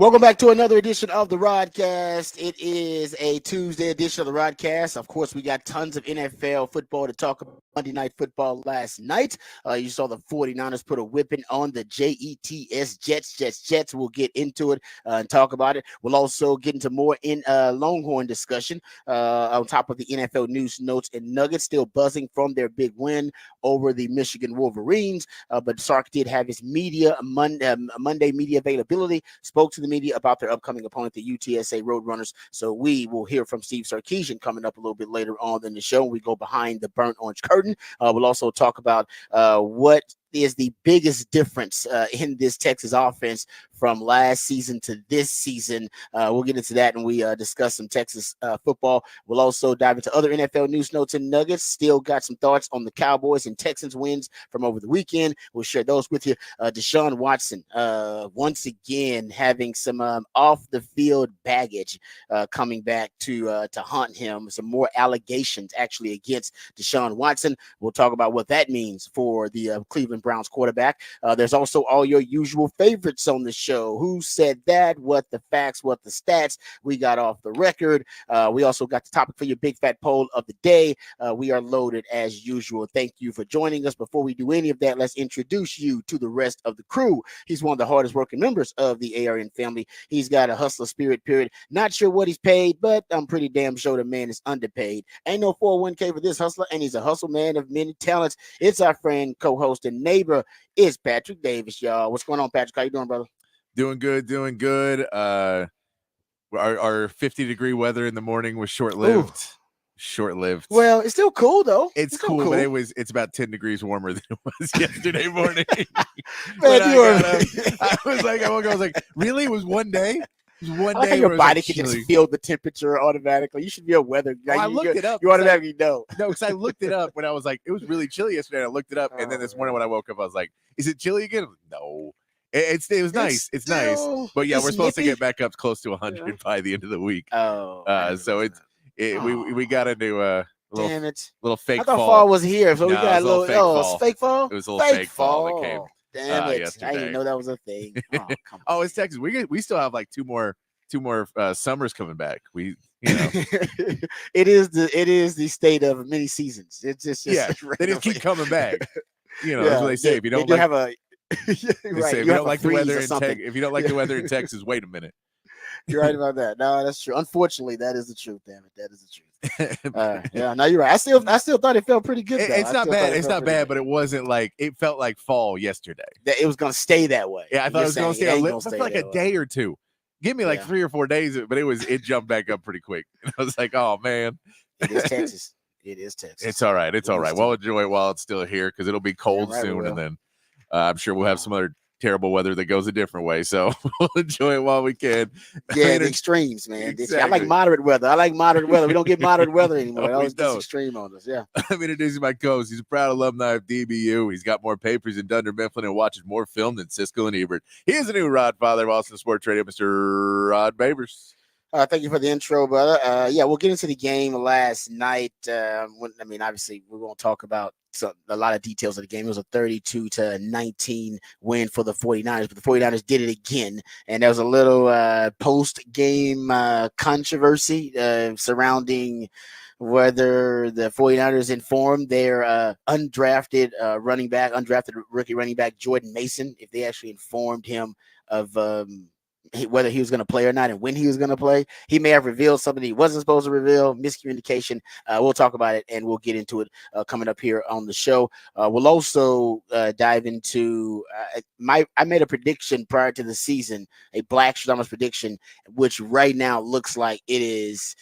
Welcome back to another edition of the Rodcast. It is a Tuesday edition of the Rodcast. Of course, we got tons of NFL football to talk about. Monday Night Football last night. You saw the 49ers put a whipping on the Jets. Jets. We'll get into it and talk about it. We'll also get into more in Longhorn discussion on top of the NFL news, notes, and nuggets. Still buzzing from their big win over the Michigan Wolverines. But Sark did have his Monday media availability, spoke to the media about their upcoming opponent, the UTSA Roadrunners. So we will hear from Steve Sarkisian coming up a little bit later on in the show. We go behind the burnt orange curtain. We'll also talk about what is the biggest difference in this Texas offense from last season to this season. We'll get into that and we discuss some Texas football. We'll also dive into other NFL news, notes, and nuggets. Still got some thoughts on the Cowboys and Texans wins from over the weekend. We'll share those with you. Deshaun Watson, once again, having some off-the-field baggage coming back to haunt him. Some more allegations actually against Deshaun Watson. We'll talk about what that means for the Cleveland Browns quarterback. There's also all your usual favorites on the show. Who said that? What the facts? What the stats? We got off the record. We also got the topic for your big fat poll of the day. We are loaded as usual. Thank you for joining us. Before we do any of that, let's introduce you to the rest of the crew. He's one of the hardest working members of the ARN family. He's got a hustler spirit, period. Not sure what he's paid, but I'm pretty damn sure the man is underpaid. Ain't no 401k for this hustler, and he's a hustle man of many talents. It's our friend, co-host, and neighbor. It's Patrick Davis, y'all. What's going on, Patrick? How you doing, brother? Doing good. Our 50-degree weather in the morning was short-lived. Well, it's still cool though. It's cool, but it's about 10 degrees warmer than it was yesterday morning. Man, I was like, really? It was one day? It was one I like day how your body like can chilly. just feel the temperature automatically. You should be a weather guy. I looked it up. You automatically know. No, because I looked it up when I was like, it was really chilly yesterday. I looked it up, and then this morning when I woke up, I was like, is it chilly again? No. It was nice. It's nice. But yeah, we're supposed to get back up close to 100 by the end of the week. So we got a new little fake I thought fall. Fall was here, so we got a little fake fall. Fake fall. It was a little fake fall that came. Damn it! Yesterday. I didn't know that was a thing. Oh, it's Texas. We still have like two more summers coming back. We it is the state of many seasons. It's just they just keep coming back. That's what they say. If you don't have a if you don't like the weather in Texas, wait a minute. You're right about that. No, that's true. Unfortunately, that is the truth. Damn it, that is the truth. Yeah, no, you're right. I still thought it felt pretty good. It's not bad. It's not bad, but it wasn't like it felt like fall yesterday. That it was gonna stay that way. Yeah, I thought it was gonna stay like a day or two. Give me like 3 or 4 days, but it jumped back up pretty quick. And I was like, oh man, it is Texas. It is Texas. It's all right. It's all right. We'll enjoy it while it's still here because it'll be cold soon, and then I'm sure we'll have some other terrible weather that goes a different way. So we'll enjoy it while we can. Yeah, the extremes, man. Exactly. I like moderate weather. We don't get moderate weather anymore. It always gets extreme on us. Yeah. I'm introducing my co-host. He's a proud alumni of DBU. He's got more papers than Dunder Mifflin and watches more film than Siskel and Ebert. He is a new Rod father of Austin Sports Radio, Mr. Rod Babers. Thank you for the intro, brother. We'll get into the game last night. Obviously, we won't talk about a lot of details of the game. It was a 32-19 win for the 49ers, but the 49ers did it again. And there was a little post-game controversy surrounding whether the 49ers informed their undrafted rookie running back, Jordan Mason, if they actually informed him of whether he was going to play or not and when he was going to play. He may have revealed something he wasn't supposed to reveal, miscommunication. We'll talk about it and we'll get into it coming up here on the show. We'll also dive into I made a prediction prior to the season, a Black Stradamus prediction, which right now looks like it is,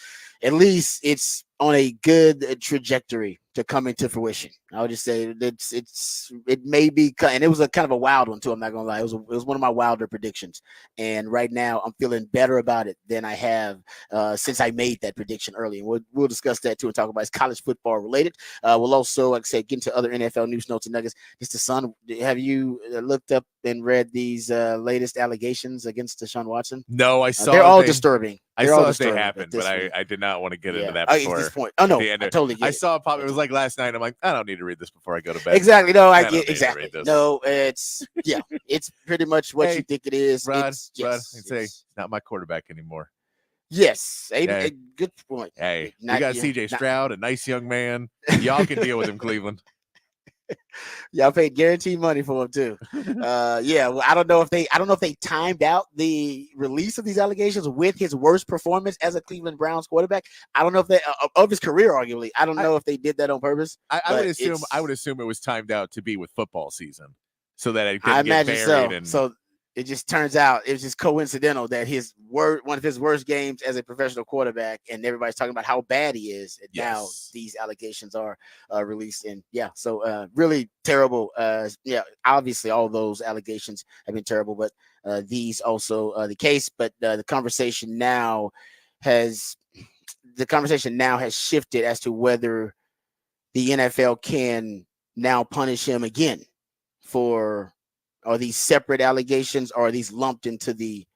at least it's on a good trajectory to come into fruition. I would just say it may be, and it was a kind of a wild one too. I'm not gonna lie, it was one of my wilder predictions, and right now I'm feeling better about it than I have since I made that prediction early. And we'll discuss that too and talk about it's college football related. We'll also, like I said, get into other NFL news, notes, and nuggets. Mr. Son, have you looked up and read these latest allegations against Deshaun Watson? No, I saw. They're all disturbing. I saw it happen, but I did not want to get into that before. At this point. Oh, no, I totally get it. I saw it pop. It was like last night. I'm like, I don't need to read this before I go to bed. Exactly. No, I get exactly. No, it's pretty much what you think it is. Rod, it's not my quarterback anymore. Yes, a good point. Hey, we got C.J. Stroud, a nice young man. Y'all can deal with him, Cleveland. Y'all paid guaranteed money for him too. Well, I don't know if they timed out the release of these allegations with his worst performance as a Cleveland Browns quarterback. I don't know if they of his career, arguably. I don't know if they did that on purpose. I would assume it was timed out to be with football season, so that it didn't get buried. So it just turns out it was just coincidental that one of his worst games as a professional quarterback, and everybody's talking about how bad he is. And now these allegations are released, and so really terrible. Obviously all those allegations have been terrible, but these also the case. But the conversation now has shifted as to whether the NFL can now punish him again for. Are these separate allegations, or are these lumped into the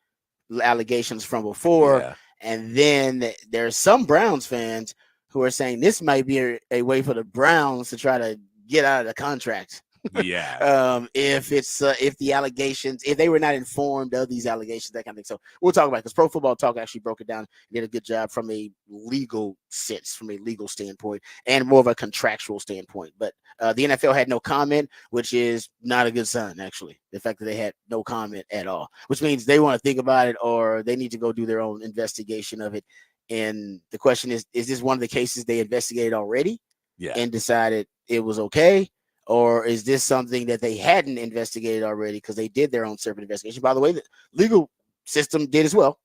allegations from before? Yeah. And then there's some Browns fans who are saying this might be a way for the Browns to try to get out of the contract. Yeah. If the allegations, if they were not informed of these allegations, that kind of thing. So we'll talk about it, because Pro Football Talk actually broke it down and did a good job from a legal sense, from a legal standpoint, and more of a contractual standpoint. But the NFL had no comment, which is not a good sign, actually. The fact that they had no comment at all, which means they want to think about it, or they need to go do their own investigation of it. And the question is this one of the cases they investigated already and decided it was okay? Or is this something that they hadn't investigated already because they did their own separate investigation? By the way, the legal system did as well.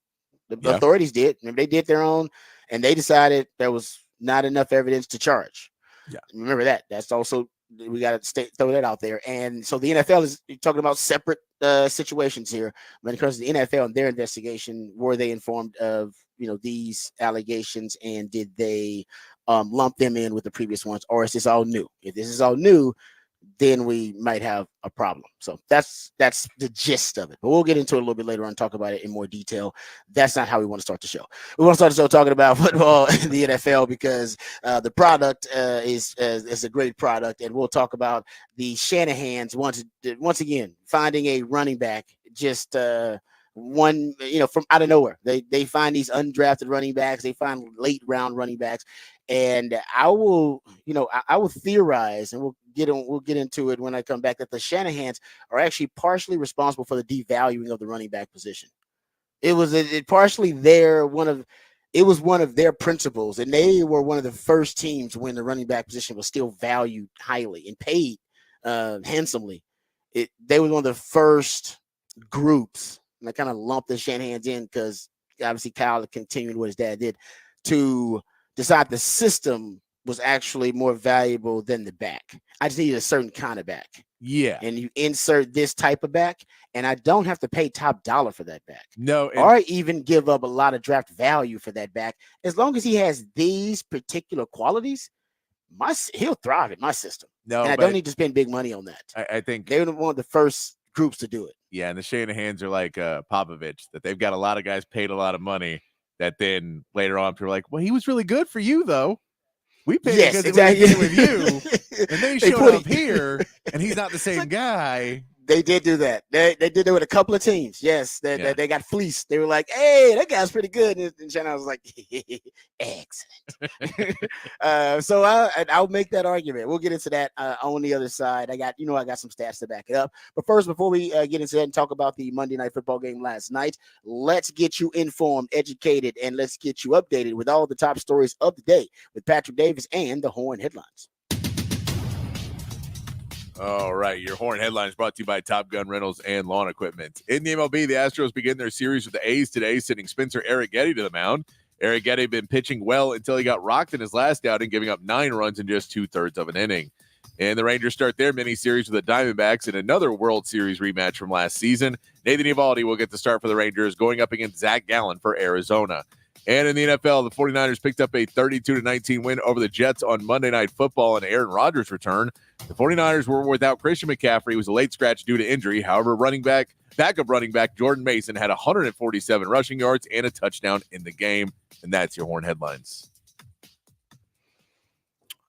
The authorities did. Remember, they did their own, and they decided there was not enough evidence to charge. Yeah. Remember that. That's also, we got to throw that out there. And so the NFL is talking about separate situations here. When it comes to the NFL and their investigation, were they informed of these allegations, and did they lump them in with the previous ones, or is this all new? If this is all new, then we might have a problem. So that's the gist of it. But we'll get into it a little bit later on, talk about it in more detail. That's not how we want to start the show. We want to start the show talking about football in the NFL, because the product is a great product, and we'll talk about the Shanahans once again finding a running back just one, from out of nowhere. They find these undrafted running backs. They find late round running backs. And I will theorize, and we'll get into it when I come back, that the Shanahans are actually partially responsible for the devaluing of the running back position. It was partially one of their principles, and they were one of the first teams when the running back position was still valued highly and paid handsomely. They were one of the first groups, and I kind of lumped the Shanahans in because obviously Kyle continued what his dad did, to decide the system was actually more valuable than the back. I just needed a certain kind of back. Yeah. And you insert this type of back, and I don't have to pay top dollar for that back. No. Or even give up a lot of draft value for that back. As long as he has these particular qualities, he'll thrive in my system. No, and I don't need to spend big money on that. I think they were one of the first groups to do it. Yeah, and the Shanahans are like Popovich, that they've got a lot of guys paid a lot of money, that then later on people are like, well, he was really good for you, though. We paid because exactly. He was good with you. And they showed up here, and he's not the same guy. They did do that. They did it with a couple of teams. Yes, they got fleeced. They were like, hey, that guy's pretty good. And Shannon was like, excellent. So I'll make that argument. We'll get into that on the other side. I got some stats to back it up. But first, before we get into that and talk about the Monday Night Football game last night, let's get you informed, educated, and let's get you updated with all the top stories of the day with Patrick Davis and the Horn Headlines. All right, your Horn Headlines brought to you by Top Gun Rentals and Lawn Equipment. In the MLB, the Astros begin their series with the A's today, sending Spencer Arrighetti to the mound. Arrighetti had been pitching well until he got rocked in his last outing, giving up 9 runs in just 2/3 of an inning. And the Rangers start their mini-series with the Diamondbacks in another World Series rematch from last season. Nathan Eovaldi will get the start for the Rangers, going up against Zach Gallen for Arizona. And in the NFL, the 49ers picked up a 32-19 win over the Jets on Monday Night Football and Aaron Rodgers' return. The 49ers were without Christian McCaffrey, who was a late scratch due to injury. However, running back Backup running back Jordan Mason had 147 rushing yards and a touchdown in the game. And that's your Horn headlines.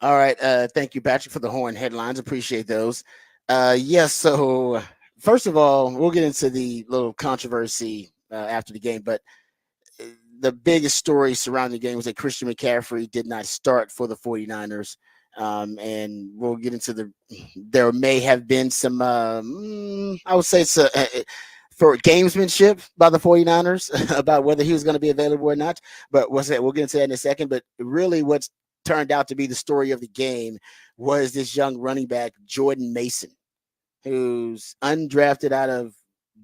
All right. Thank you, Patrick, for the Horn headlines. Appreciate those. Yes. So, first of all, we'll get into the little controversy after the game, but the biggest story surrounding the game was that Christian McCaffrey did not start for the 49ers. And we'll get into there may have been some, I would say it's for gamesmanship by the 49ers about whether he was going to be available or not. But we'll get into that in a second. But really what's turned out to be the story of the game was this young running back, Jordan Mason, who's undrafted out of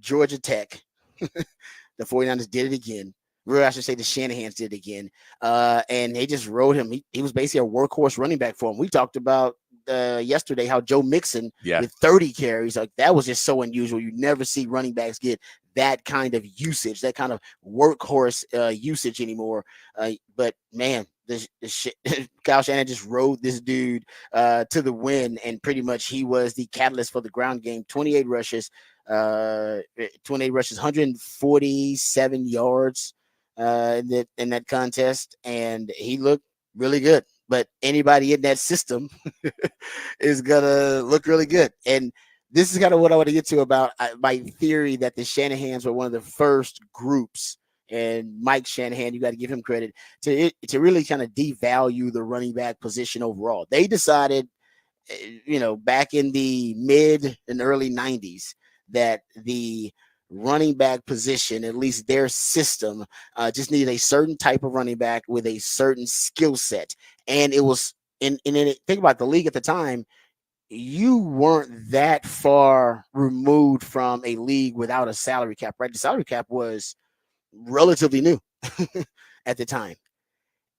Georgia Tech. The 49ers did it again. Really, I should say the Shanahans did it again. And they just rode him. He was basically a workhorse running back for him. We talked about yesterday how Joe Mixon with 30 carries, like that was just so unusual. You never see running backs get that kind of usage, that kind of workhorse usage anymore. But man, Kyle Shanahan just rode this dude to the win, and pretty much he was the catalyst for the ground game. 28 rushes, 147 yards in that contest, and he looked really good. But anybody in that system is gonna look really good. And this is kind of what I want to get to about my theory that the Shanahans were one of the first groups, and Mike Shanahan, you got to give him credit to really kind of devalue the running back position overall. They decided, back in the mid and early 90s, that the running back position, at least their system, just needed a certain type of running back with a certain skill set. And it was, and think about the league at the time, you weren't that far removed from a league without a salary cap, right? The salary cap was relatively new at the time.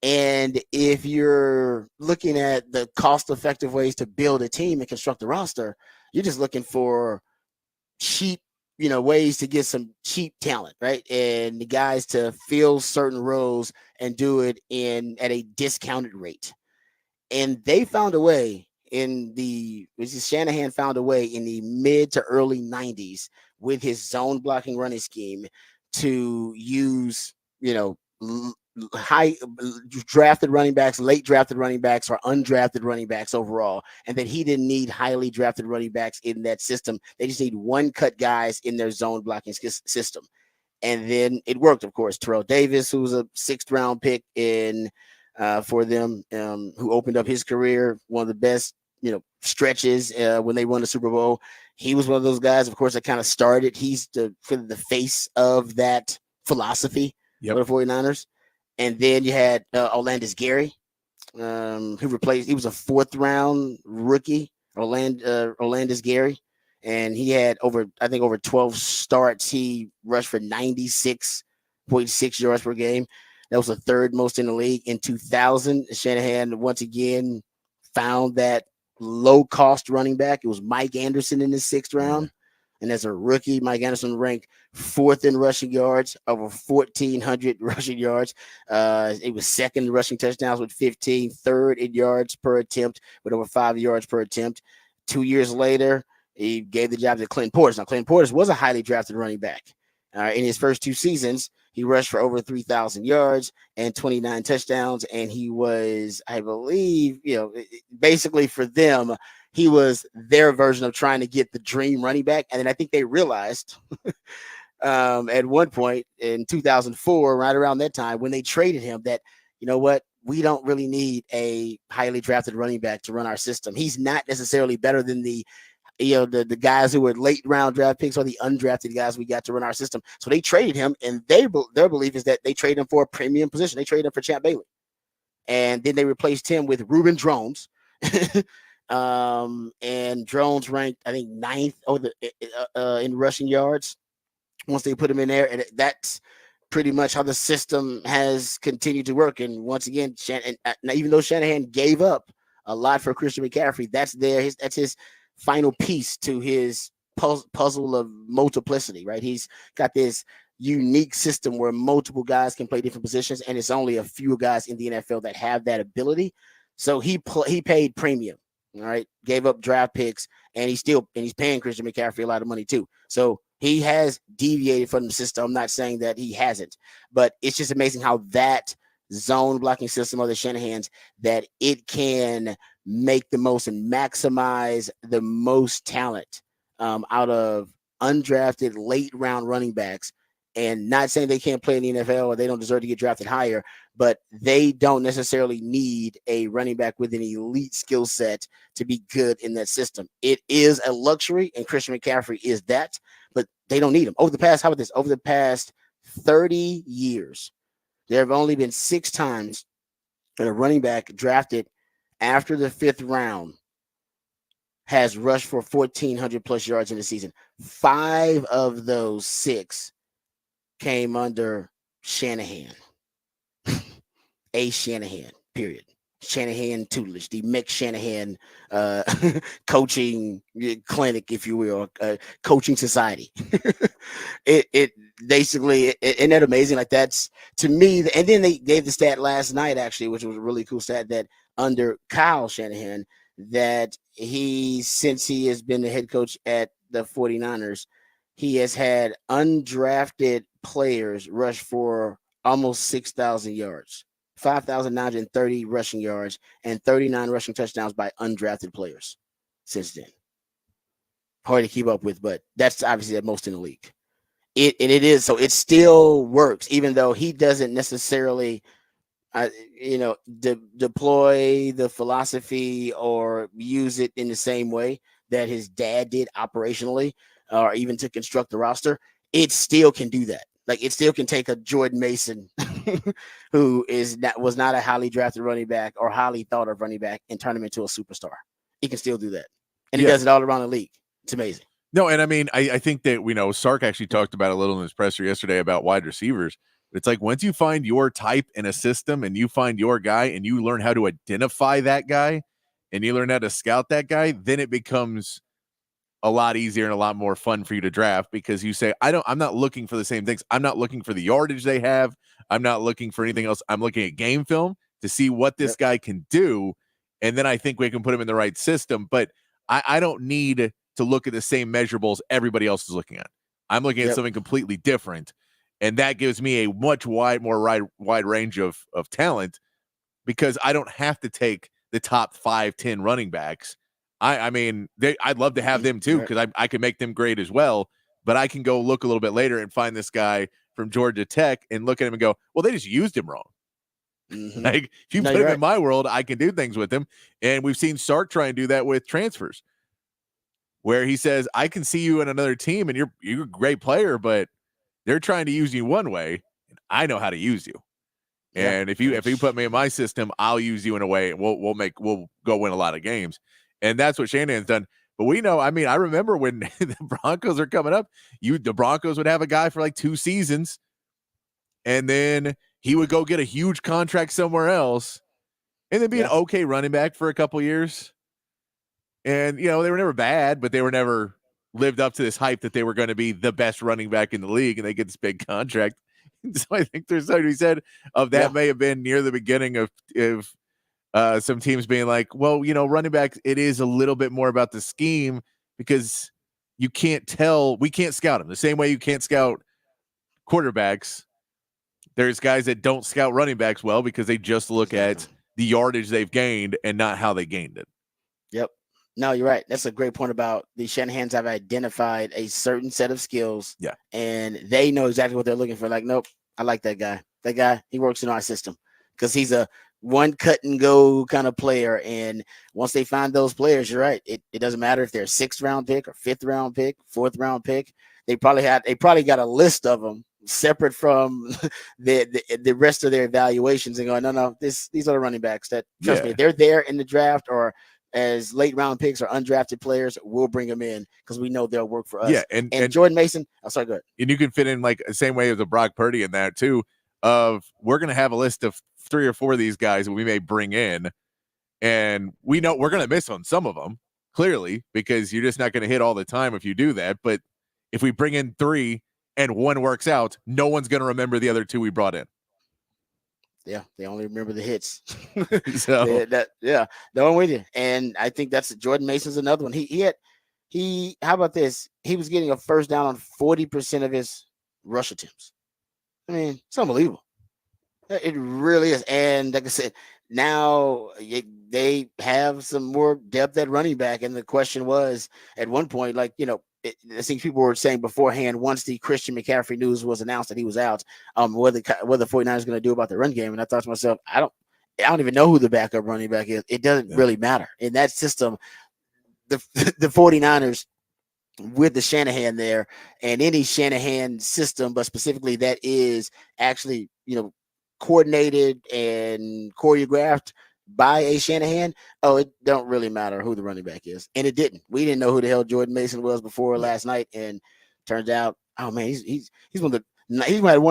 And if you're looking at the cost-effective ways to build a team and construct a roster, you're just looking for cheap, ways to get some cheap talent, right? And the guys to fill certain roles and do it at a discounted rate. And they found a way Shanahan found a way in the mid to early 90s with his zone blocking running scheme to use, high drafted running backs, late drafted running backs, or undrafted running backs overall, and that he didn't need highly drafted running backs in that system. They just need one cut guys in their zone blocking system. And then it worked, of course. Terrell Davis, who was a 6th round pick for them, who opened up his career, one of the best, stretches when they won the Super Bowl. He was one of those guys, of course, that kind of started. He's the face of that philosophy for the 49ers. And then you had Orlandis Gary, who replaced. He was a 4th round rookie, Orlandis Gary, and he had over 12 starts. He rushed for 96.6 yards per game. That was the 3rd most in the league. In 2000, Shanahan once again found that low-cost running back. It was Mike Anderson in the 6th round. And as a rookie, Mike Anderson ranked 4th in rushing yards, over 1,400 rushing yards. It was 2nd in rushing touchdowns with 15, 3rd in yards per attempt with over 5 yards per attempt. 2 years later, he gave the job to Clinton Portis. Now, Clinton Portis was a highly drafted running back. In his first 2 seasons, he rushed for over 3,000 yards and 29 touchdowns. And he was, I believe, basically for them, he was their version of trying to get the dream running back. And then I think they realized at one point in 2004, right around that time, when they traded him, that, we don't really need a highly drafted running back to run our system. He's not necessarily better than the guys who were late round draft picks or the undrafted guys we got to run our system. So they traded him, and their belief is that they traded him for a premium position. They traded him for Champ Bailey. And then they replaced him with Reuben Drones. And Drones ranked, I think, 9th in rushing yards once they put him in there. And that's pretty much how the system has continued to work. And once again, even though Shanahan gave up a lot for Christian McCaffrey, that's his final piece to his puzzle of multiplicity, right? He's got this unique system where multiple guys can play different positions, and it's only a few guys in the NFL that have that ability. So he paid premium. All right, gave up draft picks, and he's paying Christian McCaffrey a lot of money too. So He has deviated from the system. I'm not saying that he hasn't, but it's just amazing how that zone blocking system of the Shanahan's, that it can make the most and maximize the most talent out of undrafted late round running backs. And not saying they can't play in the NFL or they don't deserve to get drafted higher, but they don't necessarily need a running back with an elite skill set to be good in that system. It is a luxury, and Christian McCaffrey is that, but they don't need him. Over the past 30 years, there have only been 6 times that a running back drafted after the 5th round has rushed for 1,400 plus yards in the season. 5 of those 6 came under Shanahan. A Shanahan, period. Shanahan tutelage, the Mick Shanahan coaching clinic, if you will, coaching society. it basically, isn't that amazing? Like, that's, to me, and then they gave the stat last night, actually, which was a really cool stat, that under Kyle Shanahan, that since he has been the head coach at the 49ers, he has had undrafted players rush for almost 6,000 yards, 5,930 rushing yards, and 39 rushing touchdowns by undrafted players since then. Hard to keep up with, but that's obviously the most in the league. It is, so it still works, even though he doesn't necessarily deploy the philosophy or use it in the same way that his dad did operationally, or even to construct the roster. It still can do that. Like, it still can take a Jordan Mason who was not a highly drafted running back or highly thought of running back, and turn him into a superstar. He can still do that. And he does it all around the league. It's amazing. No, and I mean, I think that, Sark actually talked about a little in his presser yesterday about wide receivers. But it's like, once you find your type in a system and you find your guy and you learn how to identify that guy and you learn how to scout that guy, then it becomes a lot easier and a lot more fun for you to draft, because you say, I'm not looking for the same things. I'm not looking for the yardage they have. I'm not looking for anything else. I'm looking at game film to see what this guy can do. And then I think we can put him in the right system. But I don't need to look at the same measurables everybody else is looking at. I'm looking at something completely different. And that gives me a much more wide range of talent, because I don't have to take the top 5-10 running backs. I'd love to have them too, because I can make them great as well. But I can go look a little bit later and find this guy from Georgia Tech and look at him and go, well, they just used him wrong. Mm-hmm. Like, if you put him in my world, I can do things with him. And we've seen Sark try and do that with transfers, where he says, I can see you in another team and you're a great player, but they're trying to use you one way, and I know how to use you. And if you put me in my system, I'll use you in a way, and we'll go win a lot of games. And that's what Shanahan's done. But we know, I remember when the Broncos are coming up, the Broncos would have a guy for like 2 seasons, and then he would go get a huge contract somewhere else, and then be an okay running back for a couple years. And, they were never bad, but they were never lived up to this hype that they were going to be the best running back in the league, and they get this big contract. So I think there's something to be said of that. May have been near the beginning of some teams being like, well, running backs, it is a little bit more about the scheme, because we can't scout them the same way you can't scout quarterbacks. There's guys that don't scout running backs well because they just look at the yardage they've gained and not how they gained it. Yep. No, you're right. That's a great point about the Shanahans have identified a certain set of skills. Yeah. And they know exactly what they're looking for. Like, nope, I like that guy. That guy, he works in our system, because he's a one cut and go kind of player. And once they find those players, you're right. It doesn't matter if they're a 6th round pick or 5th round pick, 4th round pick. They probably got a list of them separate from the rest of their evaluations, and going, no, these are the running backs that, trust me, they're there in the draft or as late round picks or undrafted players, we'll bring them in because we know they'll work for us. Yeah, and Jordan Mason, oh, sorry, go ahead. And you can fit in like the same way as a Brock Purdy in that too, of we're going to have a list of 3 or 4 of these guys that we may bring in, and we know we're going to miss on some of them, clearly, because you're just not going to hit all the time if you do that. But if we bring in 3 and 1 works out, no one's going to remember the other 2 we brought in. Yeah, they only remember the hits. So no, I'm with you. And I think that's Jordan Mason's another one. He had How about this? He was getting a first down on 40% of his rush attempts. I mean, it's unbelievable. It really is. And like I said, now they have some more depth at running back. And the question was at one point, like, I think people were saying beforehand, once the Christian McCaffrey news was announced that he was out, what the 49ers going to do about the run game. And I thought to myself, I don't even know who the backup running back is. It doesn't really matter in that system. The 49ers with the Shanahan there and any Shanahan system, but specifically that is actually, coordinated and choreographed by a Shanahan, it don't really matter who the running back is. And it didn't. We didn't know who the hell Jordan Mason was before last night. And turns out, oh man, he's one of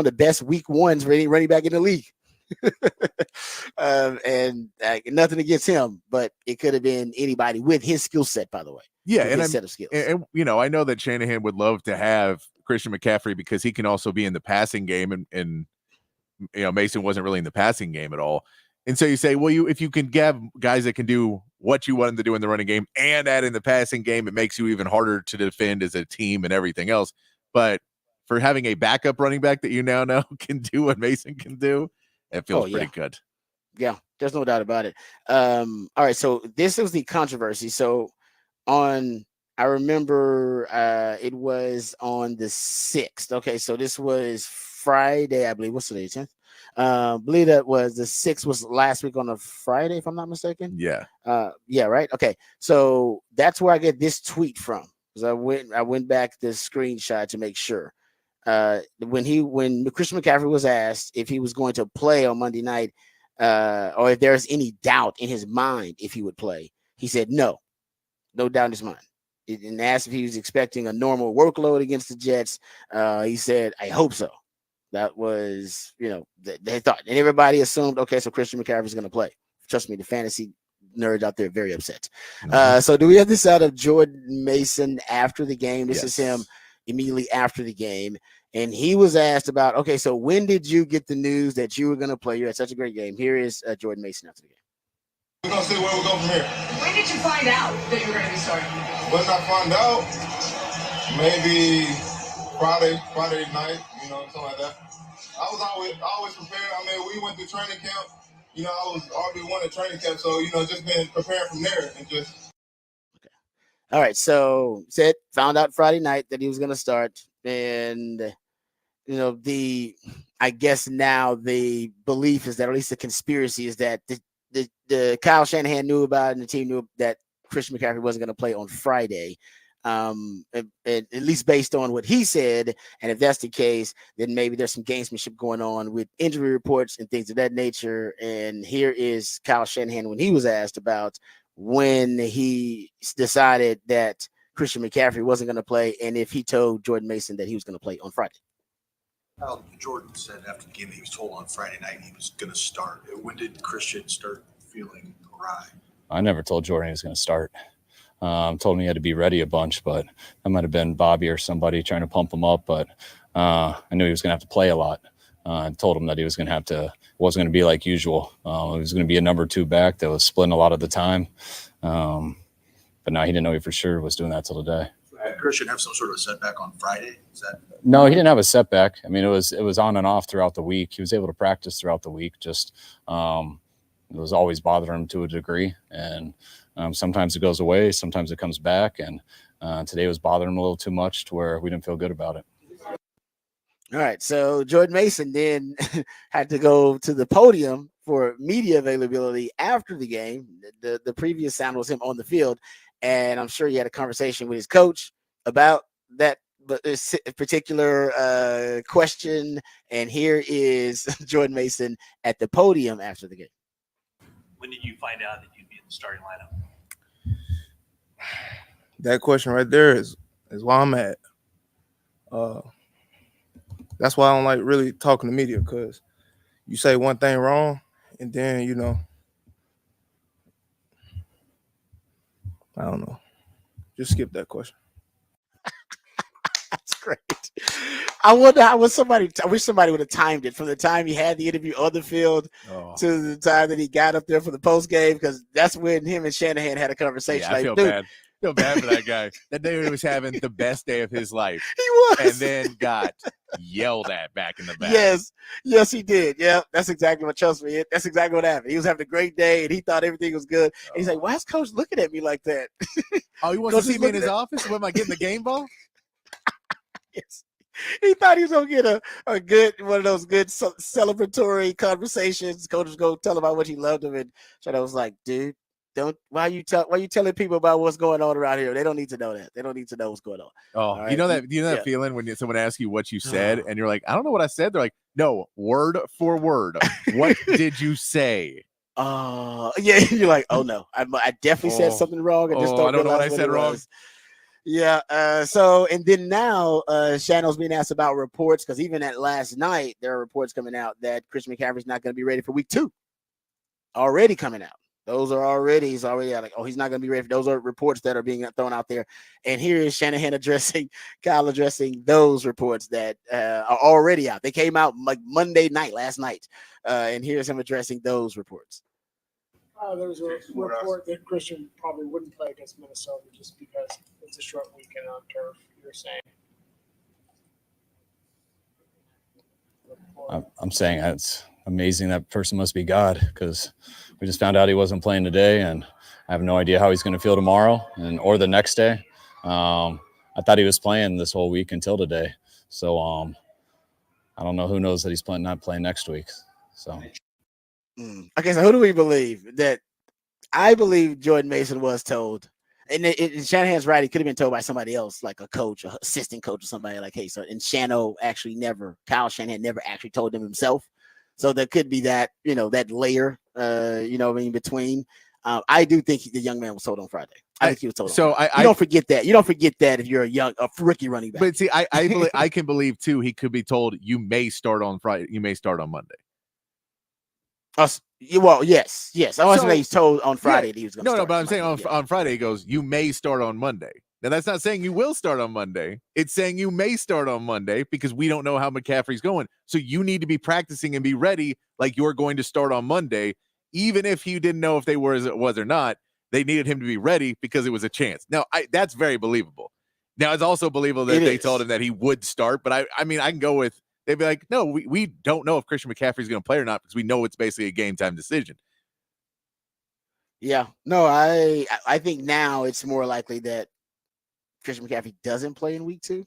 the best week ones for any running back in the league. And nothing against him, but it could have been anybody with his skill set, by the way. Yeah, and his set of skills. And I know that Shanahan would love to have Christian McCaffrey because he can also be in the passing game, and Mason wasn't really in the passing game at all. And so you say, well, if you can have guys that can do what you want them to do in the running game and add in the passing game, it makes you even harder to defend as a team and everything else. But for having a backup running back that you now know can do what Mason can do, it feels pretty good. Yeah, there's no doubt about it. All right, so this was the controversy. So I remember it was on the 6th. Okay, so this was Friday, I believe. What's today, 10th? I believe that was the 6th was last week on a Friday, if I'm not mistaken. Yeah. Yeah, right. Okay, so that's where I get this tweet from, because I went back the screenshot to make sure. When Christian McCaffrey was asked if he was going to play on Monday night, or if there's any doubt in his mind if he would play, he said no doubt in his mind. And asked if he was expecting a normal workload against the Jets. He said, I hope so. That was, they thought, and everybody assumed, okay, so Christian McCaffrey is going to play. Trust me, the fantasy nerds out there are very upset. So do we have this out of Jordan Mason after the game? This is him immediately after the game. And he was asked about, okay, so when did you get the news that you were going to play? You had such a great game. Here is Jordan Mason after the game. We're going to see where we go from here. When did you find out that you were going to be starting? When I found out, maybe Friday night, something like that. I was always prepared. I mean, we went to training camp. I was already wanted training camp, so, just been preparing from there and just. Okay. All right, so found out Friday night that he was going to start, and, I guess now the belief is that, or at least the conspiracy is that the Kyle Shanahan knew about it, and the team knew that Christian McCaffrey wasn't going to play on Friday, at least based on what he said. And if that's the case, then maybe there's some gamesmanship going on with injury reports and things of that nature. And here is Kyle Shanahan when he was asked about when he decided that Christian McCaffrey wasn't going to play, and if he told Jordan Mason that he was going to play on Friday. Jordan said after the game that he was told on Friday night he was going to start. When did Christian start feeling awry? I never told Jordan he was going to start. Told him he had to be ready a bunch, but that might have been Bobby or somebody trying to pump him up. But I knew he was going to have to play a lot. I told him that he was going to have to, it wasn't going to be like usual. He was going to be a number 2 back that was splitting a lot of the time. But no, he didn't know he for sure was doing that till today. Did Christian have some sort of setback on Friday? No, he didn't have a setback. I mean, it was on and off throughout the week. He was able to practice throughout the week. Just it was always bothering him to a degree. And sometimes it goes away, sometimes it comes back. And today was bothering him a little too much to where we didn't feel good about it. All right, so Jordan Mason then had to go to the podium for media availability after the game. The previous sound was him on the field, and I'm sure he had a conversation with his coach about that particular question. And here is Jordan Mason at the podium after the game. When did you find out that you'd be in the starting lineup? That question right there is why I'm at. That's why I don't like really talking to media, because you say one thing wrong and then, I don't know. Just skip that question. That's great. I wonder how was somebody. I wish somebody would have timed it from the time he had the interview on the field to the time that he got up there for the post game, because that's when him and Shanahan had a conversation. Yeah, I feel bad. Feel bad for that guy. That day he was having the best day of his life. He was. And then got yelled at back in the back. Yes, he did. Yeah, that's exactly what, trust me, that's exactly what happened. He was having a great day, and he thought everything was good. And he's like, why is Coach looking at me like that? Oh, he wants Coach to see me in his office? When am I getting the game ball? Yes. He thought he was gonna get a good one of those good celebratory conversations. Coach was gonna tell him how much he loved him, and Shadow was like, "Dude, why you telling people about what's going on around here? They don't need to know that. They don't need to know what's going on." Oh, right? you know that feeling when someone asks you what you said, and you're like, "I don't know what I said." They're like, "No, word for word. What did you say?" Yeah, you're like, "Oh no, I definitely said something wrong. I just I don't know what I what said wrong." Was. Yeah. So, and then now, Shannon's being asked about reports, because even at last night, there are reports coming out that Christian McCaffrey's not going to be ready for week 2. Already coming out. He's already out. Like, he's not going to be ready. Those are reports that are being thrown out there. And here is Shanahan Kyle addressing those reports that are already out. They came out like Monday night, last night. And here's him addressing those reports. There was a report that Christian probably wouldn't play against Minnesota just because it's a short weekend on turf. You're saying? I'm saying it's amazing. That person must be God, because we just found out he wasn't playing today, and I have no idea how he's going to feel tomorrow or the next day. I thought he was playing this whole week until today. So I don't know. Who knows that he's not playing next week. So. Okay, so who do we believe? That I believe Jordan Mason was told, and Shanahan's right. He could have been told by somebody else, like a coach, or assistant coach, or somebody like, hey, so, and Kyle Shanahan never actually told him himself. So there could be that, that layer, in between. I do think the young man was told on Friday. I think he was told. So you don't forget that. You don't forget that if you're a rookie running back. But see, I can believe too. He could be told you may start on Friday. You may start on Monday. Well, yes. I wasn't he's told on Friday that he was going to start. No, but I'm saying on Friday he goes, you may start on Monday. Now that's not saying you will start on Monday. It's saying you may start on Monday, because we don't know how McCaffrey's going. So you need to be practicing and be ready like you're going to start on Monday, even if you didn't know if they were as it was or not. They needed him to be ready because it was a chance. Now that's very believable. Now it's also believable that they told him that he would start, but I mean I can go with. They'd be like, no, we don't know if Christian McCaffrey's going to play or not, because we know it's basically a game time decision. Yeah, no, I think now it's more likely that Christian McCaffrey doesn't play in week 2.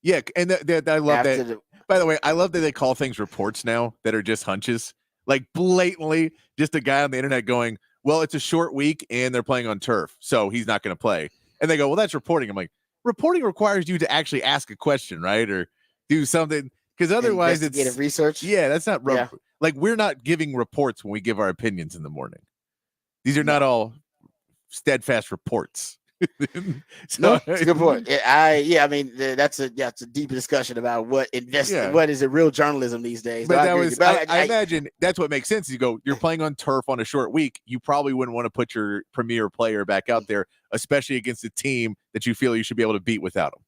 Yeah, and I love that. By the way, I love that they call things reports now that are just hunches, like blatantly just a guy on the internet going, well, it's a short week and they're playing on turf, so he's not going to play. And they go, well, that's reporting. I'm like, reporting requires you to actually ask a question, right? Or do something. Because otherwise it's research. Yeah, that's not like we're not giving reports when we give our opinions in the morning. These are not all steadfast reports. No, it's a good point. I mean, that's a deeper discussion about what is it real journalism these days. But I imagine that's what makes sense. You go, you're playing on turf on a short week. You probably wouldn't want to put your premier player back out there, especially against a team that you feel you should be able to beat without him.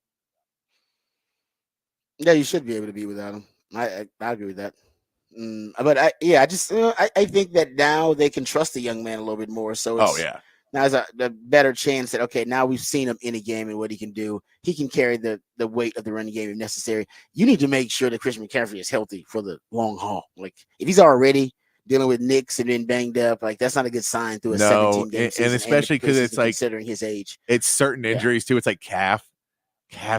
Yeah, you should be able to be without him. I agree with that. But I think that now they can trust the young man a little bit more. So now there's a better chance that, okay, now we've seen him in a game and what he can do. He can carry the weight of the running game if necessary. You need to make sure that Christian McCaffrey is healthy for the long haul. Like if he's already dealing with nicks and been banged up, like that's not a good sign through a 17-game season. And especially because it's like considering his age, it's certain injuries too. It's like calf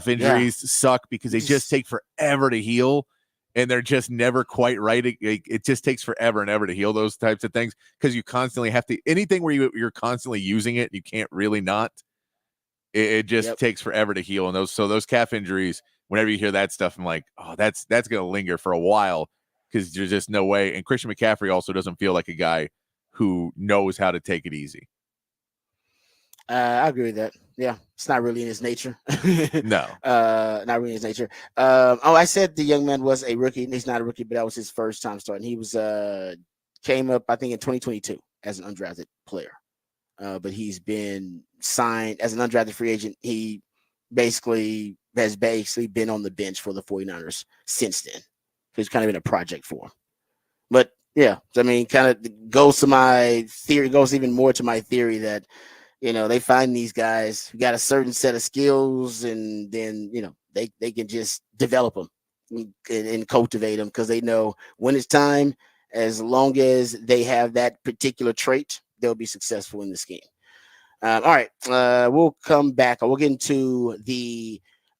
injuries suck because they just take forever to heal, and they're just never quite right. It just takes forever and ever to heal those types of things, because you constantly have to, anything where you're constantly using it, you can't really not. It just takes forever to heal, and those calf injuries, whenever you hear that stuff, I'm like, oh, that's going to linger for a while, because there's just no way. And Christian McCaffrey also doesn't feel like a guy who knows how to take it easy. I agree with that. Yeah, it's not really in his nature. No, not really in his nature. I said the young man was a rookie. He's not a rookie, but that was his first time starting. He was came up, I think, in 2022 as an undrafted player. But he's been signed as an undrafted free agent. He has been on the bench for the 49ers since then. So he's kind of been a project for him. But yeah, I mean, kind of goes to my theory, goes even more to my theory that They find these guys who got a certain set of skills, and then they can just develop them and cultivate them because they know when it's time. As long as they have that particular trait, they'll be successful in this game. All right, we'll come back. We'll get into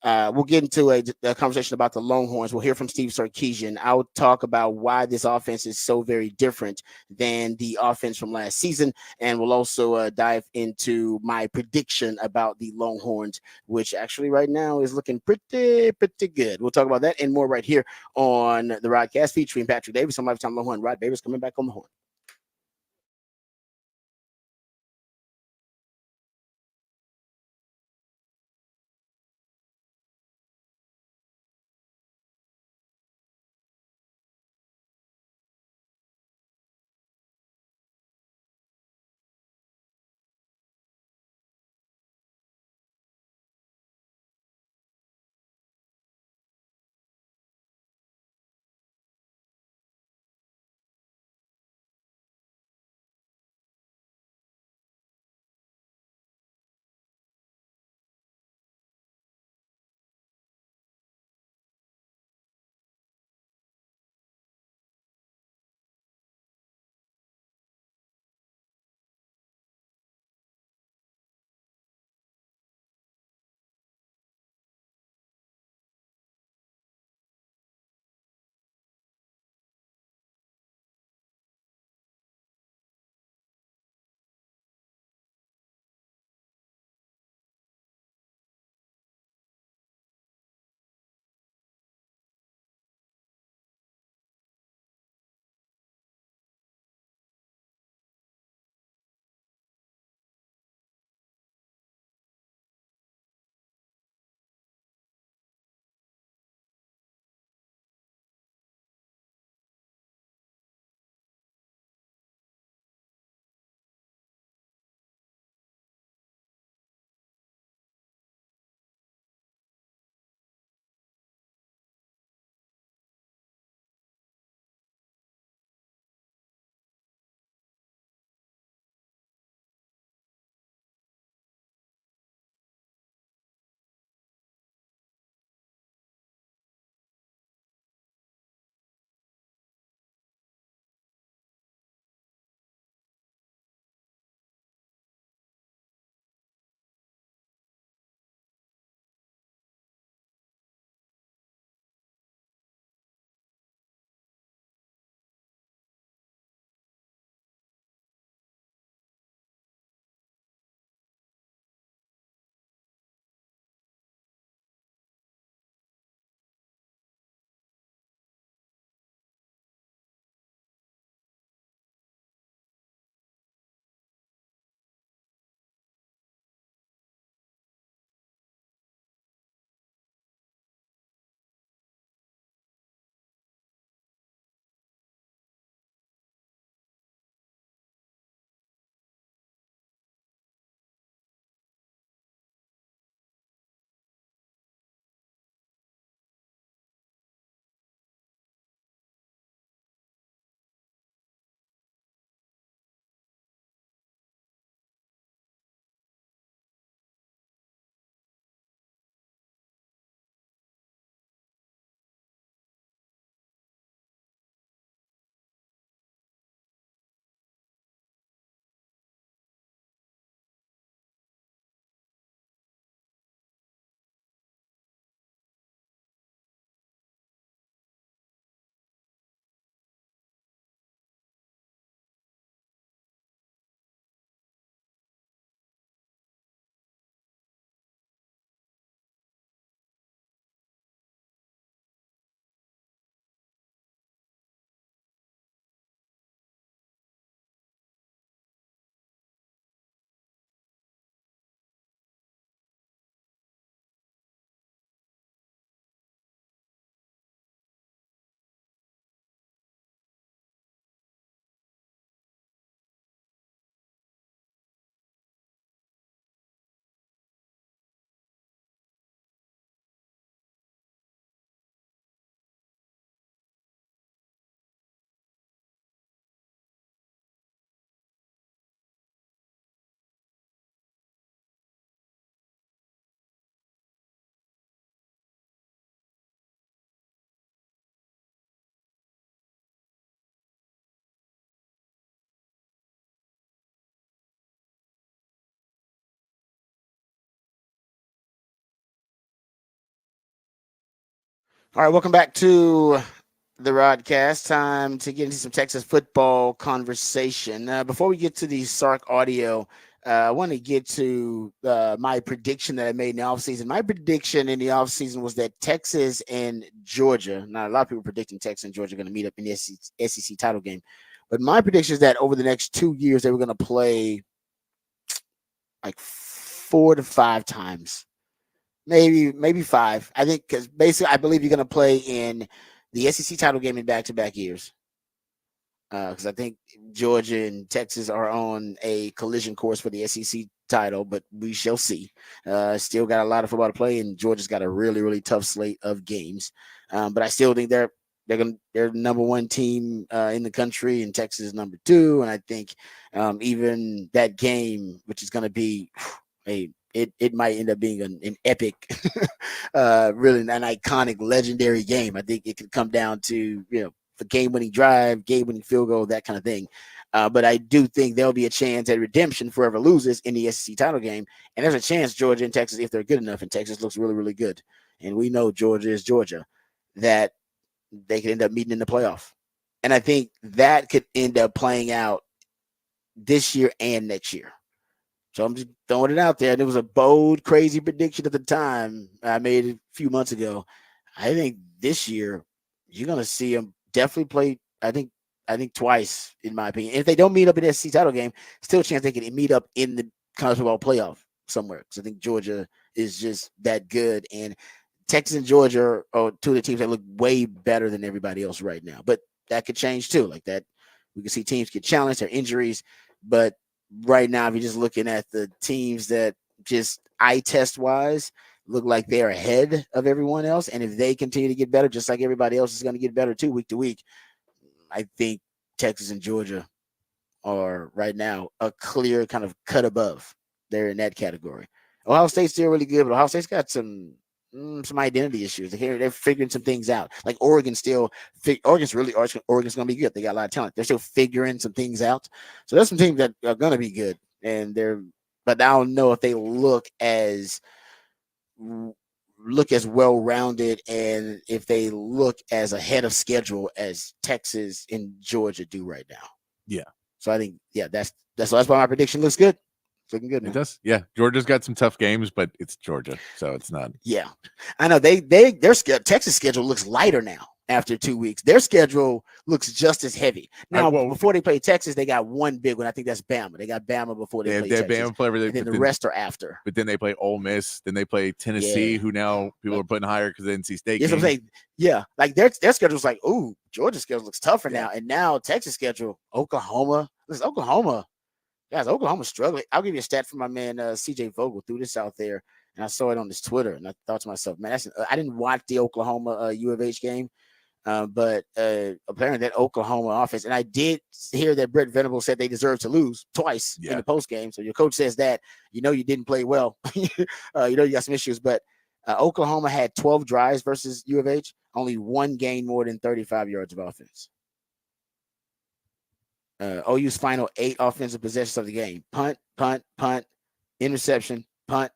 a conversation about the Longhorns. We'll hear from Steve Sarkisian. I'll talk about why this offense is so very different than the offense from last season, and we'll also dive into my prediction about the Longhorns, which actually right now is looking pretty good. We'll talk about that and more right here on the Rodcast featuring Patrick Davis, on Lifetime Longhorn. Rod Davis coming back on the horn. All right, welcome back to the Rodcast. Time to get into some Texas football conversation. Before we get to the Sark audio, I want to get to my prediction that I made in the offseason. My prediction in the offseason was that Texas and Georgia, now a lot of people predicting Texas and Georgia are going to meet up in the SEC title game, but my prediction is that over the next 2 years, they were going to play like 4 to 5 times. Maybe 5. I think because basically I believe you're going to play in the SEC title game in back-to-back years. Because I think Georgia and Texas are on a collision course for the SEC title, but we shall see. Still got a lot of football to play, and Georgia's got a really, really tough slate of games. But I still think they're the number one team in the country, and Texas is number 2. And I think even that game, which is going to be it might end up being an epic, really an iconic, legendary game. I think it could come down to the game-winning drive, game-winning field goal, that kind of thing. But I do think there'll be a chance at redemption for whoever loses in the SEC title game, and there's a chance Georgia and Texas, if they're good enough, and Texas looks really, really good, and we know Georgia is Georgia, that they could end up meeting in the playoff. And I think that could end up playing out this year and next year. So I'm just throwing it out there. And it was a bold, crazy prediction at the time I made a few months ago. I think this year you're going to see them definitely play, I think twice, in my opinion. If they don't meet up in the SEC title game, still a chance they can meet up in the college football playoff somewhere. Because I think Georgia is just that good. And Texas and Georgia are 2 of the teams that look way better than everybody else right now. But that could change too. Like that, we can see teams get challenged or injuries. But right now, if you're just looking at the teams that just eye test wise look like they're ahead of everyone else, and if they continue to get better, just like everybody else is going to get better too, week to week, I think Texas and Georgia are right now a clear kind of cut above. They're in that category. Ohio State's still really good, but Ohio State's got some identity issues. They're figuring some things out. Like Oregon's going to be good. They got a lot of talent. They're still figuring some things out. So there's some teams that are going to be good, but I don't know if they look as well-rounded and if they look as ahead of schedule as Texas and Georgia do right now. Yeah. So I think that's why my prediction looks good. It's looking good, man. It does. Yeah. Georgia's got some tough games, but it's Georgia, so it's not. Yeah. I know their Texas schedule looks lighter now after 2 weeks. Their schedule looks just as heavy. Now, before they play Texas, they got one big one. I think that's Bama. They got Bama before they play Texas. And then the rest are after. But then they play Ole Miss. Then they play Tennessee, who now people are putting higher because of the NC State. Yes, I'm saying, yeah. Like their schedule's like, ooh, Georgia's schedule looks tougher now. And now Texas schedule, Oklahoma. Listen, Oklahoma. Guys, Oklahoma's struggling. I'll give you a stat from my man CJ Vogel threw this out there, and I saw it on his Twitter, and I thought to myself, man, I didn't watch the Oklahoma U of H game, but apparently that Oklahoma offense, and I did hear that Brett Venables said they deserve to lose twice in the post game. So your coach says that, you didn't play well, you got some issues, but Oklahoma had 12 drives versus U of H, only one gained more than 35 yards of offense. OU's final 8 offensive possessions of the game: punt, punt, punt, interception, punt,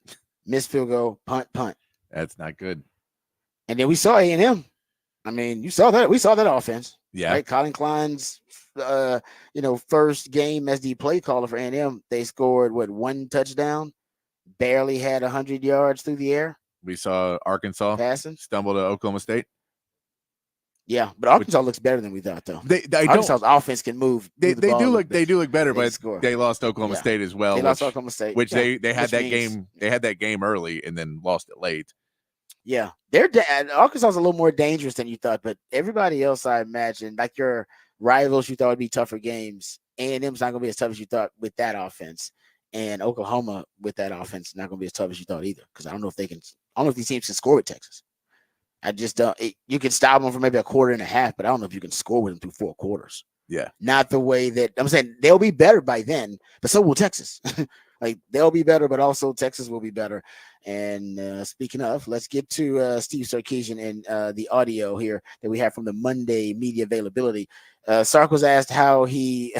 missed field goal, punt, punt. That's not good. And then we saw A&M. I mean, you saw that. We saw that offense. Yeah. Right? Colin Klein's, first game as the play caller for A&M. They scored, 1 touchdown, barely had 100 yards through the air. We saw Arkansas passing, stumble to Oklahoma State. Yeah, but Arkansas looks better than we thought, though. Arkansas's offense can move. They do look better, but they lost Oklahoma State as well. They lost Oklahoma State, which they had that game. They had that game early and then lost it late. Yeah, Arkansas is a little more dangerous than you thought, but everybody else, I imagine, like your rivals, you thought would be tougher games. A&M's not going to be as tough as you thought with that offense, and Oklahoma with that offense is not going to be as tough as you thought either. Because I don't know if these teams can score with Texas. I just don't. You can stop them for maybe a quarter and a half, but I don't know if you can score with them through 4 quarters. Yeah, not the way that I'm saying. They'll be better by then, but so will Texas. Like they'll be better, but also Texas will be better. And speaking of, let's get to Steve Sarkisian and the audio here that we have from the Monday media availability. Sark was asked how he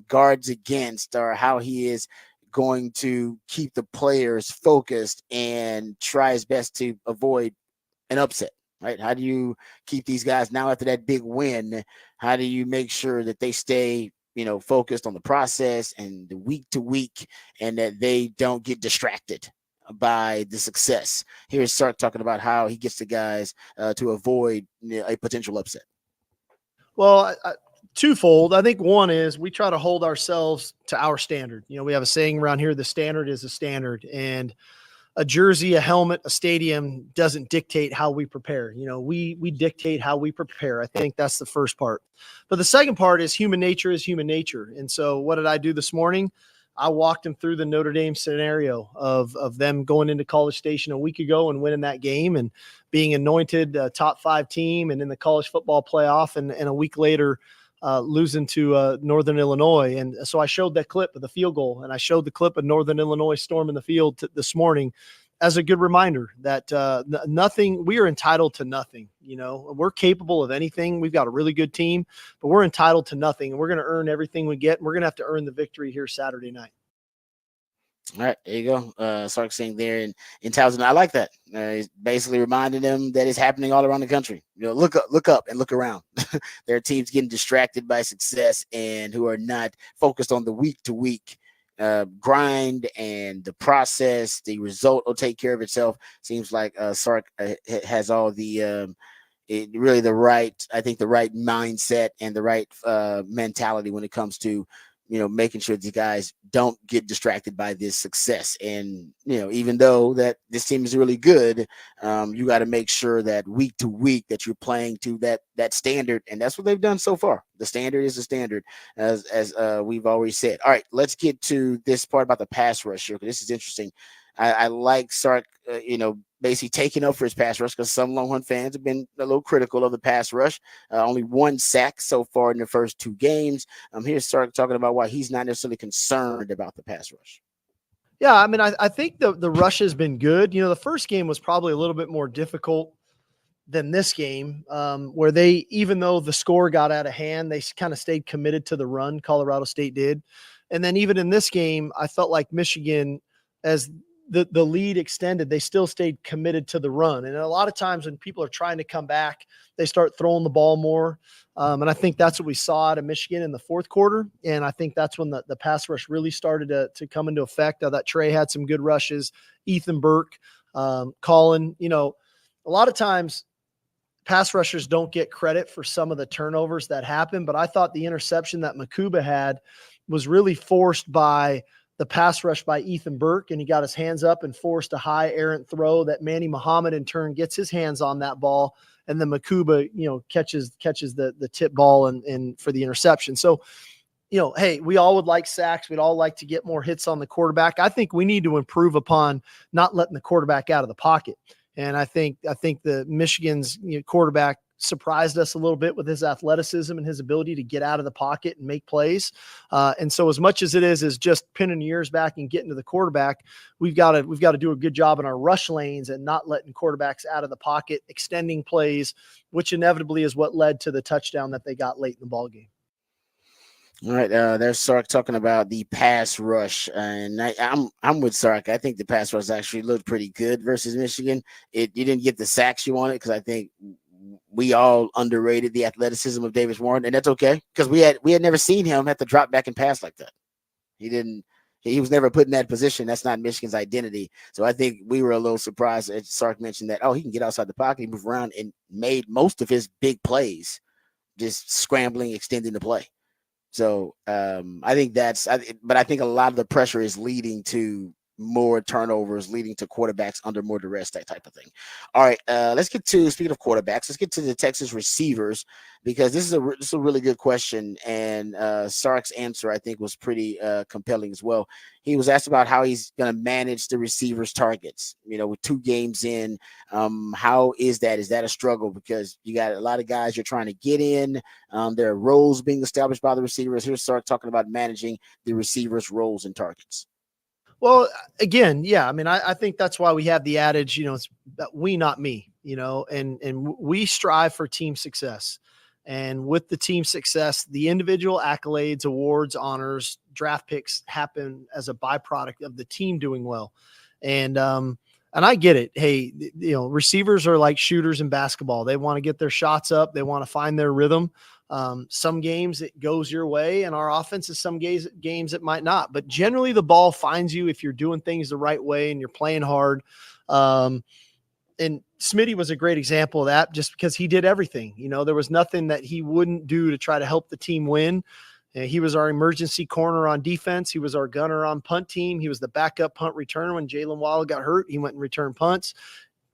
guards against, or how he is going to keep the players focused and try his best to avoid an upset right? How do you keep these guys now after that big win? How do you make sure that they stay, focused on the process and the week to week, and that they don't get distracted by the success? Here's Sark talking about how he gets the guys to avoid a potential upset. Well, twofold. I think one is we try to hold ourselves to our standard. We have a saying around here, the standard is a standard, and a jersey, a helmet, a stadium doesn't dictate how we prepare. We dictate how we prepare. I think that's the first part. But the second part is human nature is human nature. And so what did I do this morning? I walked them through the Notre Dame scenario of them going into College Station a week ago and winning that game and being anointed top 5 team and in the college football playoff, and a week later losing to Northern Illinois. And so I showed that clip of the field goal, and I showed the clip of Northern Illinois storming the field this morning as a good reminder that we are entitled to nothing. We're capable of anything. We've got a really good team, but we're entitled to nothing, and we're going to earn everything we get. And we're going to have to earn the victory here Saturday night. All right, there you go. Sark saying there in Towson. I like that. He's basically reminding them that it's happening all around the country. Look up and look around. There are teams getting distracted by success and who are not focused on the week to week grind and the process. The result will take care of itself. Seems like Sark has all the really the right mindset and the right mentality when it comes to making sure these guys don't get distracted by this success. And, even though that this team is really good, you got to make sure that week to week that you're playing to that standard. And that's what they've done so far. The standard is the standard, as we've always said. All right, let's get to this part about the pass rush here, because this is interesting. I like Sark, basically taking up for his pass rush, because some Longhorn fans have been a little critical of the pass rush. Only 1 sack so far in the first 2 games. Here's Sark talking about why he's not necessarily concerned about the pass rush. Yeah, I mean, I think the rush has been good. The first game was probably a little bit more difficult than this game, where they, even though the score got out of hand, they kind of stayed committed to the run. Colorado State did. And then even in this game, I felt like Michigan, as the lead extended, they still stayed committed to the run. And a lot of times when people are trying to come back, they start throwing the ball more. And I think that's what we saw out of Michigan in the fourth quarter. And I think that's when the pass rush really started to come into effect. That Trey had some good rushes. Ethan Burke, Colin, a lot of times pass rushers don't get credit for some of the turnovers that happen, but I thought the interception that Makuba had was really forced by the pass rush by Ethan Burke, and he got his hands up and forced a high errant throw that Manny Muhammad in turn gets his hands on that ball, and then Makuba, catches the tip ball and for the interception. So, hey, we all would like sacks. We'd all like to get more hits on the quarterback. I think we need to improve upon not letting the quarterback out of the pocket. And I think the Michigan's quarterback surprised us a little bit with his athleticism and his ability to get out of the pocket and make plays. And so as much as it is just pinning your ears back and getting to the quarterback, we've got to do a good job in our rush lanes and not letting quarterbacks out of the pocket, extending plays, which inevitably is what led to the touchdown that they got late in the ball game. All right, there's Sark talking about the pass rush, and I'm with Sark. I think the pass rush actually looked pretty good versus Michigan. You didn't get the sacks you wanted, because I think we all underrated the athleticism of Davis Warren, and that's okay, because we had never seen him have to drop back and pass like that. He was never put in that position. That's not Michigan's identity. So I think we were a little surprised that Sark mentioned that, he can get outside the pocket, he moved around and made most of his big plays just scrambling, extending the play. So I think but I think a lot of the pressure is leading to more turnovers, leading to quarterbacks under more duress, that type of thing. All right, let's get to, speaking of quarterbacks, let's get to the Texas receivers, because this is a really good question, and Sark's answer, I think, was pretty compelling as well. He was asked about how he's going to manage the receivers' targets. With 2 games in, how is that? Is that a struggle? Because you got a lot of guys you're trying to get in. There are roles being established by the receivers. Here's Sark talking about managing the receivers' roles and targets. Well, again, yeah, I mean, I think that's why we have the adage, it's we, not me, and we strive for team success. And with the team success, the individual accolades, awards, honors, draft picks happen as a byproduct of the team doing well. And And I get it. Hey, receivers are like shooters in basketball. They want to get their shots up. They want to find their rhythm. Some games it goes your way, and our offense is some games it might not. But generally, the ball finds you if you're doing things the right way and you're playing hard. And Smitty was a great example of that, just because he did everything. There was nothing that he wouldn't do to try to help the team win. He was our emergency corner on defense. He was our gunner on punt team. He was the backup punt returner when Jalen Waddle got hurt. He went and returned punts,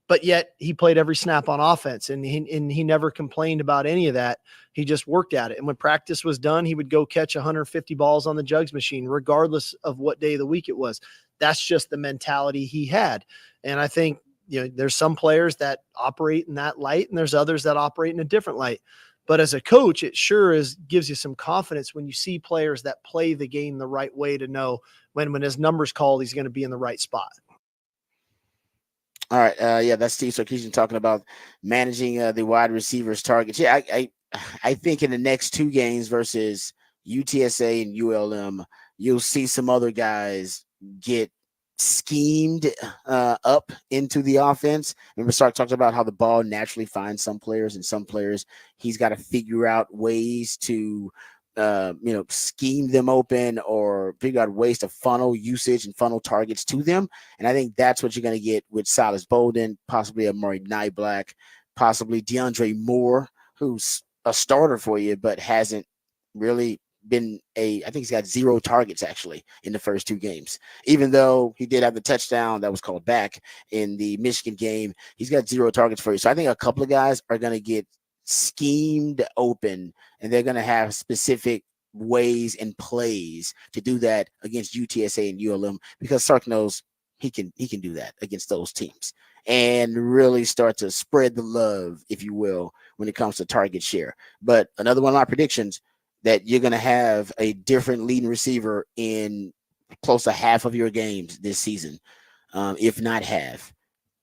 but yet he played every snap on offense, and he never complained about any of that. He just worked at it. And when practice was done, he would go catch 150 balls on the jugs machine, regardless of what day of the week it was. That's just the mentality he had. And I think, there's some players that operate in that light, and there's others that operate in a different light. But as a coach, it sure gives you some confidence when you see players that play the game the right way, to know when his number's called, he's going to be in the right spot. All right. Yeah, that's Steve Sarkisian talking about managing the wide receivers targets. Yeah, I think in the next two games versus UTSA and ULM, you'll see some other guys get schemed up into the offense. Remember, Sark talked about how the ball naturally finds some players, and some players he's got to figure out ways to scheme them open, or figure out ways to funnel usage and funnel targets to them. And I think that's what you're going to get with Silas Bolden, possibly a Murray Nyblack, possibly DeAndre Moore, who's a starter for you, but hasn't really been I think he's got 0 targets actually in the first 2 games, even though he did have the touchdown that was called back in the Michigan game. He's got 0 targets for you. So I think a couple of guys are going to get schemed open, and they're going to have specific ways and plays to do that against UTSA and ULM, because Sark knows he can do that against those teams and really start to spread the love, if you will, when it comes to target share. But another one of my predictions, that you're going to have a different leading receiver in close to half of your games this season, if not half.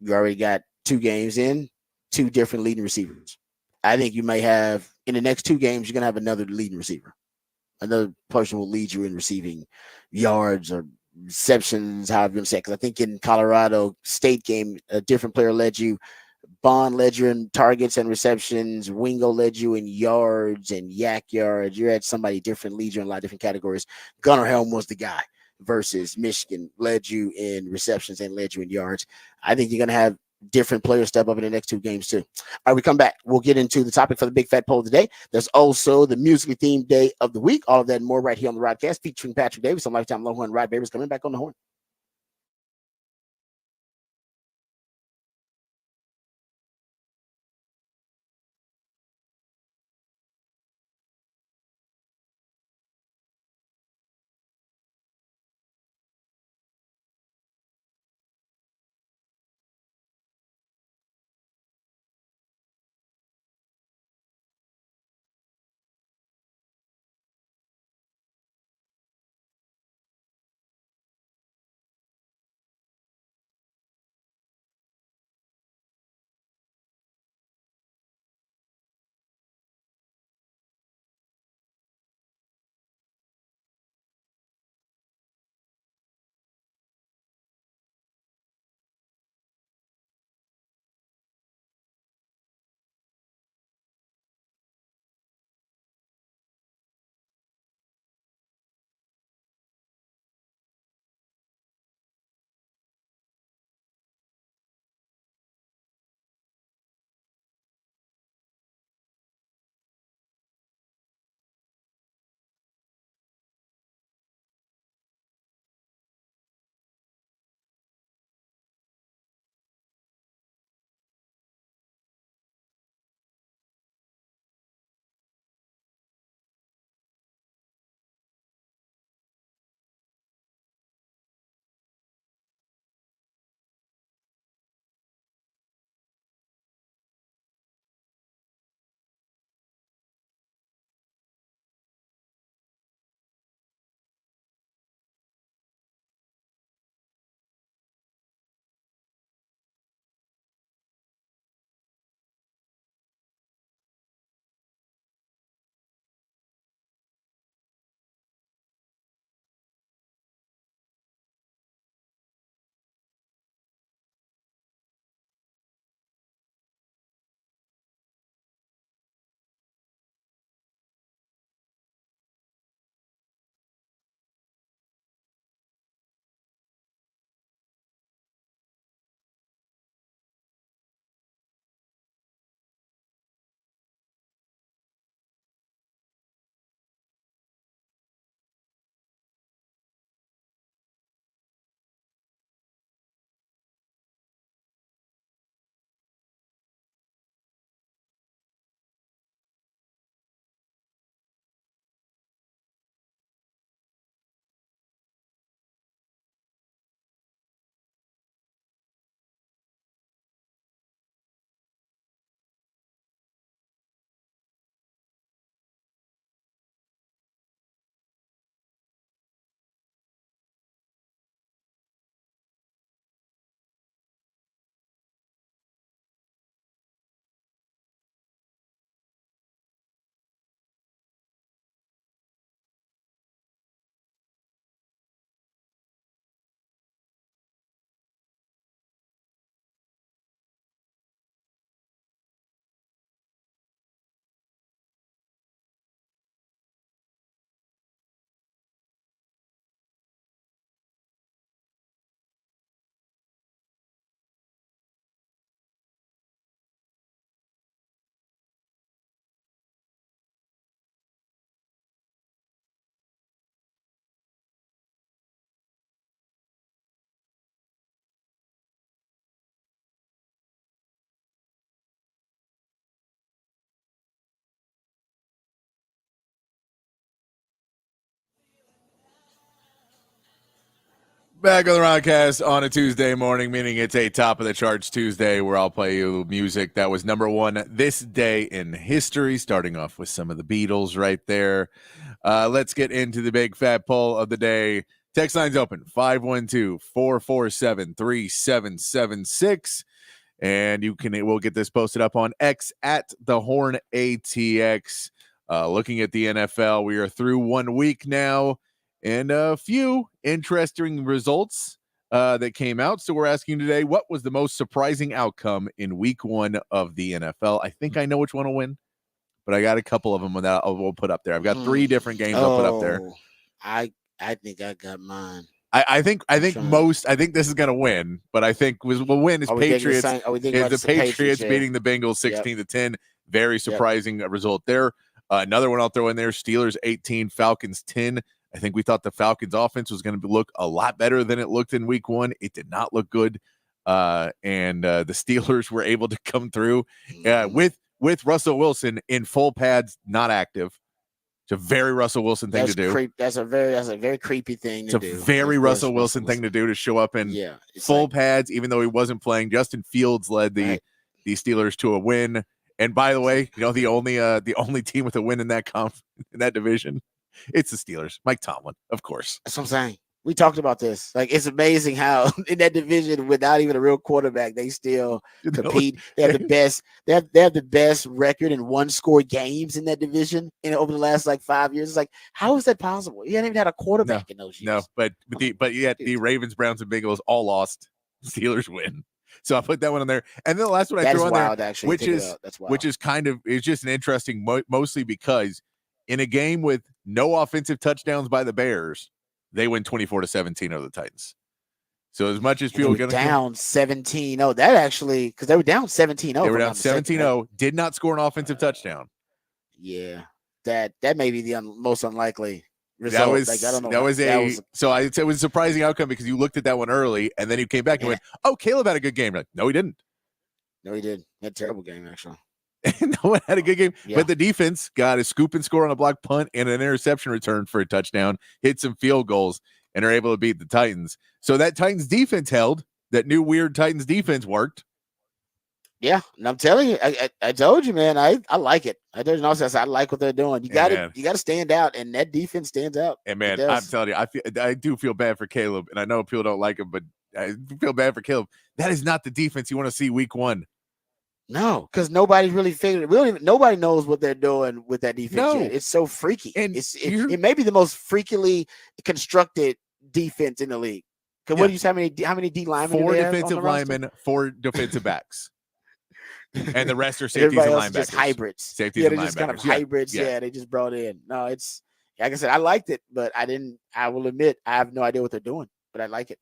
You already got 2 games in, 2 different leading receivers. I think you may have, in the next 2 games, you're going to have another leading receiver. Another person will lead you in receiving yards or receptions, however you want to say it. Because I think in Colorado State game, a different player led you. Bond led you in targets and receptions. Wingo led you in yards and yak yards. You had somebody different lead you in a lot of different categories. Gunnar Helm was the guy, versus Michigan led you in receptions and led you in yards. I think you're going to have different players step up in the next 2 games too. All right, we come back. We'll get into the topic for the Big Fat Poll today. There's also the musically themed day of the week. All of that and more right here on the Rodcast, featuring Patrick Davis on Lifetime Longhorn. Rod Babers coming back on the horn. Back on the Rodcast on a Tuesday morning, meaning it's a top of the charts Tuesday where I'll play you music that was number one this day in history, starting off with some of the Beatles right there. Let's get into the big fat poll of the day. Text line's open, 512-447-3776. And we'll get this posted up on X at the Horn ATX. Looking at the NFL, we are through 1 week now. And a few interesting results that came out. So we're asking today, what was the most surprising outcome in week 1 of the NFL? I think I know which one will win, but I got a couple of them that we'll put up there. I've got 3 different games I'll put up there. I think I got mine. I think this is gonna win, but I think we'll win is Patriots. Is the Patriots beating the Bengals 16-10. Very surprising result there. Another one I'll throw in there: Steelers 18, Falcons 10. I think we thought the Falcons offense was going to look a lot better than it looked in week 1. It did not look good. And the Steelers were able to come through with Russell Wilson in full pads, not active. It's a very Russell Wilson thing to do. That's a very creepy thing to do. It's a very Russell Wilson thing to do, to show up in full pads, even though he wasn't playing. Justin Fields led the Steelers to a win. And by the way, the only team with a win in that in that division, it's the Steelers. Mike Tomlin, of course. That's what I'm saying. We talked about this. Like, it's amazing how in that division, without even a real quarterback, they still compete. They have the best. They have the best record in 1-score games in that division over the last 5 years. It's like, how is that possible? You haven't even had a quarterback in those years. No, but the Ravens, Browns, and Bengals all lost. Steelers win. So I put that one on there, and then the last one I threw on there, actually, which is it's just an interesting, mostly because in a game with no offensive touchdowns by the Bears, they win 24-17 over the Titans. So as much as people get down 17-0, that actually, because they were down 17-0. They were down 17-0, did not score an offensive touchdown. Yeah, that may be the most unlikely result. It was a surprising outcome because you looked at that one early and then you came back and went, "Oh, Caleb had a good game." Like, no, he didn't. No, he did. He had a terrible game, actually. No one had a good game, but the defense got a scoop and score on a block punt and an interception return for a touchdown, hit some field goals, and are able to beat the Titans. So that Titans defense held. That new weird Titans defense worked. Yeah, and I'm telling you, I told you, man, I like it. I told you, I like what they're doing. You got to stand out, and that defense stands out. And man, I'm telling you, I do feel bad for Caleb, and I know people don't like him, but I feel bad for Caleb. That is not the defense you want to see week 1. No, because nobody's really figured it. Nobody knows what they're doing with that defense yet. It's so freaky. And it may be the most freakily constructed defense in the league. Because what do you say? How many D linemen? 4 defensive linemen, 4 defensive backs, and the rest are safeties and linebackers. Just hybrids. Safeties and linebackers. Just kind of hybrids. Yeah, they just brought in. No, it's like I said, I liked it, but I will admit I have no idea what they're doing, but I like it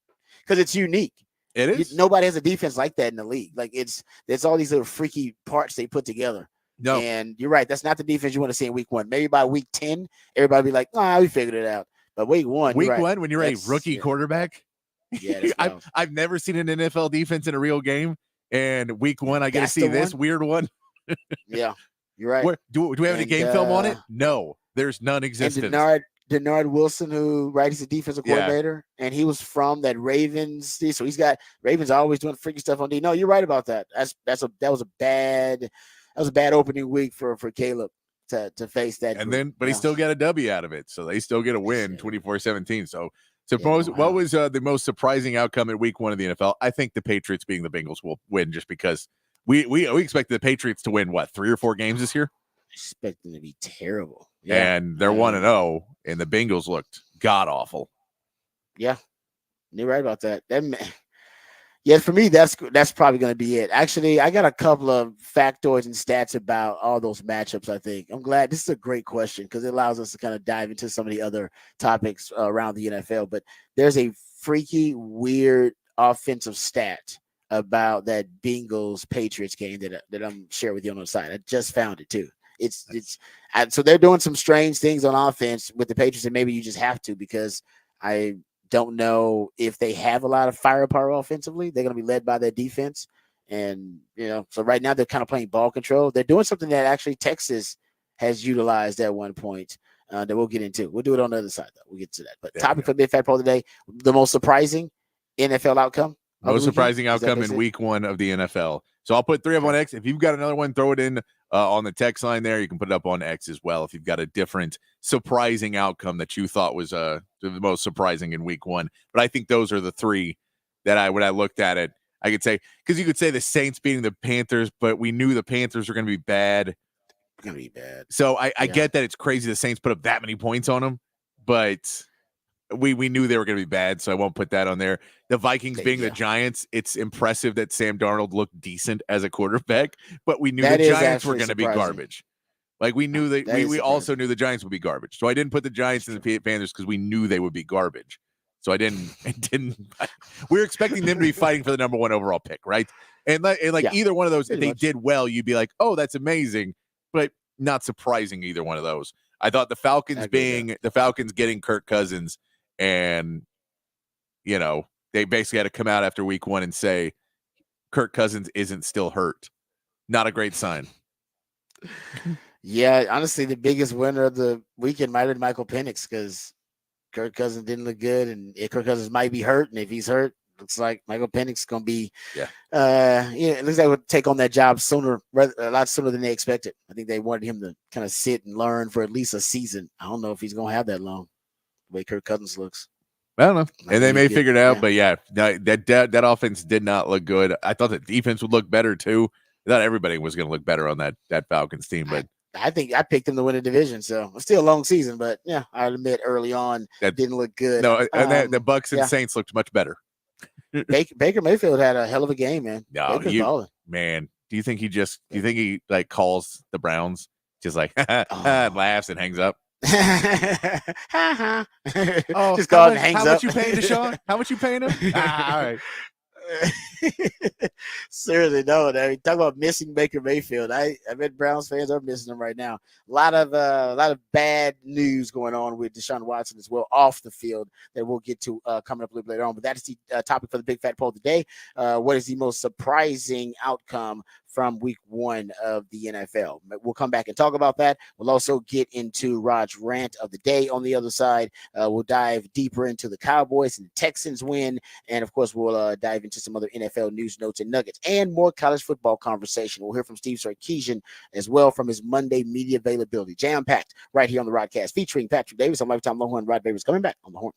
because it's unique. It is. Nobody has a defense like that in the league. Like it's all these little freaky parts they put together. No, and you're right. That's not the defense you want to see in week 1. Maybe by week 10, everybody be like, "Ah, we figured it out." But week 1, when you're a rookie quarterback, I've never seen an NFL defense in a real game. And week 1, I get to see this weird one. Yeah, you're right. Do we have any game film on it? No, there's none existent. Denard Wilson, who he's a defensive coordinator, and he was from that Ravens. So he's got Ravens always doing freaky stuff on D. No, you're right about that. That was a bad opening week for Caleb to face that. And then, but he still got a W out of it, so they still get a win, 24-17. So what was the most surprising outcome in week 1 of the NFL? I think the Patriots beating the Bengals will win, just because we expect the Patriots to win 3 or 4 games this year. Expect them to be terrible. Yeah. And they're 1-0, and the Bengals looked god awful. Yeah, you're right about that. For me, that's probably going to be it. Actually, I got a couple of factoids and stats about all those matchups. I think I'm glad this is a great question because it allows us to kind of dive into some of the other topics around the NFL. But there's a freaky, weird offensive stat about that Bengals Patriots game that I'm sharing with you on the side. I just found it too. So they're doing some strange things on offense with the Patriots, and maybe you just have to, because I don't know if they have a lot of firepower offensively. They're going to be led by their defense, and so right now they're kind of playing ball control. They're doing something that actually Texas has utilized at one point. that we'll get into. We'll do it on the other side, though. We'll get to that. But topic for the Big Fat Poll today, the most surprising NFL outcome. Most surprising outcome in week 1 of the NFL. So I'll put 3 of them on X. If you've got another one, throw it in on the text line there. You can put it up on X as well if you've got a different surprising outcome that you thought was the most surprising in week 1. But I think those are the 3 that when I looked at it, I could say, because you could say the Saints beating the Panthers, but we knew the Panthers were going to be bad. Going to be bad. So I get that it's crazy the Saints put up that many points on them, but we knew they were going to be bad, so I won't put that on there. The Vikings being the Giants, it's impressive that Sam Darnold looked decent as a quarterback, but we knew the Giants were going to be garbage. Like we knew we also knew the Giants would be garbage. So I didn't put the Giants and the Panthers because we knew they would be garbage. So I didn't. We were expecting them to be fighting for the number 1 overall pick, right? And either one of those, if they did well, you'd be like, oh, that's amazing, but not surprising either one of those. I thought the Falcons getting Kirk Cousins, and they basically had to come out after week 1 and say Kirk Cousins isn't still hurt. Not a great sign. Yeah, honestly, the biggest winner of the weekend might have been Michael Penix because Kirk Cousins didn't look good, and Kirk Cousins might be hurt, and if he's hurt, looks like Michael Penix is going to be, it looks like he would take on that job a lot sooner than they expected. I think they wanted him to kind of sit and learn for at least a season. I don't know if he's going to have that long, the way Kirk Cousins looks. I don't know, and they may figure it out, but that offense did not look good. I thought the defense would look better too. I thought everybody was going to look better on that Falcons team, but I think I picked them to win the division, so it's still a long season. But yeah, I'll admit early on that didn't look good. No, and the Bucks and Saints looked much better. Baker Mayfield had a hell of a game, man. No, man. Do you think he like calls the Browns just like laughs and hangs up? Just calls and hangs up. How much you paying Deshaun? How much you paying him? All right. Seriously, no. I mean, talk about missing Baker Mayfield. I bet Browns fans are missing him right now. A lot of bad news going on with Deshaun Watson as well off the field that we'll get to coming up a little bit later on. But that is the topic for the Big Fat Poll today. What is the most surprising outcome from week 1 of the NFL? We'll come back and talk about that. We'll also get into Rod's rant of the day on the other side. We'll dive deeper into the Cowboys and the Texans win. And of course, we'll dive into some other NFL news, notes, and nuggets and more college football conversation. We'll hear from Steve Sarkisian as well from his Monday media availability. Jam-packed right here on the Rodcast featuring Patrick Davis on Lifetime Longhorn. Rod Davis coming back on the Horn.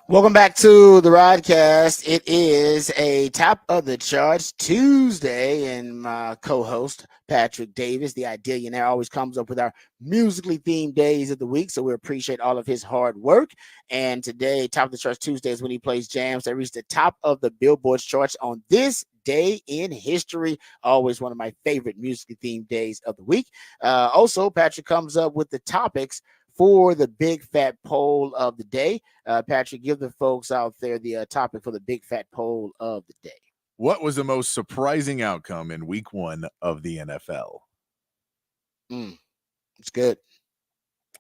Welcome back to the Rodcast. It is a top of the charts Tuesday, and my co-host Patrick Davis, the Idealionaire, always comes up with our musically themed days of the week. So we appreciate all of his hard work. And today, top of the charts Tuesday is when he plays jams that reach the top of the Billboard charts on this day in history. Always one of my favorite musically themed days of the week. Also, Patrick comes up with the topics for the big fat poll of the day. Patrick, give the folks out there the topic for the big fat poll of the day. What was the most surprising outcome in week 1 of the NFL? It's good.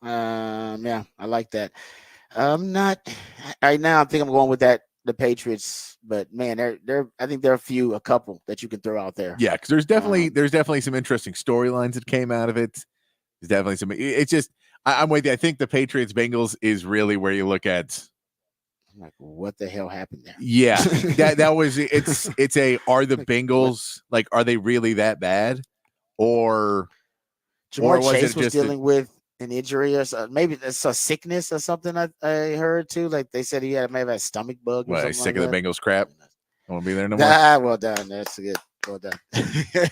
Yeah, I like that. I'm not right now. I think I'm going with the Patriots, but man, I think there are a couple that you can throw out there. Yeah, because there's definitely some interesting storylines that came out of it. There's definitely some. It's just I'm with you. I think the Patriots Bengals is really where you look at. I'm like, what the hell happened there? Yeah, that was it's are the Bengals like, are they really that bad, or Jamar Chase was dealing with an injury or so, maybe it's a sickness or something. I heard too. Like they said he had maybe a stomach bug. Or something sick like of the that. Bengals crap. I won't be there no more. Well done. That's good. Well done.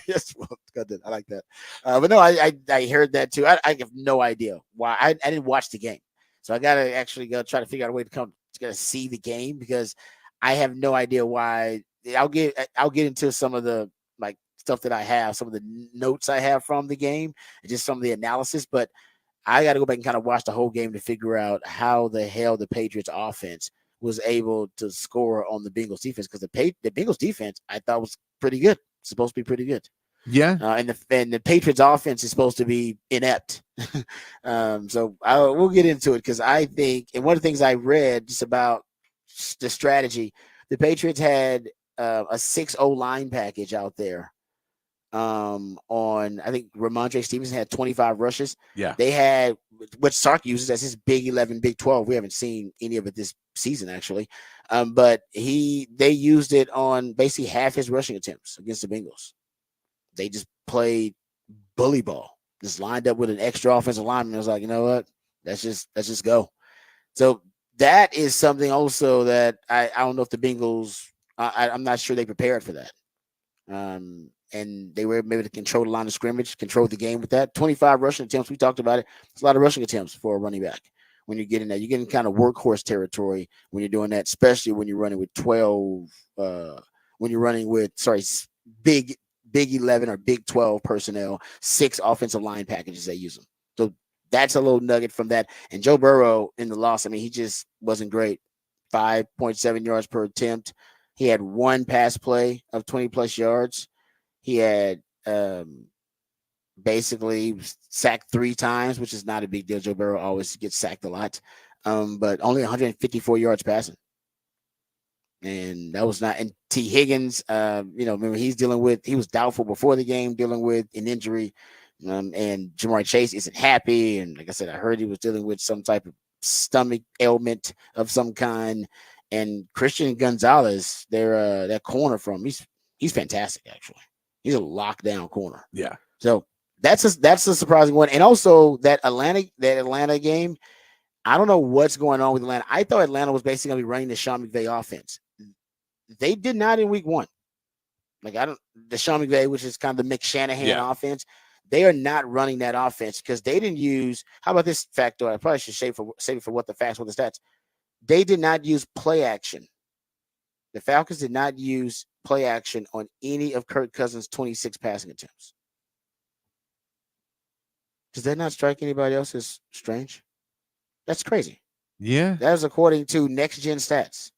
Yes, well done. I like that. But no, I heard that too. I have no idea why. I didn't watch the game, so I gotta actually go try to figure out a way to see the game, because I have no idea why. I'll get into some of the like stuff that I have, some of the notes I have from the game, and just some of the analysis. But I got to go back and kind of watch the whole game to figure out how the hell the Patriots offense was able to score on the Bengals defense, because the Bengals defense I thought was pretty good. It's supposed to be pretty good. Yeah. And the Patriots offense is supposed to be inept. So we'll get into it, because I think, and one of the things I read just about the strategy, the Patriots had a 6-0 line package out there. On I think Ramondre Stevenson had 25 rushes. Yeah. They had what Sark uses as his Big 11, Big 12. We haven't seen any of it this season actually. But they used it on basically half his rushing attempts against the Bengals. They just played bully ball. Just lined up with an extra offensive lineman. I was like, you know what? Let's just go. So that is something also that I don't know if the Bengals, I'm not sure they prepared for that. And they were able to control the line of scrimmage, control the game with that. 25 rushing attempts. We talked about it. It's a lot of rushing attempts for a running back. When you're getting that, you're getting kind of workhorse territory when you're doing that, especially when you're running with 12, when you're running with, big 11 or Big 12 personnel, 6 offensive line packages, they use them. So that's a little nugget from that. And Joe Burrow in the loss, I mean, he just wasn't great. 5.7 yards per attempt. He had one pass play of 20 plus yards. He had basically sacked 3 times, which is not a big deal. Joe Burrow always gets sacked a lot, but only 154 yards passing. And that was not. And T. Higgins, remember he was doubtful before the game, dealing with an injury. And Jamar Chase isn't happy. And like I said, I heard he was dealing with some type of stomach ailment of some kind. And Christian Gonzalez, that corner from he's fantastic actually. He's a lockdown corner. Yeah. So that's a surprising one. And also that Atlanta game, I don't know what's going on with Atlanta. I thought Atlanta was basically going to be running the Sean McVay offense. They did not in week 1. The Sean McVay, which is kind of the McShanahan offense, they are not running that offense because they didn't use, how about this factor? I probably should save it for what the facts, what the stats. They did not use play action. The Falcons did not use play action on any of Kirk Cousins' 26 passing attempts. Does that not strike anybody else as strange? That's crazy. Yeah. That is according to Next Gen Stats.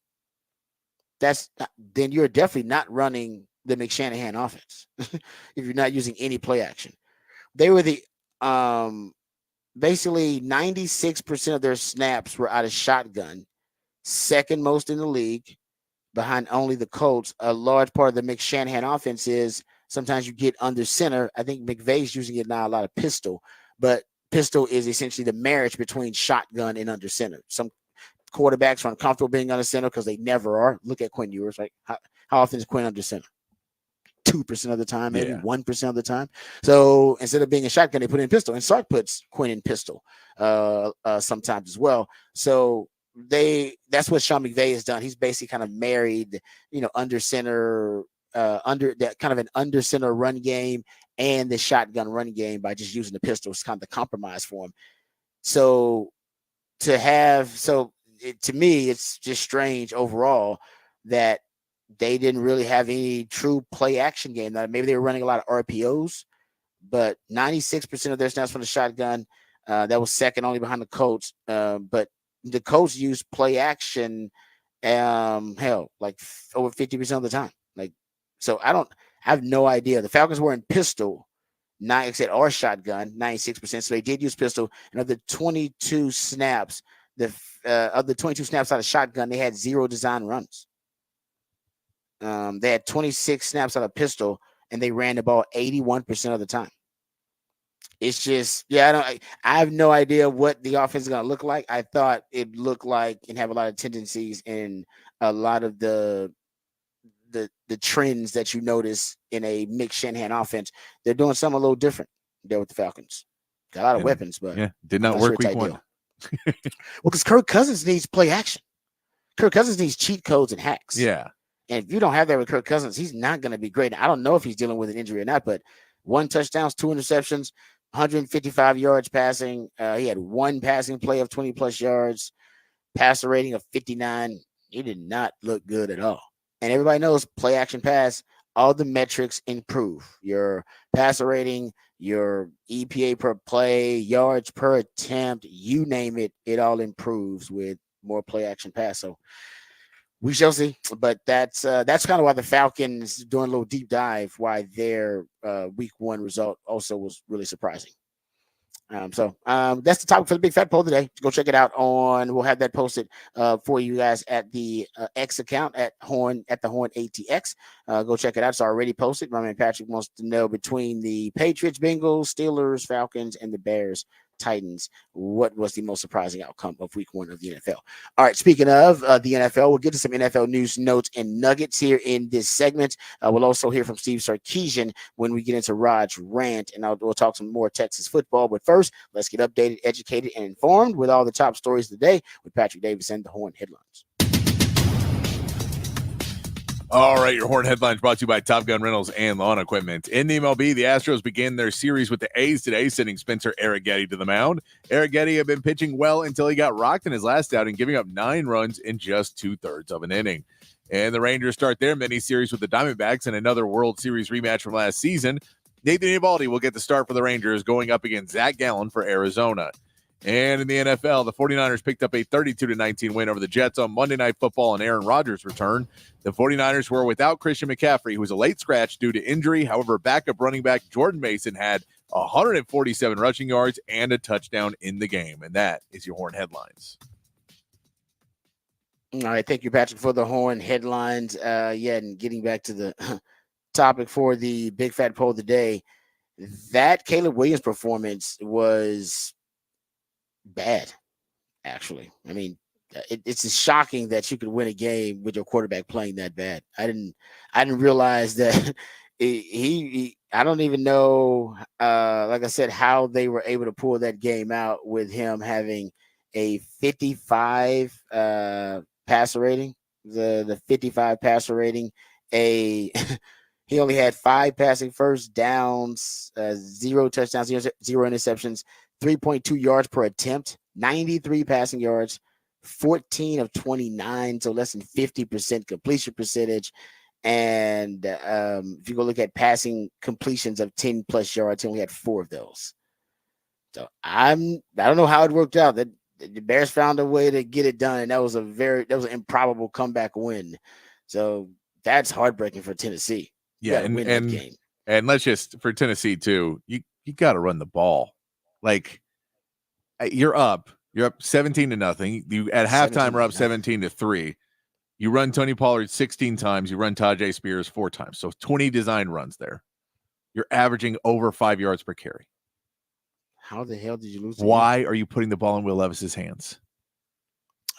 Then you're definitely not running the McShanahan offense if you're not using any play action. They were the basically 96% of their snaps were out of shotgun, second most in the league, behind only the Colts. A large part of the McShanahan offense is sometimes you get under center. I think McVay's using it now a lot of pistol, but pistol is essentially the marriage between shotgun and under center. Some quarterbacks are uncomfortable being under center because they never are. Look at Quinn Ewers. Right? How often is Quinn under center? 2% of the time, maybe 1% of the time. So instead of being a shotgun, they put in pistol. And Sark puts Quinn in pistol sometimes as well. So that's what Sean McVay has done. He's basically kind of married, under center, under that kind of an under center run game and the shotgun run game by just using the pistol. It's kind of the compromise for him. So to me, it's just strange overall that they didn't really have any true play action game. Now, maybe they were running a lot of RPOs, but 96% of their snaps from the shotgun. That was second only behind the Colts. But the Colts used play action, like over 50% of the time. So I have no idea. The Falcons were in pistol, or shotgun, 96%. So they did use pistol. And of the 22 snaps, out of shotgun, they had 0 design runs. They had 26 snaps out of pistol, and they ran the ball 81% of the time. It's just, I have no idea what the offense is going to look like. I thought it looked like and have a lot of tendencies in a lot of the trends that you notice in a Mick Shanahan offense. They're doing something a little different there with the Falcons. Got a lot of weapons, but did not work week one. Well, because Kirk Cousins needs play action. Kirk Cousins needs cheat codes and hacks. Yeah. And if you don't have that with Kirk Cousins, he's not going to be great. I don't know if he's dealing with an injury or not, but 1 touchdown, 2 interceptions, 155 yards passing. He had 1 passing play of 20 plus yards, passer rating of 59. He did not look good at all. And everybody knows play action pass, all the metrics improve. Your passer rating, your EPA per play, yards per attempt, you name it, it all improves with more play action pass. So we shall see. But that's kind of why the Falcons, doing a little deep dive, why their week 1 result also was really surprising. So that's the topic for the Big Fat Poll today. Go check it out we'll have that posted for you guys at the X account at the Horn ATX. Go check it out. It's already posted. My man Patrick wants to know, between the Patriots, Bengals, Steelers, Falcons, and the Bears, Titans, what was the most surprising outcome of week 1 of the NFL? All right, speaking of the NFL, we'll get to some NFL news, notes, and nuggets here in this segment. We'll also hear from Steve Sarkisian when we get into Rod's rant, and we'll talk some more Texas football. But first, let's get updated, educated, and informed with all the top stories of the day with Patrick Davis and the Horn Headlines. All right, your Horn Headlines brought to you by Top Gun Rentals and Lawn Equipment. In the MLB, the Astros begin their series with the A's today, sending Spencer Arrighetti to the mound. Arrighetti had been pitching well until he got rocked in his last outing, giving up 9 runs in just 2/3 of an inning. And the Rangers start their mini-series with the Diamondbacks in another World Series rematch from last season. Nathan Eovaldi will get the start for the Rangers, going up against Zach Gallen for Arizona. And in the NFL, the 49ers picked up a 32-19 win over the Jets on Monday Night Football and Aaron Rodgers' return. The 49ers were without Christian McCaffrey, who was a late scratch due to injury. However, backup running back Jordan Mason had 147 rushing yards and a touchdown in the game. And that is your Horn Headlines. All right, thank you, Patrick, for the Horn Headlines. And getting back to the topic for the Big Fat Poll of the day, that Caleb Williams performance was bad, actually. I mean, it's shocking that you could win a game with your quarterback playing that bad. I didn't realize that I don't even know, like I said, how they were able to pull that game out with him having a 55 passer rating. The 55 passer rating. He only had 5 passing first downs, 0 touchdowns, 0 interceptions, 3.2 yards per attempt, 93 passing yards, 14 of 29, so less than 50% completion percentage. And if you go look at passing completions of 10 plus yards, he only had 4 of those. So I don't know how it worked out. The Bears found a way to get it done, and that was an improbable comeback win. So that's heartbreaking for Tennessee. Yeah, and let's just, for Tennessee too, you got to run the ball. Like, you're up 17-0. You at halftime are up 17-3. You run Tony Pollard 16 times. You run Tajay Spears 4 times. So 20 design runs there. You're averaging over 5 yards per carry. How the hell did you lose? Why are you putting the ball in Will Levis's hands?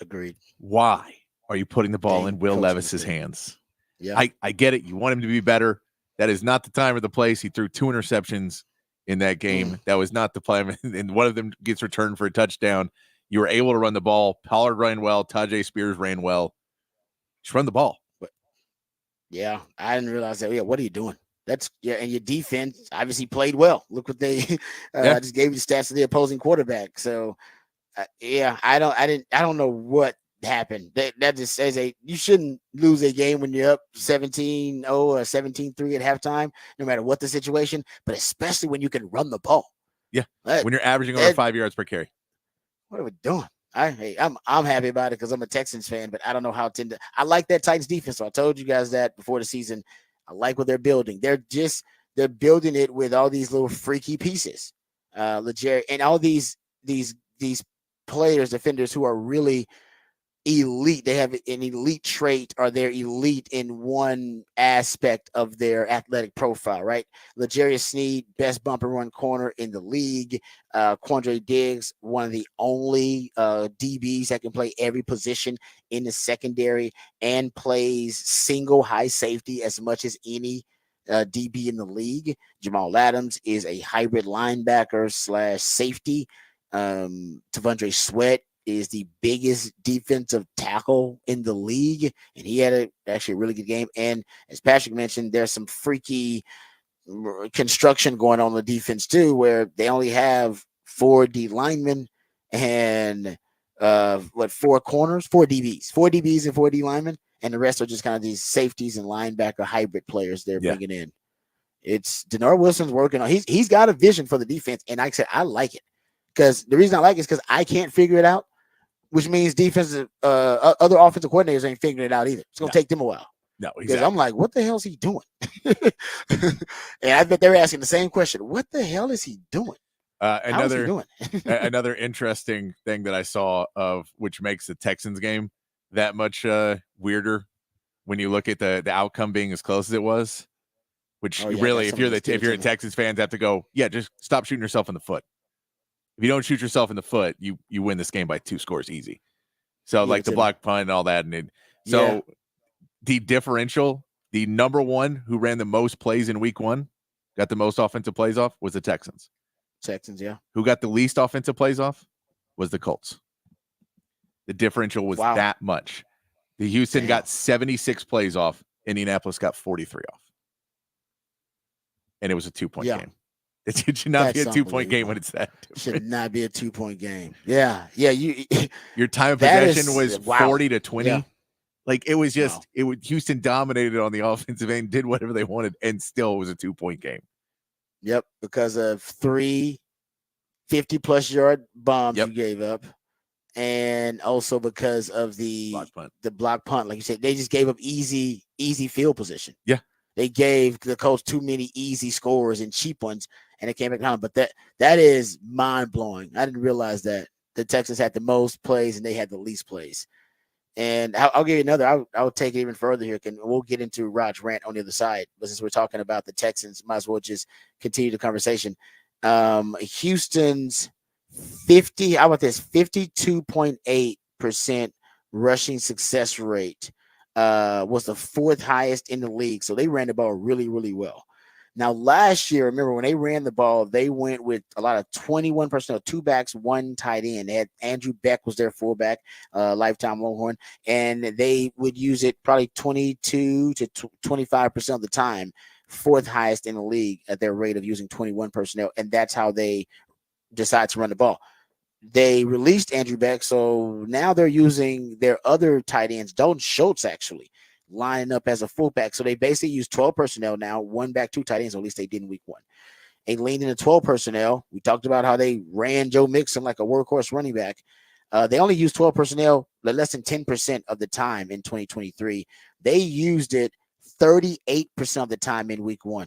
Agreed. Why are you putting the ball in Will Levis's hands? Yeah, I get it. You want him to be better. That is not the time or the place. He threw 2 interceptions in that game. That was not the plan, and one of them gets returned for a touchdown. You were able to run the ball. Pollard ran well. Tajay Spears ran well. Just run the ball. Yeah, I didn't realize that. Yeah, what are you doing? And your defense obviously played well. Look what they just gave you the stats of the opposing quarterback. So, I don't know what happened. That just says you shouldn't lose a game when you're up 17-0 or 17-3 at halftime, no matter what the situation, but especially when you can run the ball. Yeah, when you're averaging over 5 yards per carry. What are we doing? I'm happy about it because I'm a Texans fan, but I don't know how I like that Titans defense. So I told you guys that before the season. I like what they're building. They're building it with all these little freaky pieces. Legere and all these players, defenders who are really elite. They have an elite trait, or they're elite in one aspect of their athletic profile, right? L'Jarius Sneed, best bumper run corner in the league. Quandre Diggs, one of the only DBs that can play every position in the secondary and plays single high safety as much as any DB in the league. Jamal Adams is a hybrid linebacker / safety. T'Vondre Sweat is the biggest defensive tackle in the league, and he had actually a really good game. And as Patrick mentioned, there's some freaky construction going on the defense too, where they only have 4 D linemen and 4 corners, 4 DBs and 4 D linemen, and the rest are just kind of these safeties and linebacker hybrid players they're bringing in. It's Denard Wilson's working on. He's got a vision for the defense, and like I said, I like it because the reason I like it is because I can't figure it out. Which means defensive, other offensive coordinators ain't figuring it out either. It's gonna take them a while. No, exactly. Because I'm like, what the hell is he doing? And I bet they're asking the same question. What the hell is he doing? How is he doing? Another interesting thing that I saw which makes the Texans game that much weirder when you look at the outcome being as close as it was. Which really, if you're a Texans fan, have to go, just stop shooting yourself in the foot. If you don't shoot yourself in the foot, you win this game by 2 scores easy. So like the block punt and all that. And the differential, the number one who ran the most plays in week 1, got the most offensive plays off, was the Texans. Yeah. Who got the least offensive plays off was the Colts. The differential was that much. The Houston got 76 plays off. Indianapolis got 43 off. And it was a 2-point game. It should not be a 2-point game when it's that different. Should not be a 2-point game. Yeah. Your time of possession was 40-20. Yeah. Like it was just Houston dominated on the offensive end, did whatever they wanted, and still was a 2-point game. Yep, because of 3 50-plus yard bombs you gave up, and also because of the block punt. Like you said, they just gave up easy field position. Yeah. They gave the Colts too many easy scores and cheap ones, and it came back down. But that is mind-blowing. I didn't realize that the Texans had the most plays and they had the least plays. And I'll give you another. I'll take it even further here. We'll get into Rod's rant on the other side. But since we're talking about the Texans, might as well just continue the conversation. Houston's 52.8% rushing success rate was the 4th highest in the league. So they ran the ball really, really well. Now, last year, remember when they ran the ball, they went with a lot of 21 personnel, 2 backs, 1 tight end. They had Andrew Beck was their fullback, lifetime Longhorn, and they would use it probably 22 to 25% of the time, 4th highest in the league at their rate of using 21 personnel. And that's how they decide to run the ball. They released Andrew Beck, so now they're using their other tight ends, Dalton Schultz actually, lining up as a fullback. So they basically use 12 personnel now, 1 back, 2 tight ends, or at least they did in week 1. They leaned into 12 personnel. We talked about how they ran Joe Mixon like a workhorse running back. They only used 12 personnel less than 10% of the time in 2023. They used it 38% of the time in week 1.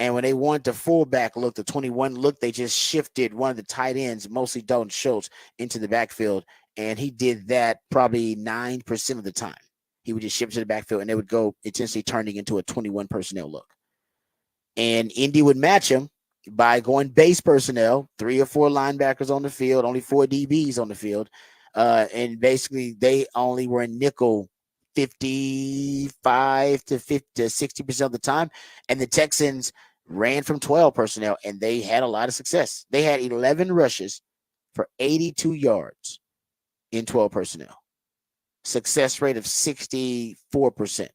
And when they wanted the fullback look, the 21 look, they just shifted one of the tight ends, mostly Dalton Schultz, into the backfield. And he did that probably 9% of the time. He would just shift to the backfield, and they would go intentionally turning into a 21 personnel look. And Indy would match him by going base personnel, 3 or 4 linebackers on the field, only 4 DBs on the field. And basically, they only were in nickel 55 to 60% of the time. And the Texans ran from 12 personnel, and they had a lot of success. They had 11 rushes for 82 yards in 12 personnel. Success rate of 64%.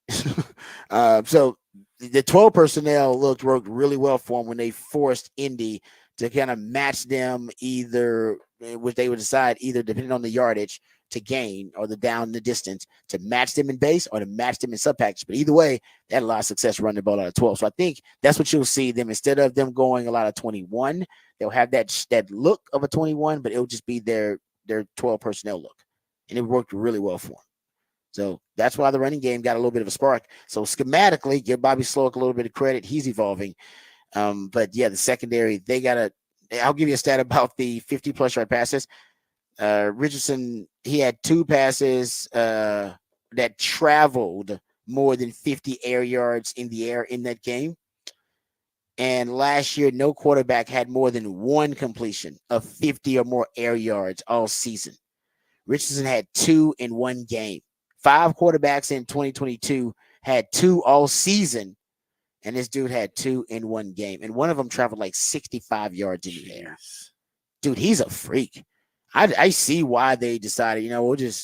So the 12 personnel worked really well for them when they forced Indy to kind of match them either, which they would decide either depending on the yardage to gain or the down the distance to match them in base or to match them in sub package. But either way, they had a lot of success running the ball out of 12. So I think that's what you'll see them instead of them going a lot of 21. They'll have that look of a 21, but it'll just be their 12 personnel look, and it worked really well for them. So that's why the running game got a little bit of a spark. So schematically, give Bobby Slowick a little bit of credit. He's evolving. But yeah, the secondary, I'll give you a stat about the 50-plus yard passes. Richardson, he had 2 passes that traveled more than 50 air yards in the air in that game. And last year, no quarterback had more than 1 completion of 50 or more air yards all season. Richardson had 2 in 1 game. 5 quarterbacks in 2022 had 2 all season, and this dude had 2 in 1 game. And one of them traveled like 65 yards in the air. Dude, he's a freak. I see why they decided,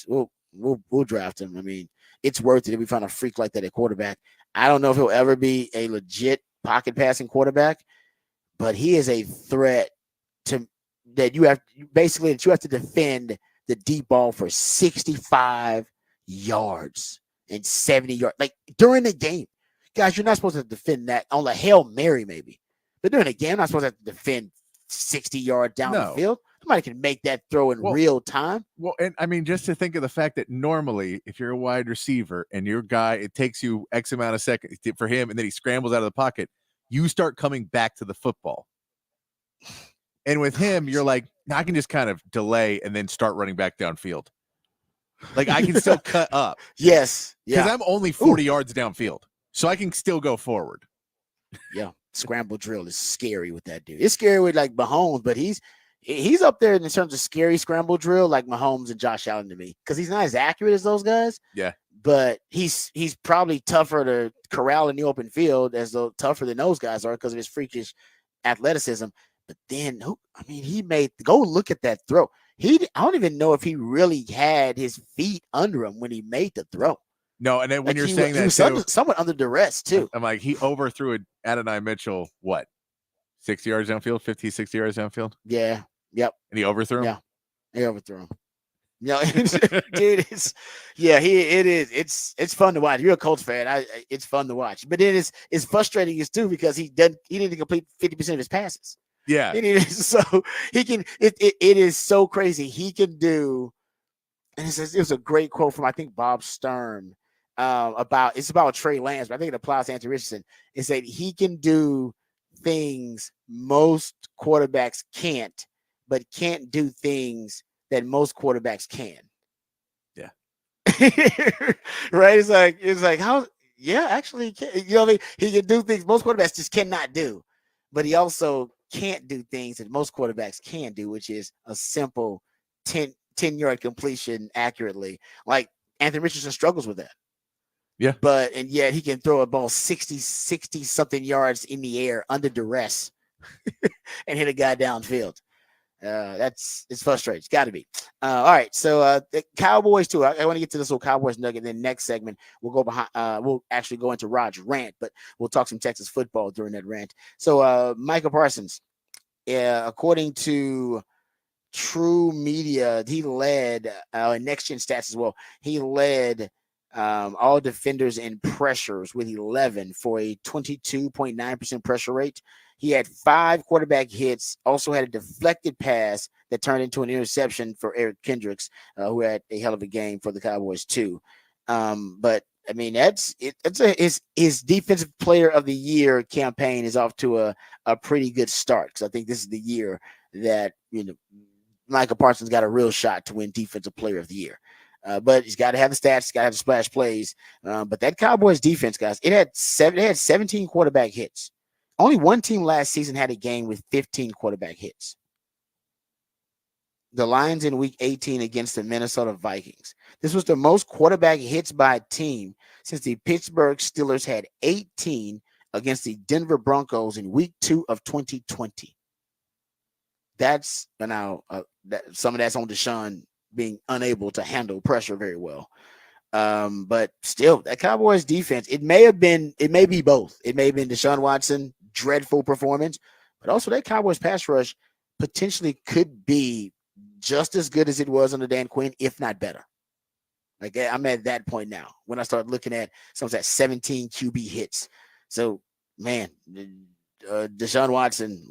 we'll draft him. I mean, it's worth it if we find a freak like that at quarterback. I don't know if he'll ever be a legit pocket passing quarterback, but he is a threat that you have to defend the deep ball for 65 yards and 70 yards. Like during the game. Guys, you're not supposed to defend that on a Hail Mary, maybe. But during the game, I'm not supposed to have to defend 60 yards down the field. Somebody can make that throw in real time. Well, and I mean, just to think of the fact that normally, if you're a wide receiver and your guy, it takes you X amount of seconds for him, and then he scrambles out of the pocket, you start coming back to the football. And with him, you're like, I can just kind of delay and then start running back downfield. Like I can still cut up. Yes. Because I'm only 40 yards downfield. So I can still go forward. Yeah. Scramble drill is scary with that dude. It's scary with like Mahomes, but he's up there in terms of scary scramble drill, like Mahomes and Josh Allen to me. Because he's not as accurate as those guys. Yeah. But he's probably tougher to corral in the open field tougher than those guys are because of his freakish athleticism. But then, go look at that throw. I don't even know if he really had his feet under him when he made the throw. No, and then when you're saying he was somewhat under duress too. I'm like, he overthrew Adonai Mitchell, 60 yards downfield, 50, 60 yards downfield? Yeah. Yep. And he overthrew him? Yeah. He overthrew him. Dude, it's fun to watch. You're a Colts fan. It's fun to watch. But then it's frustrating too because he didn't complete 50% of his passes. Yeah. So he can it is so crazy. He can do, and it was a great quote from I think Bob Stern about Trey Lance, but I think it applies to Anthony Richardson. It said he can do things most quarterbacks can't, but can't do things that most quarterbacks can. Yeah. Right? It's like how actually he can do things most quarterbacks just cannot do. But he also can't do things that most quarterbacks can do, which is a simple 10-yard completion accurately. Like Anthony Richardson struggles with that. Yeah. And yet he can throw a ball 60 something yards in the air under duress and hit a guy downfield. It's frustrating. It's got to be. All right. So the Cowboys too. I want to get to this little Cowboys nugget. Then next segment we'll go behind. We'll actually go into Rod's rant, but we'll talk some Texas football during that rant. So Micah Parsons, according to True Media, he led Next Gen Stats as well. He led all defenders in pressures with 11 for a 22.9% pressure rate. He had 5 quarterback hits, also had a deflected pass that turned into an interception for Eric Kendricks, who had a hell of a game for the Cowboys too. But I mean, his defensive player of the year campaign is off to a pretty good start. Because I think this is the year that, Micah Parsons got a real shot to win defensive player of the year. But he's got to have the stats, he's got to have the splash plays. But that Cowboys defense, guys, they had 17 quarterback hits. Only one team last season had a game with 15 quarterback hits. The Lions in week 18 against the Minnesota Vikings. This was the most quarterback hits by a team since the Pittsburgh Steelers had 18 against the Denver Broncos in week 2 of 2020. that's now some of that's on Deshaun being unable to handle pressure very well. But still, that Cowboys defense, it may be both. It may have been Deshaun Watson, dreadful performance, but also that Cowboys pass rush potentially could be just as good as it was under Dan Quinn, if not better. Like, I'm at that point now when I start looking at some of that 17 QB hits. So, man, Deshaun Watson,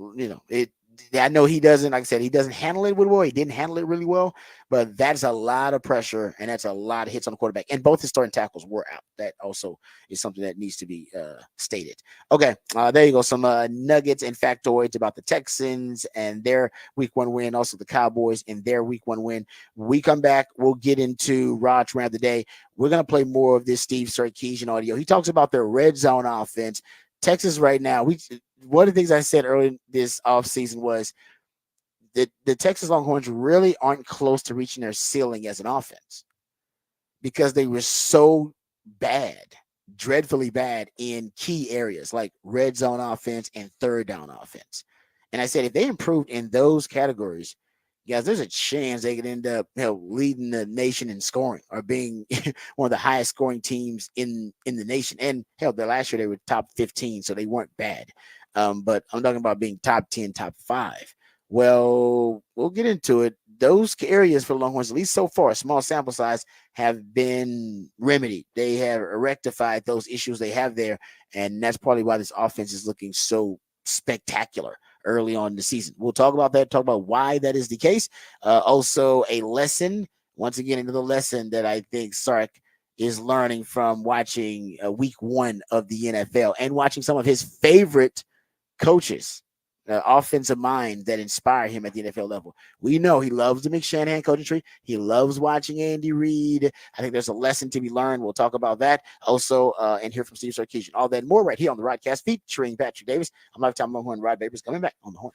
I know he doesn't, like I said, he doesn't handle it really well. He didn't handle it really well, but that's a lot of pressure and that's a lot of hits on the quarterback. And both his starting tackles were out. That also is something that needs to be stated. Okay, there you go. Some nuggets and factoids about the Texans and their week 1 win. Also the Cowboys and their week 1 win. We come back, we'll get into Rod's Rant of the Day. We're going to play more of this Steve Sarkisian audio. He talks about their red zone offense. Texas right now, one of the things I said earlier this offseason was that the Texas Longhorns really aren't close to reaching their ceiling as an offense because they were so bad, dreadfully bad in key areas like red zone offense and third down offense. And I said, if they improved in those categories, guys, there's a chance they could end up leading the nation in scoring or being one of the highest scoring teams in the nation. And hell, the last year they were top 15, so they weren't bad. But I'm talking about being top 10, top 5. Well, we'll get into it. Those areas for the Longhorns, at least so far, a small sample size, have been remedied. They have rectified those issues they have there, and that's probably why this offense is looking so spectacular early on in the season. We'll talk about that, talk about why that is the case. Also, a lesson, once again, another lesson that I think Sark is learning from watching week 1 of the NFL and watching some of his favorite coaches, offensive minds that inspire him at the NFL level. We know he loves the McShanahan coaching tree. He loves watching Andy Reid. I think there's a lesson to be learned. We'll talk about that also and hear from Steve Sarkisian. All that and more right here on the Rodcast featuring Patrick Davis. I'm Lifetime Longhorn Rod Babers coming back on the horn.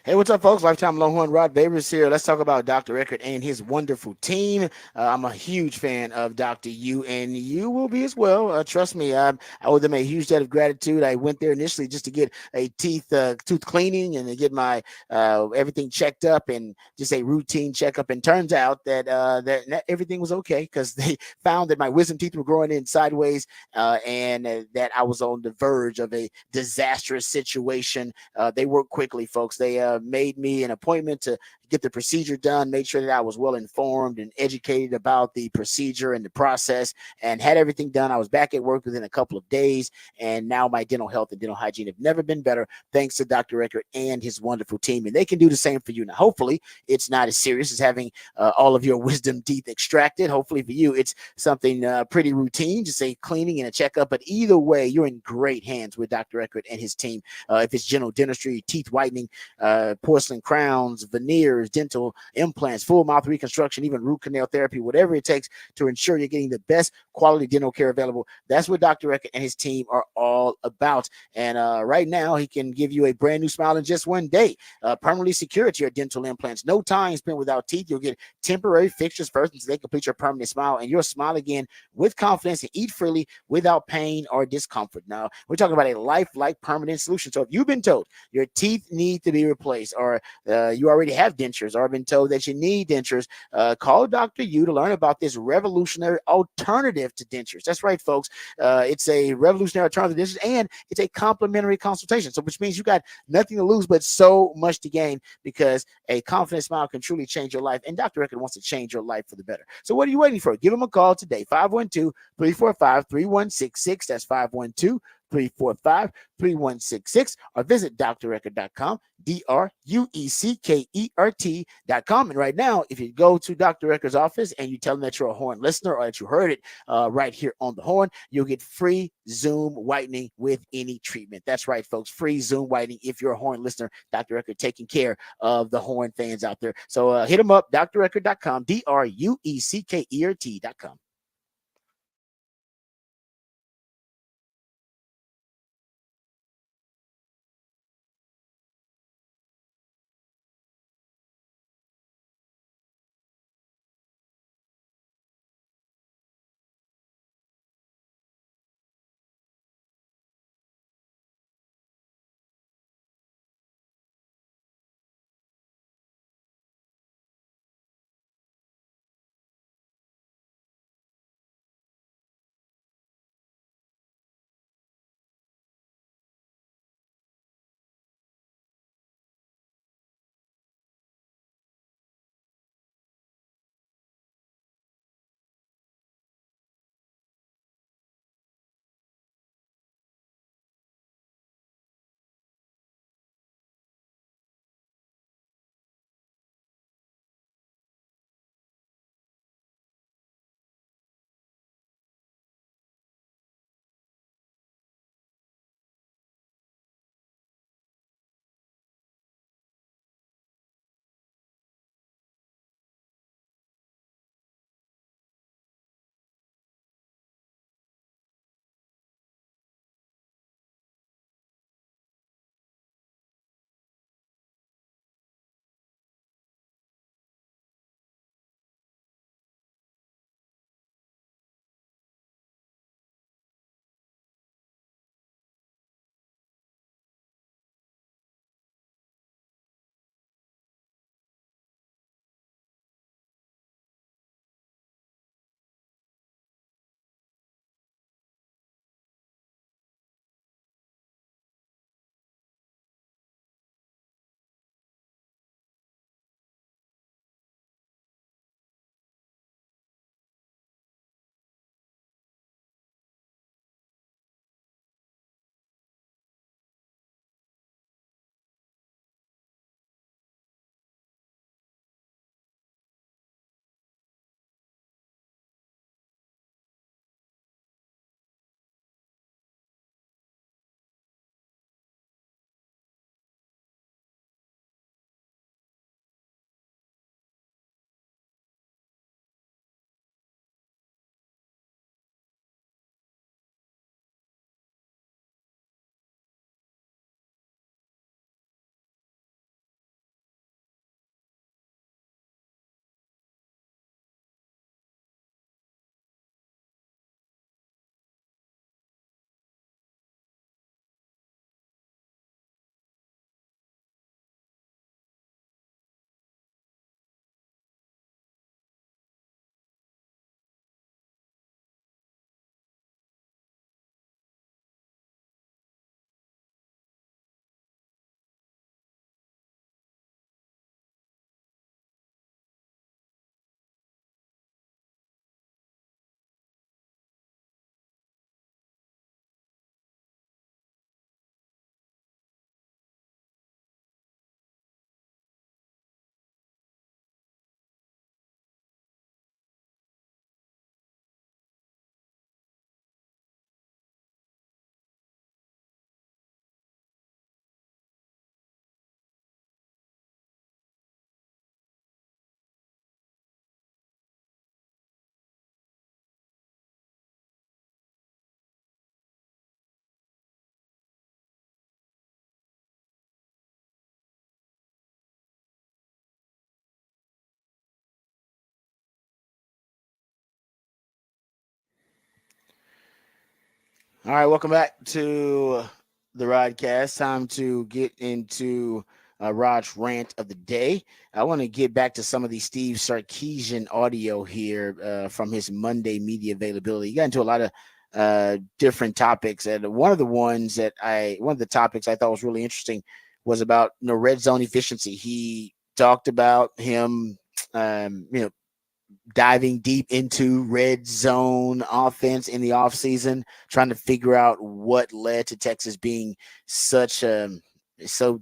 Hey, what's up, folks? Lifetime Longhorn Rod Babers here. Let's talk about Dr. Eckert and his wonderful team. I'm a huge fan of Dr. U, and you will be as well. Trust me, I owe them a huge debt of gratitude. I went there initially just to get a tooth cleaning and to get my everything checked up and just a routine checkup. And turns out that that everything was okay because they found that my wisdom teeth were growing in sideways and that I was on the verge of a disastrous situation. They worked quickly, folks. They made me an appointment to get the procedure done, made sure that I was well informed and educated about the procedure and the process, and had everything done. I was back at work within a couple of days, and now my dental health and dental hygiene have never been better thanks to Dr. Eckert and his wonderful team, and they can do the same for you. Now, hopefully, it's not as serious as having all of your wisdom teeth extracted. Hopefully for you, it's something pretty routine, just a cleaning and a checkup, but either way, you're in great hands with Dr. Eckert and his team. If it's general dentistry, teeth whitening, porcelain crowns, veneers, dental implants, full mouth reconstruction, even root canal therapy, whatever it takes to ensure you're getting the best quality dental care available. That's what Dr. Eckert and his team are all about. And right now, he can give you a brand new smile in just one day. Permanently secure to your dental implants. No time spent without teeth. You'll get temporary fixtures first until they complete your permanent smile, and you'll smile again with confidence and eat freely without pain or discomfort. Now, we're talking about a lifelike permanent solution. So if you've been told your teeth need to be replaced, place, or you already have dentures, or been told that you need dentures, call Dr. U to learn about this revolutionary alternative to dentures. That's right, folks. It's a revolutionary alternative to dentures, and it's a complimentary consultation. So, which means you got nothing to lose, but so much to gain, because a confident smile can truly change your life. And Dr. Eckert wants to change your life for the better. So, what are you waiting for? Give him a call today, 512-345-3166. That's 512-345-3166, or visit dreckert.com, DRUECKERT.com. And right now, if you go to Dr. Eckert's office and you tell him that you're a Horn listener, or that you heard it right here on the Horn, you'll get free Zoom whitening with any treatment. That's right, folks. Free Zoom whitening if you're a Horn listener. Dr. Eckert taking care of the Horn fans out there. So hit him up, dreckert.com, DRUECKERT.com. All right, welcome back to the Rodcast. Time to get into Raj rant of the day. I want to get back to some of the Steve Sarkisian audio here from his Monday media availability. He got into a lot of different topics, and one of the topics I thought was really interesting was about red zone efficiency. He talked about him, diving deep into red zone offense in the offseason, trying to figure out what led to Texas being so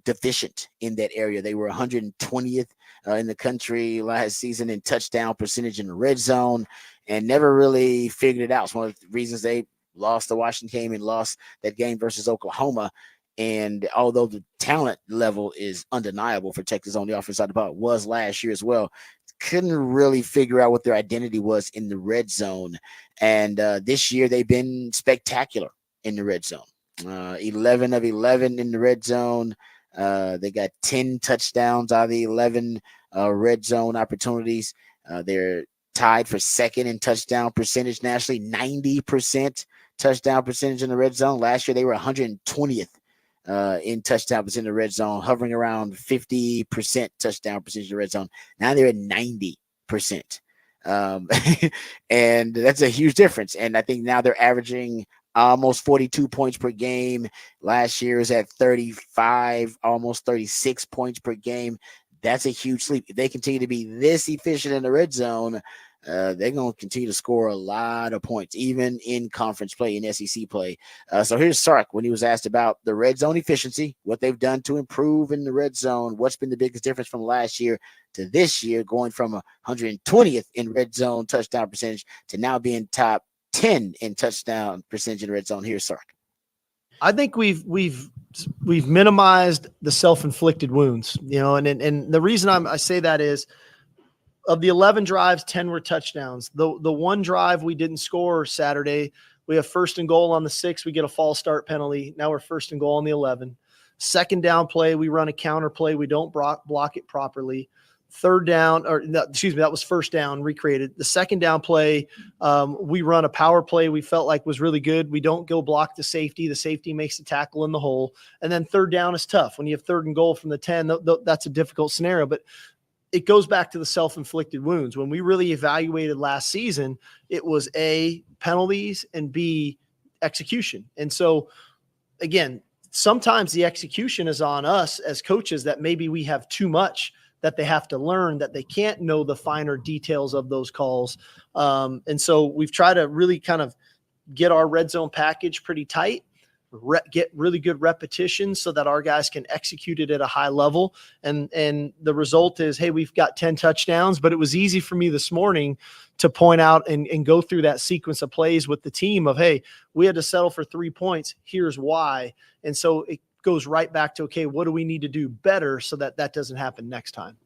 deficient in that area. They were 120th in the country last season in touchdown percentage in the red zone and never really figured it out. It's one of the reasons they lost the Washington game and lost that game versus Oklahoma. And although the talent level is undeniable for Texas on the offensive side of the ball, was last year as well, couldn't really figure out what their identity was in the red zone. And this year they've been spectacular in the red zone. 11 of 11 in the red zone. They got 10 touchdowns out of the 11 red zone opportunities. They're tied for second in touchdown percentage nationally, 90% touchdown percentage in the red zone. Last year they were 120th in touchdown percentage in the red zone, hovering around 50% touchdown percentage in the red zone. Now they're at 90%. And that's a huge difference. And I think now they're averaging almost 42 points per game. Last year is at 35, almost 36 points per game. That's a huge leap. If they continue to be this efficient in the red zone, they're going to continue to score a lot of points, even in conference play, in SEC play. So here's Sark when he was asked about the red zone efficiency, what they've done to improve in the red zone, what's been the biggest difference from last year to this year, going from 120th in red zone touchdown percentage to now being top 10 in touchdown percentage in the red zone. Here's Sark. I think we've minimized the self-inflicted wounds, and the reason I say that is, of the 11 drives, 10 were touchdowns. The one drive we didn't score Saturday, we have first and goal on the 6. We get a false start penalty. Now we're first and goal on the 11. Second down play, we run a counter play. We don't block it properly. Third down, that was first down, recreated. The second down play, we run a power play we felt like was really good. We don't go block the safety. The safety makes the tackle in the hole. And then third down is tough. When you have third and goal from the 10, that's a difficult scenario. But it goes back to the self-inflicted wounds. When we really evaluated last season, it was A, penalties, and B, execution. And so, again, sometimes the execution is on us as coaches, that maybe we have too much that they have to learn, that they can't know the finer details of those calls. And so we've tried to really kind of get our red zone package pretty tight, get really good repetitions so that our guys can execute it at a high level. And the result is, hey, we've got 10 touchdowns, but it was easy for me this morning to point out and go through that sequence of plays with the team of, hey, we had to settle for 3 points. Here's why. And so it goes right back to, okay, what do we need to do better so that doesn't happen next time?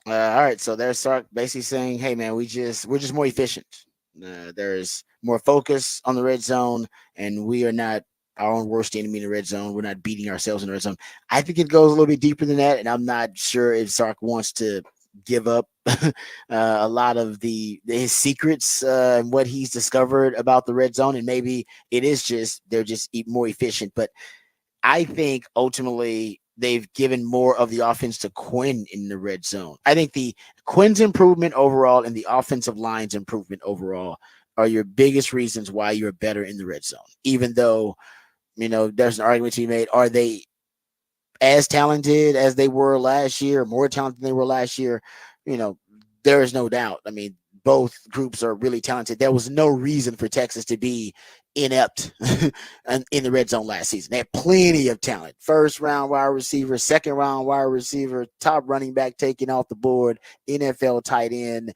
All right. So there's Sark basically saying, hey man, we're just more efficient. There's more focus on the red zone, and we are not our own worst enemy in the red zone. We're not beating ourselves in the red zone. I think it goes a little bit deeper than that, and I'm not sure if Sark wants to give up a lot of his secrets and what he's discovered about the red zone, and maybe it is just they're just more efficient. But I think ultimately they've given more of the offense to Quinn in the red zone. I think the Quinn's improvement overall and the offensive line's improvement overall are your biggest reasons why you're better in the red zone. Even though, there's an argument to be made. Are they as talented as they were last year, more talented than they were last year? There is no doubt. I mean, both groups are really talented. There was no reason for Texas to be inept in the red zone last season. They had plenty of talent. First round wide receiver, second round wide receiver, top running back taken off the board, NFL tight end,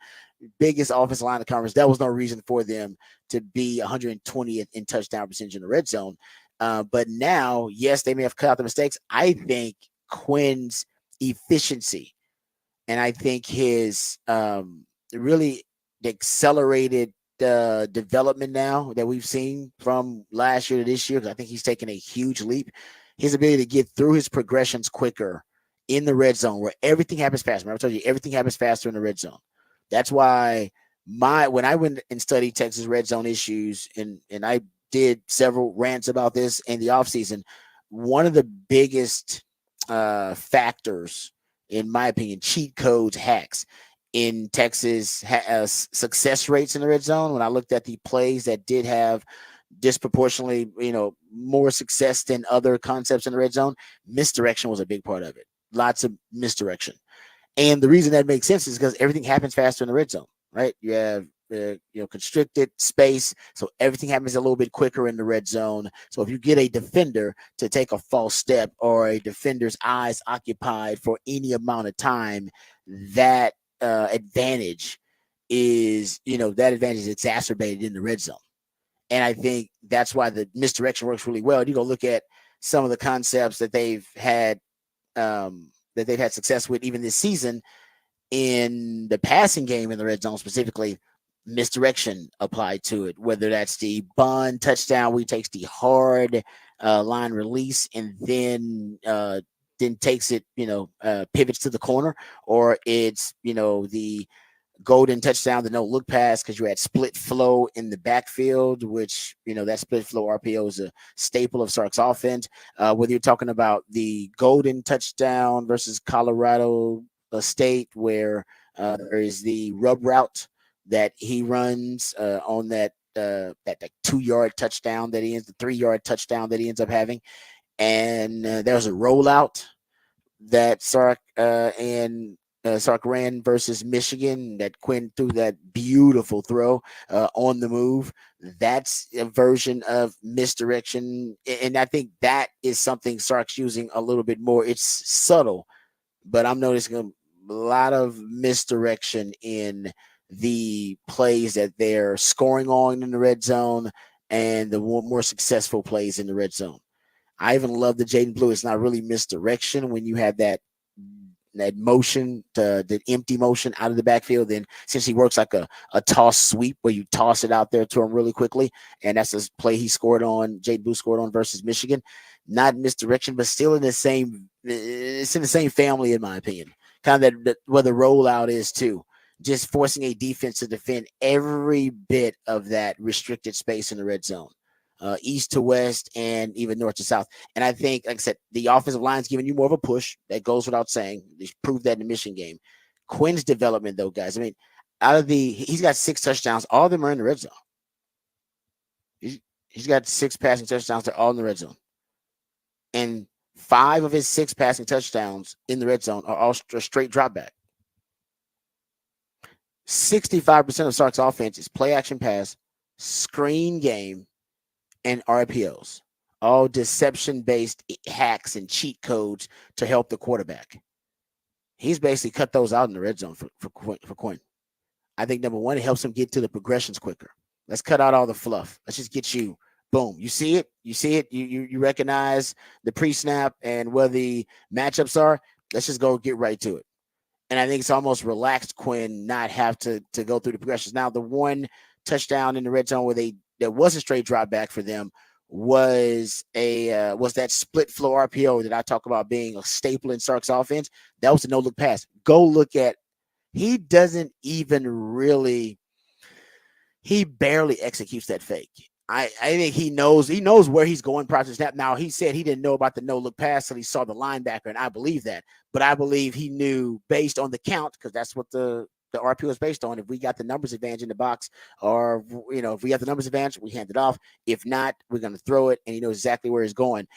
biggest offensive line of the conference. There was no reason for them to be 120th in touchdown percentage in the red zone. But now, yes, they may have cut out the mistakes. I think Quinn's efficiency and I think his really accelerated development now that we've seen from last year to this year, because I think he's taken a huge leap. His ability to get through his progressions quicker in the red zone, where everything happens faster. Remember, I told you everything happens faster in the red zone. That's why when I went and studied Texas red zone issues, and I did several rants about this in the offseason, one of the biggest factors, in my opinion, cheat codes, hacks in Texas success rates in the red zone. When I looked at the plays that did have disproportionately, more success than other concepts in the red zone, misdirection was a big part of it. Lots of misdirection. And the reason that makes sense is because everything happens faster in the red zone, right? You have constricted space, so everything happens a little bit quicker in the red zone. So if you get a defender to take a false step or a defender's eyes occupied for any amount of time, that advantage is exacerbated in the red zone. And I think that's why the misdirection works really well. You go look at some of the concepts that they've had success with even this season in the passing game in the red zone specifically. Misdirection applied to it, whether that's the Bond touchdown where he takes the hard line release and then takes it, pivots to the corner, or it's, the golden touchdown, the no look pass, because you had split flow in the backfield, which, that split flow RPO is a staple of Sark's offense. Whether you're talking about the golden touchdown versus Colorado State, where there is the rub route that he runs on that 2-yard touchdown that he ends, the 3-yard touchdown that he ends up having. And there's a rollout that Sark ran versus Michigan, that Quinn threw that beautiful throw on the move. That's a version of misdirection. And I think that is something Sark's using a little bit more. It's subtle, but I'm noticing a lot of misdirection in the plays that they're scoring on in the red zone and the more successful plays in the red zone. I even love the Jaden Blue. It's not really misdirection when you have that motion, the empty motion out of the backfield. Then since he works like a toss sweep where you toss it out there to him really quickly, and that's a play he scored on, Jaden Blue scored on versus Michigan. Not misdirection, but still in the same. It's in the same family, in my opinion. Kind of that where the rollout is too. Just forcing a defense to defend every bit of that restricted space in the red zone, east to west and even north to south. And I think, like I said, the offensive line's giving you more of a push. That goes without saying. They proved that in the Michigan game. Quinn's development, though, guys. I mean, he's got 6 touchdowns. All of them are in the red zone. He's got 6 passing touchdowns. They're all in the red zone. And 5 of his 6 passing touchdowns in the red zone are all straight drop back. 65% of Sark's offense is play action pass, screen game, and RPOs. All deception-based hacks and cheat codes to help the quarterback. He's basically cut those out in the red zone for Quinn. I think, number one, it helps him get to the progressions quicker. Let's cut out all the fluff. Let's just get you, boom. You see it. You recognize the pre-snap and where the matchups are. Let's just go get right to it. And I think it's almost relaxed Quinn not have to go through the progressions. Now, the one touchdown in the red zone where there was a straight drop back for them was that split flow RPO that I talk about being a staple in Sark's offense. That was a no look pass. Go look at. He doesn't even really. He barely executes that fake. I think he knows where he's going prior to the snap. Now, he said he didn't know about the no-look pass until he saw the linebacker, and I believe that. But I believe he knew based on the count, because that's what the RPO is based on. If we got the numbers advantage in the box, or, if we have the numbers advantage, we hand it off. If not, we're going to throw it, and he knows exactly where he's going.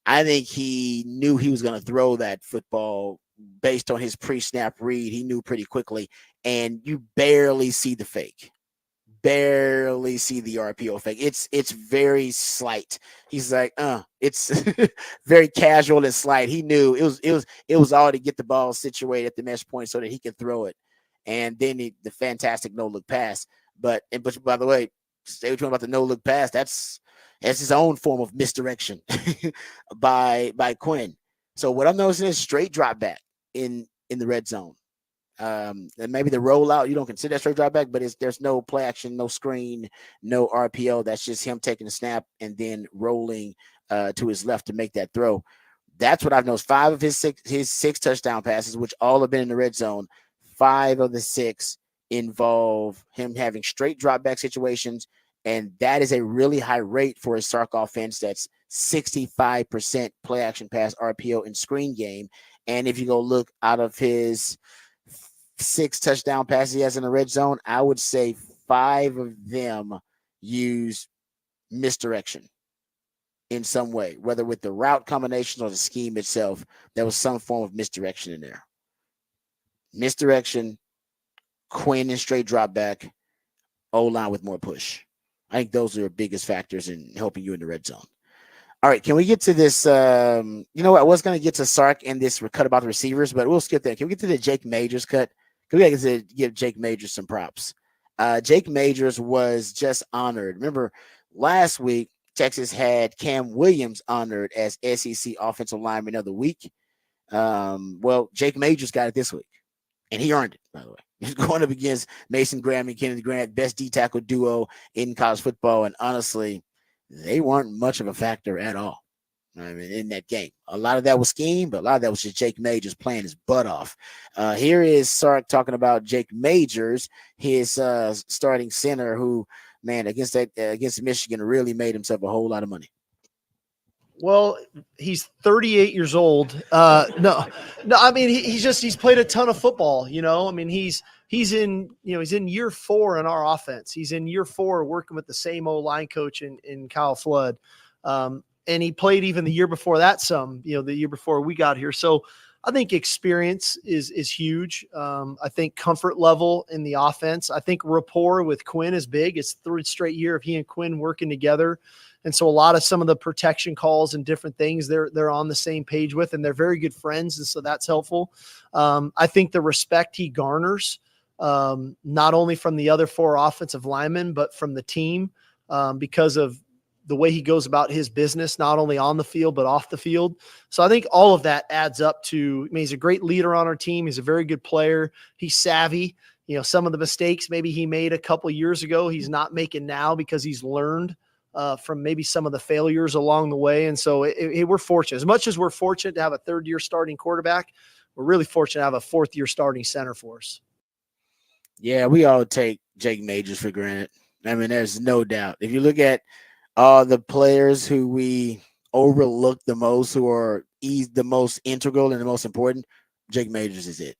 I think he knew he was going to throw that football based on his pre-snap read. He knew pretty quickly, and you barely see the fake. Barely see the RPO fake. It's very slight. He's like, it's very casual and slight. He knew it was all to get the ball situated at the mesh point so that he can throw it. And then the fantastic no look pass. But by the way, stay with me about the no look pass. That's his own form of misdirection by Quinn. So what I'm noticing is straight drop back in the red zone. And maybe the rollout, you don't consider that straight drop back, but there's no play action, no screen, no RPO. That's just him taking a snap and then rolling to his left to make that throw. That's what I've noticed. 5 of his six touchdown passes, which all have been in the red zone, 5 of the 6 involve him having straight drop back situations. And that is a really high rate for a Sark offense that's 65% play action pass RPO in screen game. And if you go look out of his 6 touchdown passes he has in the red zone, I would say 5 of them use misdirection in some way, whether with the route combinations or the scheme itself. There was some form of misdirection in there. Misdirection, Quinn in straight drop back, O-line with more push. I think those are the biggest factors in helping you in the red zone. All right, can we get to this? You know what? I was going to get to Sark and this cut about the receivers, but we'll skip that. Can we get to the Jake Majors cut? Can we get to give Jake Majors some props? Jake Majors was just honored. Remember, last week, Texas had Cam Williams honored as SEC Offensive Lineman of the Week. Well, Jake Majors got it this week, and he earned it, by the way. He's going up against Mason Graham and Kennedy Grant, best D-tackle duo in college football, and honestly, they weren't much of a factor at all. I mean, in that game, a lot of that was scheme, but a lot of that was just Jake Majors playing his butt off. Here is Sark talking about Jake Majors, his starting center, who, man, against Michigan, really made himself a whole lot of money. Well, he's 38 years old. No, I mean, he's played a ton of football, you know. I mean, he's in year 4 in our offense. He's in year 4 working with the same line coach in Kyle Flood. And he played even the year before that the year before we got here. So I think experience is huge. I think comfort level in the offense. I think rapport with Quinn is big. It's the 3rd straight year of he and Quinn working together. And so a lot of some of the protection calls and different things they're on the same page with, and they're very good friends. And so that's helpful. I think the respect he garners, not only from the other 4 offensive linemen, but from the team, because of the way he goes about his business, not only on the field, but off the field. So I think all of that adds up to, I mean, he's a great leader on our team. He's a very good player. He's savvy. You know, some of the mistakes maybe he made a couple of years ago, he's not making now because he's learned from maybe some of the failures along the way. And so we're fortunate. As much as we're fortunate to have a 3rd-year starting quarterback, we're really fortunate to have a 4th-year starting center for us. Yeah, we all take Jake Majors for granted. I mean, there's no doubt. If you look at all the players who we overlook the most, who are the most integral and the most important, Jake Majors is it.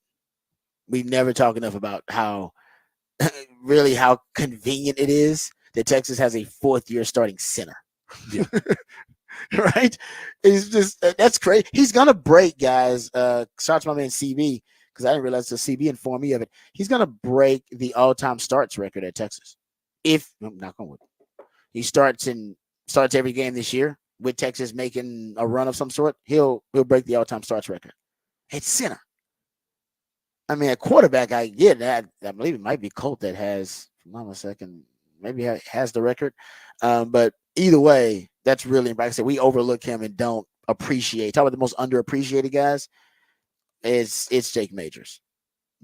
We never talk enough about how convenient it is that Texas has a 4th-year starting center. Yeah. Right? It's just that's crazy. He's gonna break, guys. Shout out to my man CB, because I didn't realize the CB informed me of it. He's gonna break the all-time starts record at Texas. If I'm not going to. He starts every game this year with Texas making a run of some sort. He'll break the all-time starts record. It's center. I mean, a quarterback, I get that. I believe it might be Colt that has, hold on a second, maybe has the record. But either way, that's really, like I said, we overlook him and don't appreciate. Talk about the most underappreciated guys. It's Jake Majors.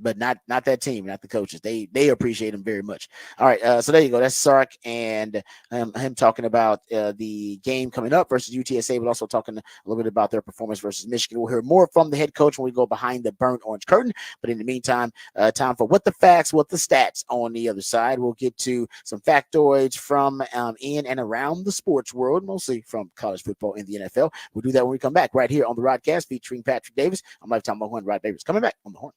But not that team, not the coaches. They appreciate him very much. All right, so there you go. That's Sark and him talking about the game coming up versus UTSA, but also talking a little bit about their performance versus Michigan. We'll hear more from the head coach when we go behind the burnt orange curtain. But in the meantime, time for what the facts, what the stats on the other side. We'll get to some factoids from in and around the sports world, mostly from college football and the NFL. We'll do that when we come back right here on the Rodcast featuring Patrick Davis. I'm Lifetime Mohun. Rod Davis coming back on the horn.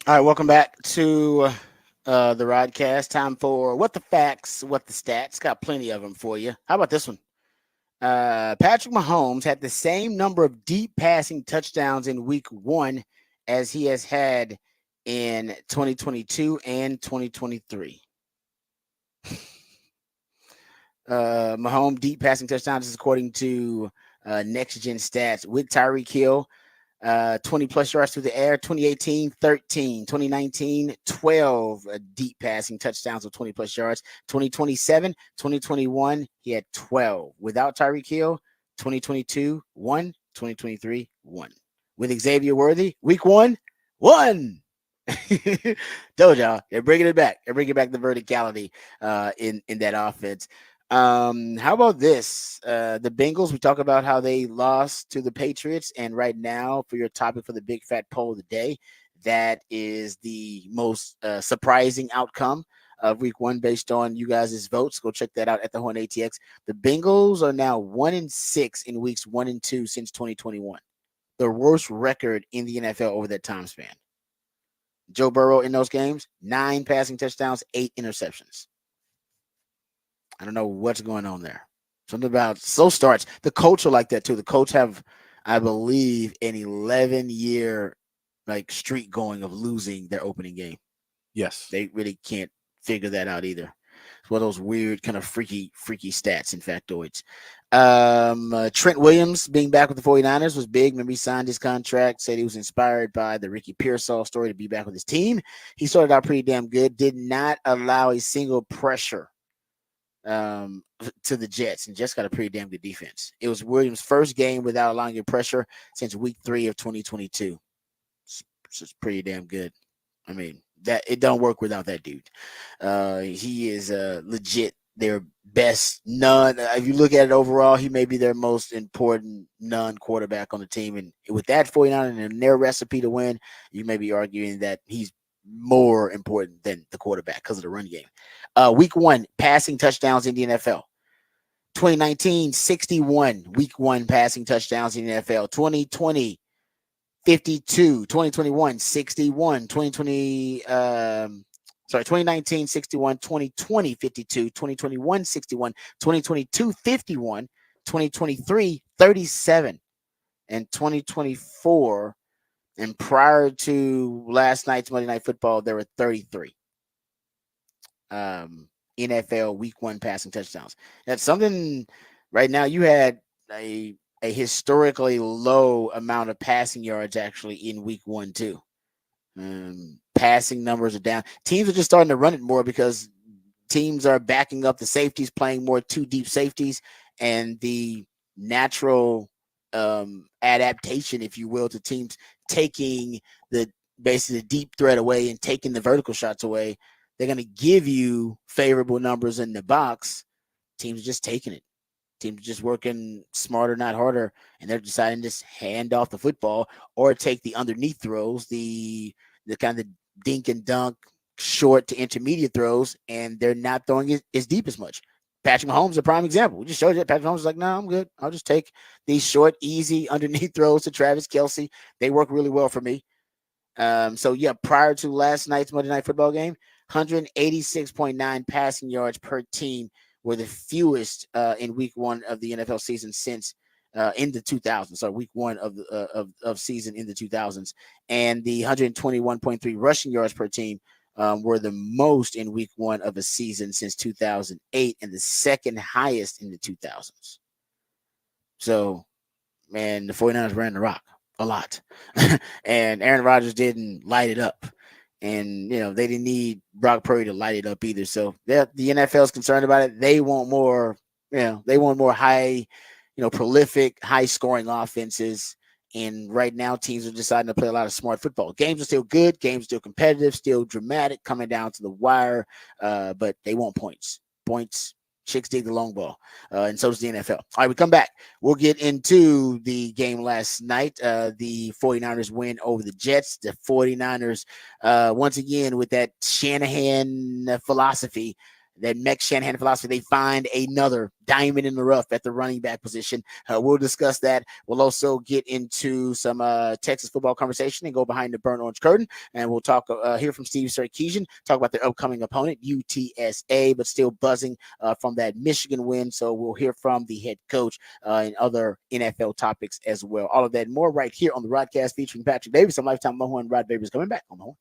All right, welcome back to the Rodcast. Time for What the Facts, What the Stats. Got plenty of them for you. How about this one? Patrick Mahomes had the same number of deep passing touchdowns in week 1 as he has had in 2022 and 2023. Mahomes deep passing touchdowns is according to Next Gen Stats with Tyreek Hill. 20 plus yards through the air, 2018, 13, 2019, 12 deep passing touchdowns of 20 plus yards, 2027, 2021, he had 12. Without Tyreek Hill, 2022, 1, 2023, 1. With Xavier Worthy, week 1, 1. Told y'all, they're bringing it back. They're bringing back the verticality in that offense. How about this? The Bengals, we talk about how they lost to the Patriots, and right now for your topic for the big fat poll of the day, that is the most surprising outcome of week 1 based on you guys' votes. Go check that out at the Horn ATX. The Bengals are now 1-6 in weeks 1 and 2 since 2021. The worst record in the NFL over that time span. Joe Burrow in those games, 9 passing touchdowns, 8 interceptions. I don't know what's going on there. Something about slow starts. The coach are like that too. The coach have, I believe, an 11-year streak going of losing their opening game. Yes. They really can't figure that out either. It's one of those weird kind of freaky stats and factoids. Trent Williams being back with the 49ers was big. Remember, he signed his contract, said he was inspired by the Ricky Pearsall story to be back with his team. He started out pretty damn good. Did not allow a single pressure to the Jets, and Jets got a pretty damn good defense. It was Williams' first game without allowing a pressure since week 3 of 2022. It's pretty damn good. I mean, that it don't work without that dude. He is legit their best non. If you look at it overall, he may be their most important non-quarterback on the team. And with that 49 and their recipe to win, you may be arguing that he's more important than the quarterback because of the run game. Week 1, passing touchdowns in the NFL. 2019, 61 week 1 passing touchdowns in the NFL. 2020, 52. 2021, 61. 2019, 61. 2020, 52. 2021, 61. 2022, 51. 2023, 37. And 2024, and prior to last night's Monday Night Football, there were 33 NFL week 1 passing touchdowns. That's something right now. You had a historically low amount of passing yards actually in week 1 too. Passing numbers are down. Teams are just starting to run it more because teams are backing up the safeties, playing more 2 deep safeties, and the natural adaptation, if you will, to teams taking basically the deep threat away and taking the vertical shots away. They're going to give you favorable numbers in the box. Teams are just taking it. Teams are just working smarter, not harder, and they're deciding to just hand off the football or take the underneath throws, the kind of dink and dunk, short to intermediate throws, and they're not throwing it as deep as much. Patrick Mahomes is a prime example. We just showed you that Patrick Mahomes is like, no, I'm good. I'll just take these short, easy underneath throws to Travis Kelce. They work really well for me. So yeah, prior to last night's Monday Night Football game, 186.9 passing yards per team were the fewest in week 1 of the NFL season since in the 2000s. So week 1 of season in the 2000s, and the 121.3 rushing yards per team were the most in week 1 of a season since 2008, and the second highest in the 2000s. So, man, the 49ers ran the rock a lot. And Aaron Rodgers didn't light it up. And, they didn't need Brock Purdy to light it up either. So the NFL is concerned about it. They want more, they want more high, prolific, high scoring offenses. And right now, teams are deciding to play a lot of smart football. Games are still good. Games are still competitive, still dramatic, coming down to the wire. But they want points. Chicks dig the long ball, and so does the NFL. All right, we come back. We'll get into the game last night. The 49ers win over the Jets. The 49ers, once again, with that Shanahan philosophy, that Mech Shanahan philosophy, they find another diamond in the rough at the running back position. We'll discuss that. We'll also get into some Texas football conversation and go behind the burnt orange curtain. And we'll talk, hear from Steve Sarkisian, talk about their upcoming opponent, UTSA, but still buzzing from that Michigan win. So we'll hear from the head coach and other NFL topics as well. All of that and more right here on the Rodcast featuring Patrick Davis. I'm Lifetime Moho, and Rod Babers coming back on the horn.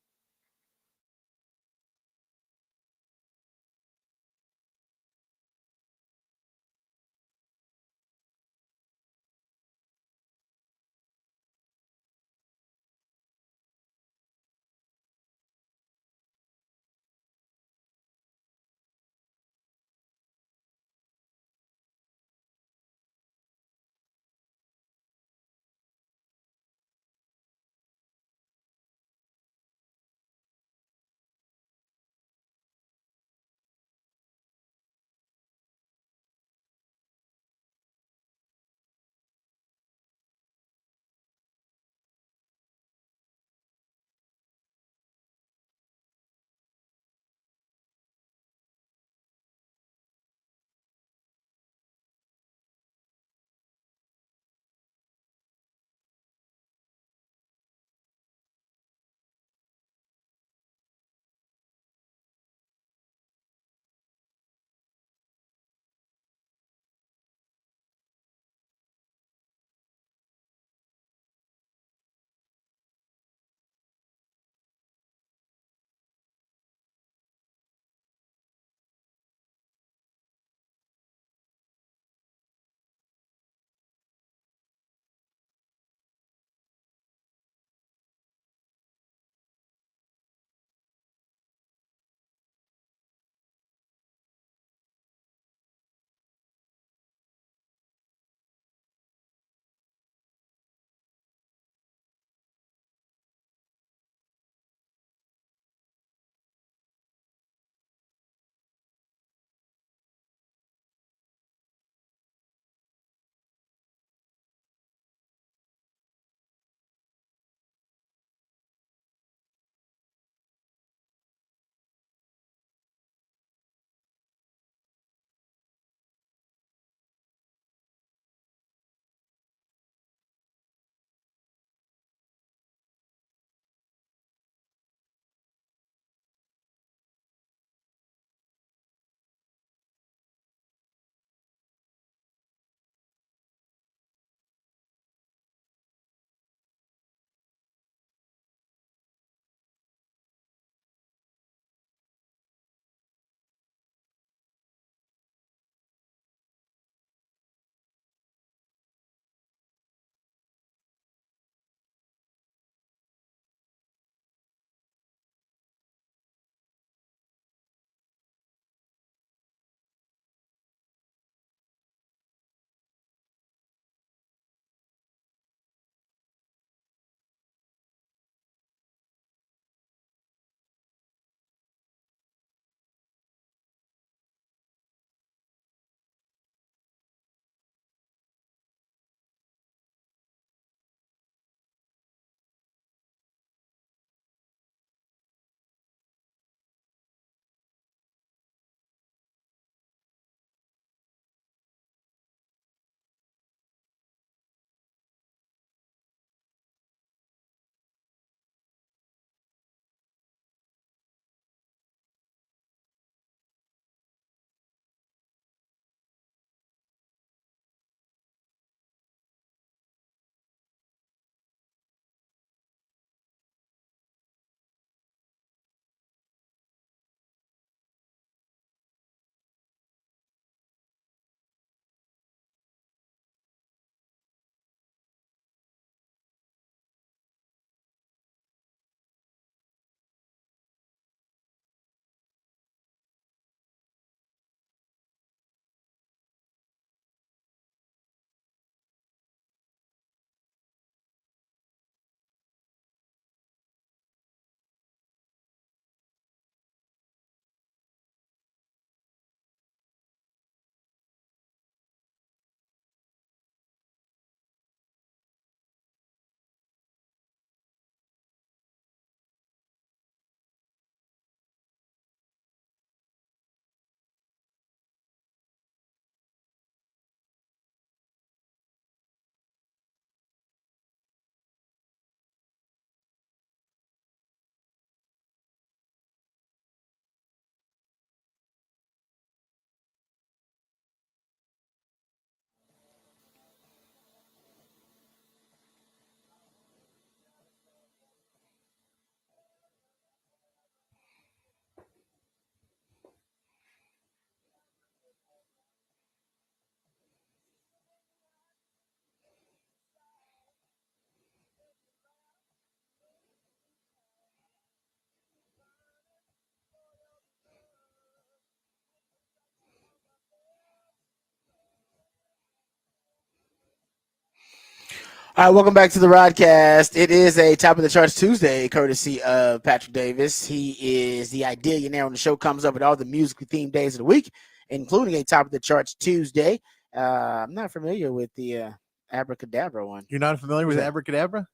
All right, welcome back to the Rodcast. It is a Top of the Charts Tuesday, courtesy of Patrick Davis. He is the Idealionaire on the show, comes up with all the musically themed days of the week, including a Top of the Charts Tuesday. I'm not familiar with the Abracadabra one. You're not familiar with that? Abracadabra?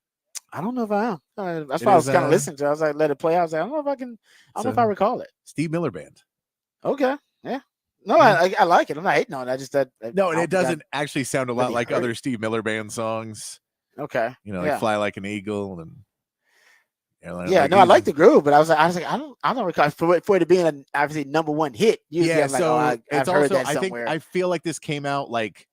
I don't know if I am. That's why I was kind of listening to it. I was like, let it play out. I was like, I don't know if I can, I don't know if I recall it. Steve Miller Band. Okay. Yeah. No, I like it. I'm not hating on it. I just and it doesn't actually sound a lot like other Steve Miller Band songs. Okay. Like Fly Like an Eagle and I like the groove, but I was like, I don't recall for it to being obviously number one hit. Usually I'm like, I've heard that somewhere. I feel like this came out like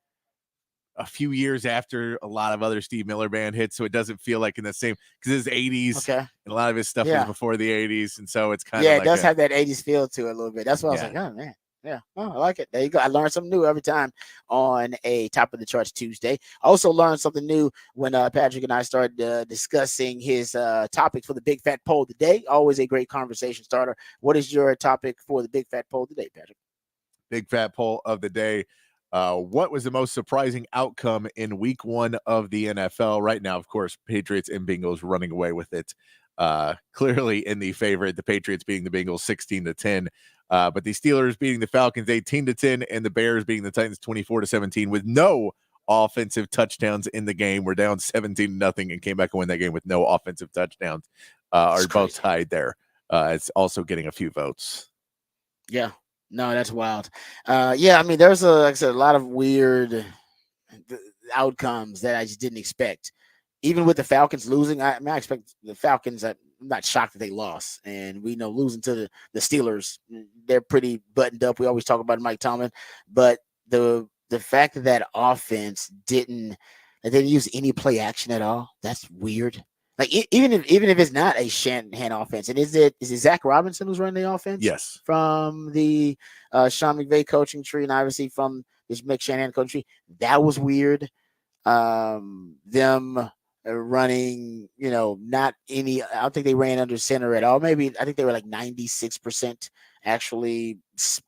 a few years after a lot of other Steve Miller Band hits, so it doesn't feel like in the same because it's 80s. Okay. And a lot of his stuff was before the 80s, and so it's kind of it does have that 80s feel to it a little bit. That's why I was like, oh man. Yeah, I like it. There you go. I learned something new every time on a Top of the Charts Tuesday. I also learned something new when Patrick and I started discussing his topic for the Big Fat Poll today. Always a great conversation starter. What is your topic for the Big Fat Poll today, Patrick? Big Fat Poll of the day. What was the most surprising outcome in week 1 of the NFL? Right now, of course, Patriots and Bengals running away with it. Clearly in the favorite, the Patriots beating the Bengals 16-10. But the Steelers beating the Falcons 18-10 and the Bears beating the Titans 24-17 with no offensive touchdowns in the game. We're down 17-0 and came back and win that game with no offensive touchdowns. Are both tied there. It's also getting a few votes. Yeah, no, that's wild. I mean, there's like I said, a lot of weird outcomes that I just didn't expect. Even with the Falcons losing, I expect the Falcons. I'm not shocked that they lost, and we know losing to the Steelers, they're pretty buttoned up. We always talk about Mike Tomlin, but the fact that that offense didn't use any play action at all, that's weird. Like even if it's not a Shanahan offense, and is it Zach Robinson who's running the offense? Yes, from the Sean McVay coaching tree, and obviously from this Mick Shanahan coaching tree. That was weird. Them running, not any. I don't think they ran under center at all. Maybe I think they were like 96% actually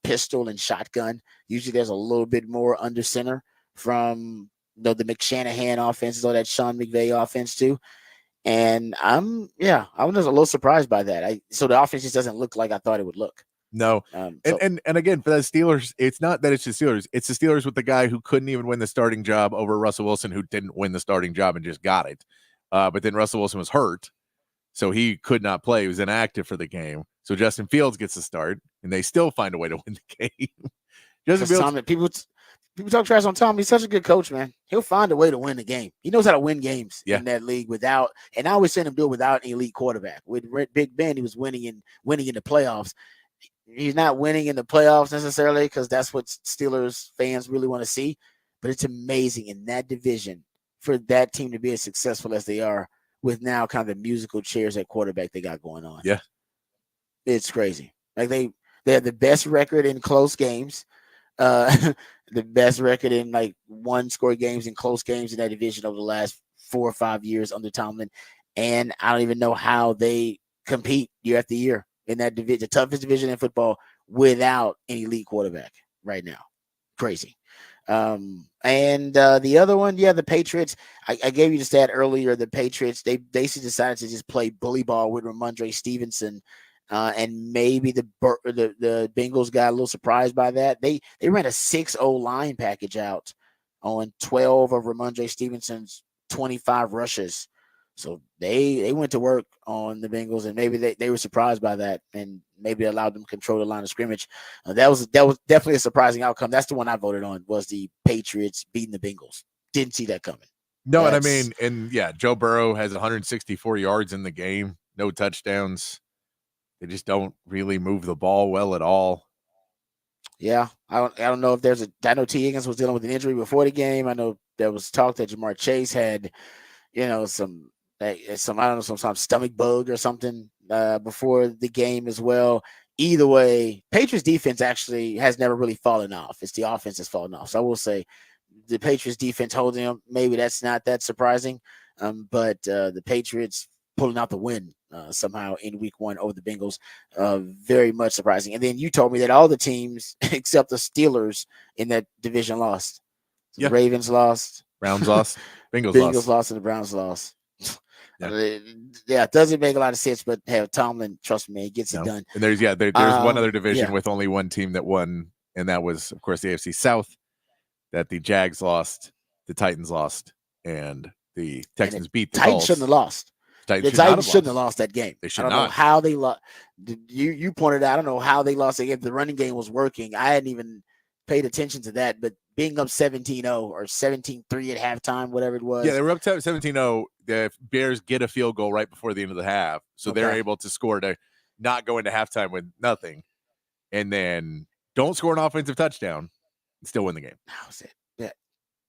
pistol and shotgun. Usually there's a little bit more under center from the McShanahan offenses or that Sean McVay offense too. And I was just a little surprised by that. So the offense just doesn't look like I thought it would look. No. And again, for the Steelers, it's not that it's the Steelers. It's the Steelers with the guy who couldn't even win the starting job over Russell Wilson, who didn't win the starting job and just got it. But then Russell Wilson was hurt, so he could not play. He was inactive for the game. So Justin Fields gets the start, and they still find a way to win the game. Justin Fields. People talk trash on Tom. He's such a good coach, man. He'll find a way to win the game. He knows how to win games in that league without, and I always seen him do it without an elite quarterback. With Big Ben, he was winning in the playoffs. He's not winning in the playoffs necessarily because that's what Steelers fans really want to see. But it's amazing in that division for that team to be as successful as they are with now kind of the musical chairs at quarterback they got going on. Yeah. It's crazy. Like they have the best record in close games. The best record in like one-score games and close games in that division over the last 4 or 5 years under Tomlin. And I don't even know how they compete year after year in that division, the toughest division in football, without an elite quarterback right now. Crazy. And the other one, the Patriots. I gave you the stat earlier. The Patriots, they basically decided to just play bully ball with Ramondre Stevenson. And maybe the Bengals got a little surprised by that. They ran a 6-0 line package out on 12 of Ramondre Stevenson's 25 rushes. So they went to work on the Bengals, and maybe they were surprised by that, and maybe allowed them to control the line of scrimmage. That was definitely a surprising outcome. That's the one I voted on, was the Patriots beating the Bengals. Didn't see that coming. No, Joe Burrow has 164 yards in the game, no touchdowns. They just don't really move the ball well at all. Yeah, I don't know if I know T. Higgins was dealing with an injury before the game. I know there was talk that Jamar Chase had, some stomach bug or something before the game as well. Either way, Patriots defense actually has never really fallen off. It's the offense that's fallen off. So I will say the Patriots defense holding them, maybe that's not that surprising. But the Patriots pulling out the win somehow in week 1 over the Bengals, very much surprising. And then you told me that all the teams except the Steelers in that division lost. So the Ravens lost. Browns lost. Bengals lost and the Browns lost. Yeah. Yeah, it doesn't make a lot of sense, but hey, Tomlin, trust me, he gets it done. And there's one other division yeah. with only one team that won, and that was, of course, the AFC South, that the Jags lost, the Titans lost, and the Texans beat the Titans Colts. shouldn't have lost. The Titans shouldn't have lost that game. They should I don't not. know how they lost. You pointed out, I don't know how they lost the game. The running game was working. I hadn't even paid attention to that, but being up 17-0 or 17-3 at halftime, whatever it was. Yeah, they were up 17-0. The Bears get a field goal right before the end of the half, so they're able to score to not go into halftime with nothing, and then don't score an offensive touchdown and still win the game. How's it? Yeah,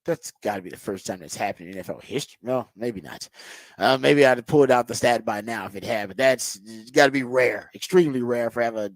that's got to be the first time that's happened in NFL history. No, maybe not. Maybe I'd have pulled out the stat by now if it had, but that's got to be rare, extremely rare for have a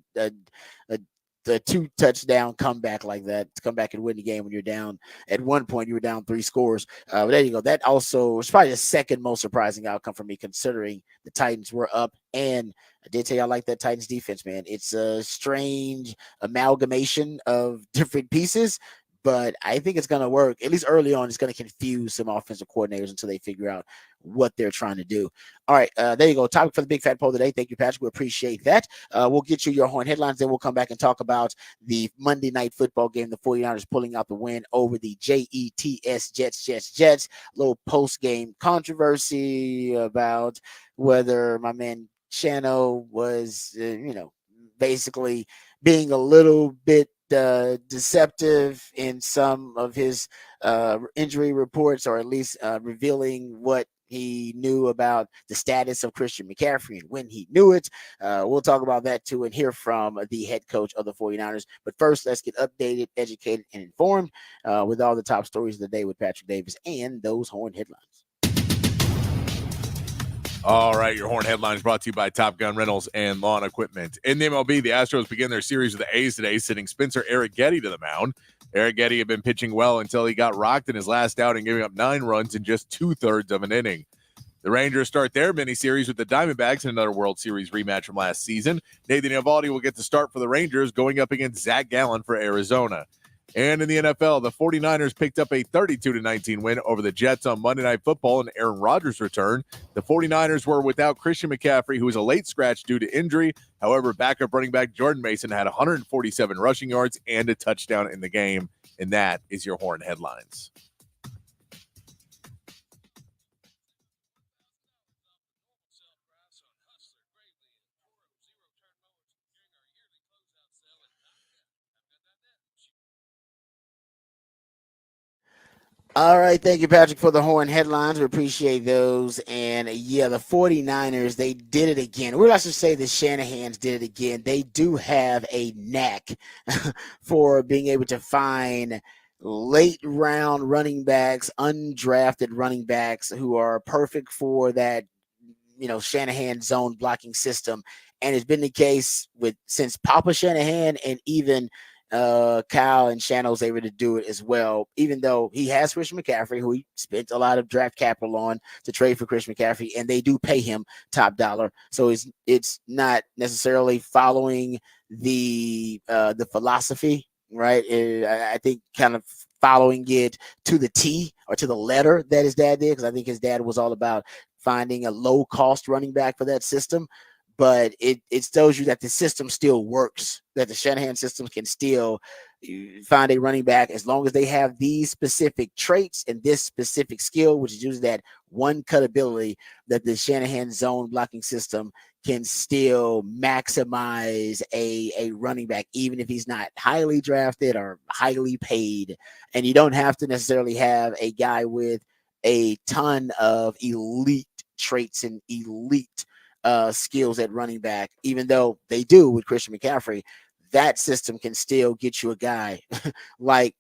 2 touchdown comeback like that to come back and win the game when you're down. At one point, you were down 3 scores. But there you go. That also was probably the second most surprising outcome for me, considering the Titans were up. And I did tell you I like that Titans defense, man. It's a strange amalgamation of different pieces, but I think it's going to work. At least early on, it's going to confuse some offensive coordinators until they figure out what they're trying to do. All right, there you go. Topic for the Big Fat Poll today. Thank you, Patrick. We appreciate that. We'll get you your Horn headlines. Then we'll come back and talk about the Monday Night Football game. The 49ers pulling out the win over the Jets. A little post-game controversy about whether my man Shano was, basically being a little bit deceptive in some of his injury reports, or at least revealing what he knew about the status of Christian McCaffrey and when he knew it. We'll talk about that too and hear from the head coach of the 49ers. But first, let's get updated, educated, and informed with all the top stories of the day with Patrick Davis and those Horn headlines. All right, your Horn headlines brought to you by Top Gun Rentals and Lawn Equipment. In the MLB, the Astros begin their series with the A's today, sending Spencer Arrighetti to the mound. Arrighetti had been pitching well until he got rocked in his last outing, giving up 9 runs in just 2/3 of an inning. The Rangers start their mini-series with the Diamondbacks in another World Series rematch from last season. Nathan Eovaldi will get the start for the Rangers, going up against Zach Gallen for Arizona. And in the NFL, the 49ers picked up a 32-19 win over the Jets on Monday Night Football in Aaron Rodgers' return. The 49ers were without Christian McCaffrey, who was a late scratch due to injury. However, backup running back Jordan Mason had 147 rushing yards and a touchdown in the game. And that is your Horn headlines. All right, thank you, Patrick, for the Horn headlines. We appreciate those. And yeah, the 49ers, they did it again. We're not to say the Shanahans did it again. They do have a knack for being able to find late round running backs, undrafted running backs who are perfect for that, Shanahan zone blocking system. And it's been the case since Papa Shanahan, and even Kyle and Shano's able to do it as well, even though he has Christian McCaffrey, who he spent a lot of draft capital on to trade for Christian McCaffrey, and they do pay him top dollar. So it's not necessarily following the philosophy, right? I think kind of following it to the T or to the letter that his dad did, because I think his dad was all about finding a low cost running back for that system. But it tells you that the system still works, that the Shanahan system can still find a running back as long as they have these specific traits and this specific skill, which is usually that one cut ability, that the Shanahan zone blocking system can still maximize a running back, even if he's not highly drafted or highly paid. And you don't have to necessarily have a guy with a ton of elite traits and elite skills at running back, even though they do with Christian McCaffrey. That system can still get you a guy like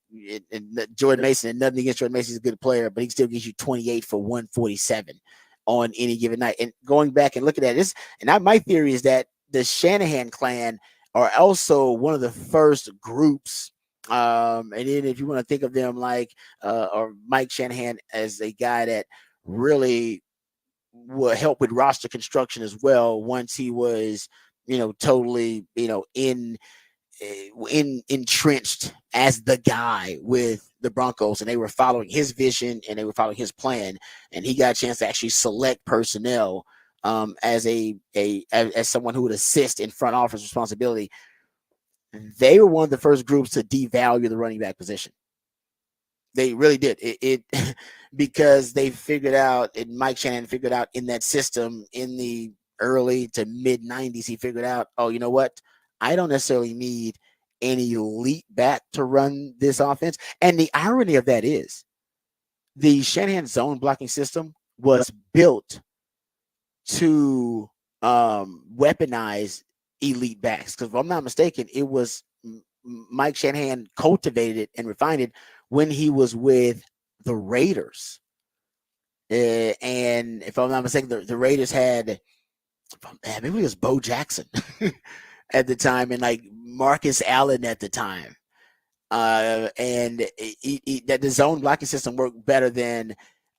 Jordan Mason. And nothing against Jordan Mason, he's a good player, but he still gives you 28 for 147 on any given night. And going back and looking at this, and my theory is that the Shanahan clan are also one of the first groups. And then if you want to think of them like or Mike Shanahan as a guy that really will help with roster construction as well, once he was, totally, entrenched as the guy with the Broncos, and they were following his vision and they were following his plan, and he got a chance to actually select personnel as someone who would assist in front office responsibility. They were one of the first groups to devalue the running back position. They really did it because they figured out, and Mike Shanahan figured out in that system in the early to mid 90s, he figured out, oh, you know what? I don't necessarily need an elite back to run this offense. And the irony of that is the Shanahan zone blocking system was built to weaponize elite backs. Because if I'm not mistaken, it was Mike Shanahan cultivated it and refined it when he was with the Raiders. And if I'm not mistaken, the Raiders had, maybe it was Bo Jackson at the time, and like Marcus Allen at the time. And that the zone blocking system worked better than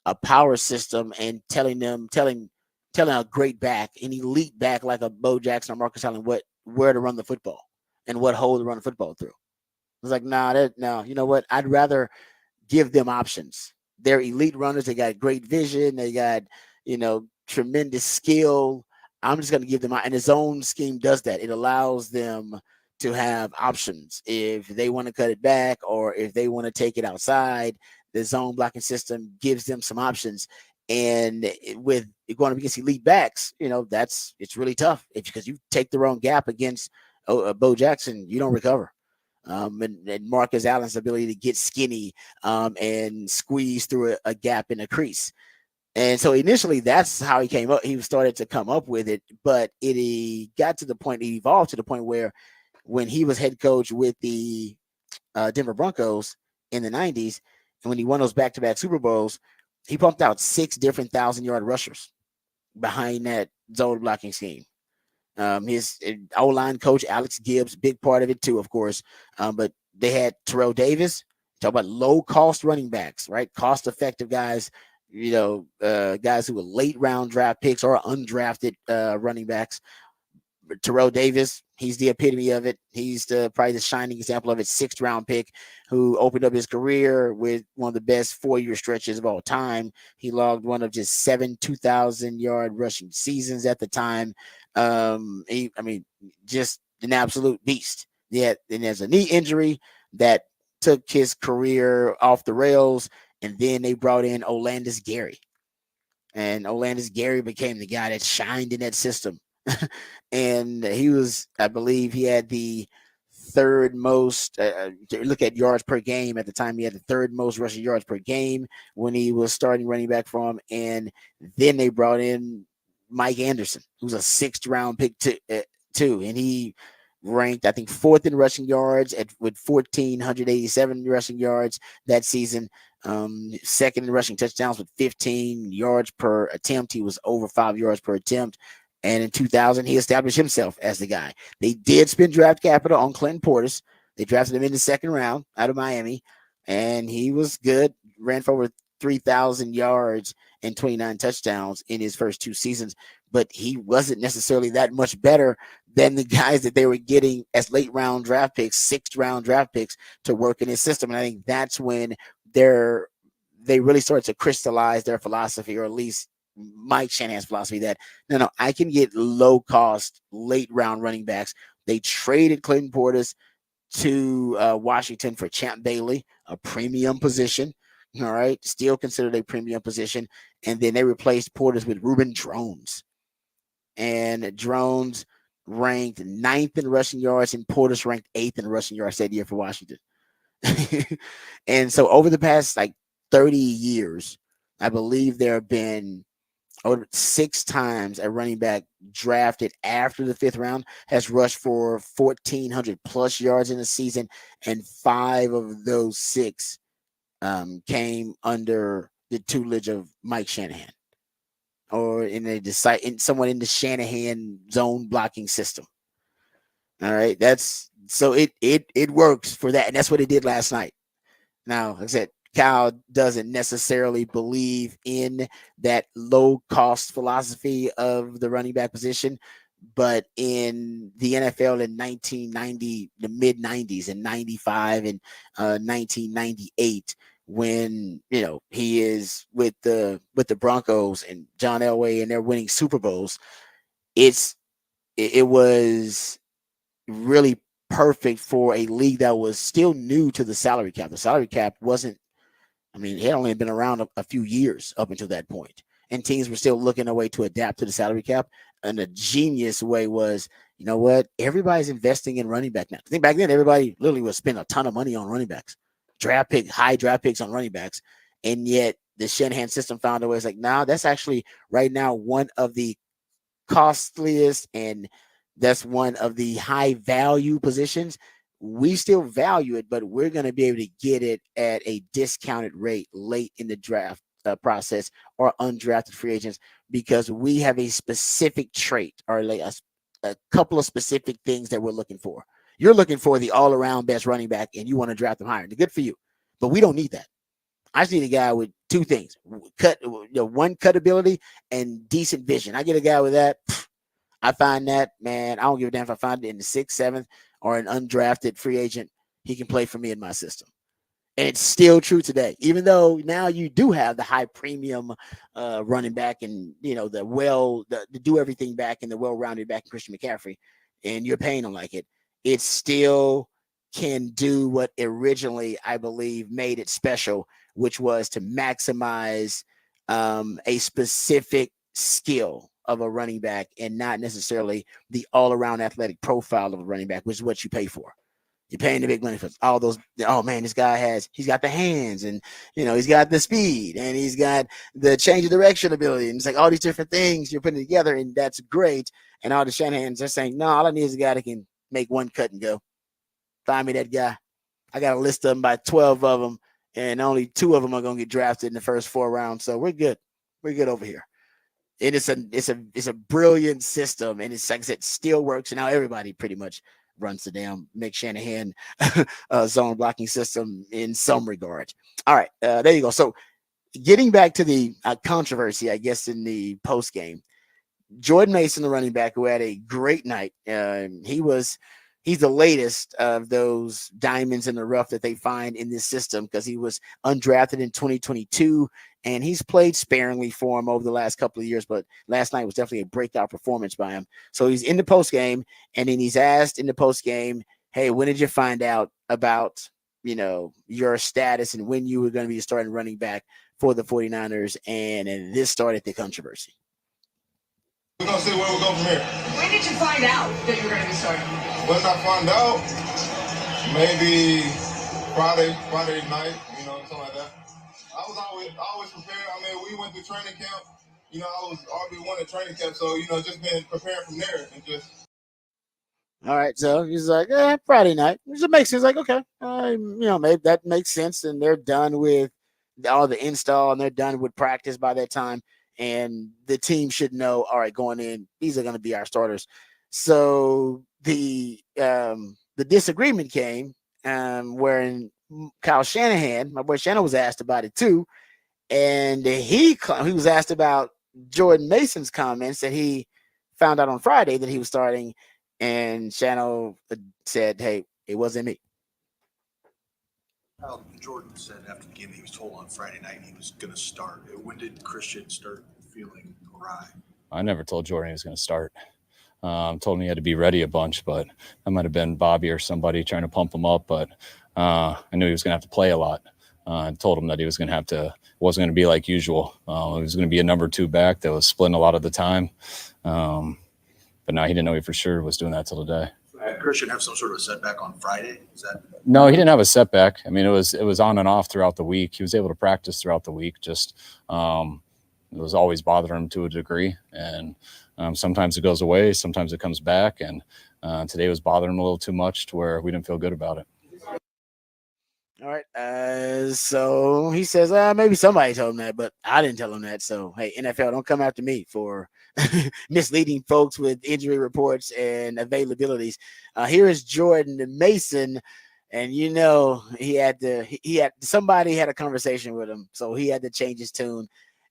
a power system, and telling a great back, an elite back like a Bo Jackson or Marcus Allen, where to run the football and what hole to run the football through. It's like, no, you know what? I'd rather give them options. They're elite runners. They got great vision. They got, tremendous skill. I'm just going to give them, and the zone scheme does that. It allows them to have options. If they want to cut it back or if they want to take it outside, the zone blocking system gives them some options. And with going up against elite backs, it's really tough. It's because you take the wrong gap against Bo Jackson, you don't recover. And Marcus Allen's ability to get skinny and squeeze through a gap in a crease. And so initially that's how he came up. He started to come up with it, but it evolved to the point where when he was head coach with the Denver Broncos in the 90s, and when he won those back-to-back Super Bowls, he pumped out 6 different 1,000-yard rushers behind that zone blocking scheme. His O-line coach, Alex Gibbs, big part of it too, of course. But they had Terrell Davis. Talk about low-cost running backs, right? Cost-effective guys, guys who were late-round draft picks or undrafted running backs. Terrell Davis, he's the epitome of it. He's probably the shining example of it. 6th round pick who opened up his career with one of the best 4-year stretches of all time. He logged one of just 7 2,000-yard rushing seasons at the time. Just an absolute beast. Yeah, and there's a knee injury that took his career off the rails, and then they brought in Olandis Gary. And Olandis Gary became the guy that shined in that system. And he was, I believe he had the 3rd most, look at yards per game at the time, he had the 3rd most rushing yards per game when he was starting running back for him. And then they brought in Mike Anderson, who's a 6th round pick too. And he ranked, I think, 4th in rushing yards with 1,487 rushing yards that season. 2nd in rushing touchdowns with 15 yards per attempt. He was over 5 yards per attempt. And in 2000, he established himself as the guy. They did spend draft capital on Clinton Portis. They drafted him in the 2nd round out of Miami, and he was good. Ran for over 3,000 yards and 29 touchdowns in his first 2 seasons. But he wasn't necessarily that much better than the guys that they were getting as late round draft picks, 6th round draft picks to work in his system. And I think that's when they really started to crystallize their philosophy, or at least Mike Shanahan's philosophy, that no, I can get low cost late round running backs. They traded Clinton Portis to Washington for Champ Bailey, a premium position. All right, still considered a premium position. And then they replaced Portis with Ruben Drones. And Drones ranked 9th in rushing yards, and Portis ranked 8th in rushing yards that year for Washington. And so over the past 30 years, I believe there have been 6 times a running back drafted after the 5th round has rushed for 1,400 plus yards in a season, and 5 of those 6 came under the tutelage of Mike Shanahan, or someone in the Shanahan zone blocking system. All right, that's so it works for that, and that's what it did last night. Now, like I said, Kyle doesn't necessarily believe in that low cost philosophy of the running back position, But in the NFL in 1990, the mid 90s, and 95 and 1998, when he is with the Broncos and John Elway, and they're winning Super Bowls, it was really perfect for a league that was still new to the salary cap. The salary cap wasn't, it had only been around a few years up until that point, and teams were still looking a way to adapt to the salary cap. And a genius way was, you know what? Everybody's investing in running back now. I think back then everybody literally would spend a ton of money on running backs, high draft picks on running backs, and yet the Shanahan system found a way. It's like, now that's actually right now one of the costliest, and that's one of the high value positions. We still value it, but we're going to be able to get it at a discounted rate late in the draft process, or undrafted free agents, because we have a specific trait, or like a couple of specific things that we're looking for. You're looking for the all-around best running back, and you want to draft them higher. Good for you, but we don't need that. I just need a guy with two things: one, cut ability, and decent vision. I get a guy with that. I find that, man, I don't give a damn if I find it in the 6th, 7th, or an undrafted free agent. He can play for me in my system. And it's still true today, even though now you do have the high premium running back, and the do everything back, and the well-rounded back in Christian McCaffrey, and you're paying him like it. It still can do what originally, I believe, made it special, which was to maximize a specific skill of a running back, and not necessarily the all-around athletic profile of a running back, which is what you pay for. You're paying the big money for all those. Oh man, he's got the hands, and he's got the speed, and he's got the change of direction ability, and it's like all these different things you're putting together, and that's great. And all the Shanahans are saying, no, all I need is a guy that can make one cut and go. Find me that guy. I got a list of them, by 12 of them, and only 2 of them are going to get drafted in the first 4 rounds. So we're good. We're good over here. It's a brilliant system, and it's like I said, still works. And now everybody pretty much runs the damn Mick Shanahan zone blocking system in some regard. All right, there you go. So getting back to the controversy, I guess, in the post game, Jordan Mason, the running back, who had a great night. He's the latest of those diamonds in the rough that they find in this system, because he was undrafted in 2022, and he's played sparingly for him over the last couple of years, but last night was definitely a breakout performance by him. So he's in the post game, and then he's asked in the post game, hey, when did you find out about, your status and when you were going to be starting running back for the 49ers? And this started the controversy. We're going to see where we go from here. When did you find out that you were going to be starting? When I found out, maybe Friday night, something like that. I was always prepared. We went to training camp. I was RB1 at training camp, so just been preparing from there and just. All right, so he's like, Friday night. It makes sense. Like, okay, maybe that makes sense, and they're done with all the install, and they're done with practice by that time, and the team should know, all right, going in, these are going to be our starters. So the disagreement came wherein Kyle Shanahan, my boy Shannon, was asked about it too, and he was asked about Jordan Mason's comments that he found out on Friday that he was starting, and Shannon said, "Hey, it wasn't me." Jordan said after the game he was told on Friday night he was going to start. When did Christian start feeling awry? I never told Jordan he was going to start. Told him he had to be ready a bunch, but that might have been Bobby or somebody trying to pump him up. But I knew he was going to have to play a lot. I told him that he was going to have to, it wasn't going to be like usual. He was going to be a number 2 back that was splitting a lot of the time. But no, he didn't know he for sure was doing that till today. Did Christian have some sort of setback on Friday? No, he didn't have a setback. It was on and off throughout the week. He was able to practice throughout the week. Just it was always bothering him to a degree, and sometimes it goes away, sometimes it comes back, and today was bothering him a little too much to where we didn't feel good about it. All right. So he says, maybe somebody told him that, but I didn't tell him that. So, hey, NFL, don't come after me for misleading folks with injury reports and availabilities. Here is Jordan Mason, and somebody had a conversation with him, so he had to change his tune.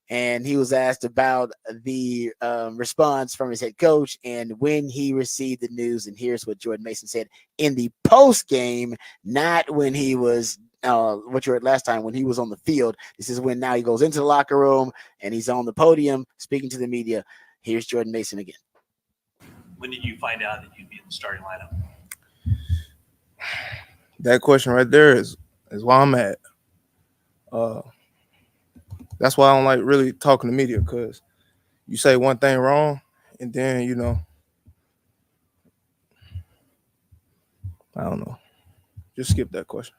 and he was asked about the response from his head coach and when he received the news. And here's what Jordan Mason said in the post game, not when he was what you heard last time when he was on the field. This is when now he goes into the locker room and he's on the podium speaking to the media. Here's Jordan Mason again. When did you find out that you'd be in the starting lineup? That question right there is why I'm at. That's why I don't like really talking to media, because you say one thing wrong and then, I don't know. Just skip that question.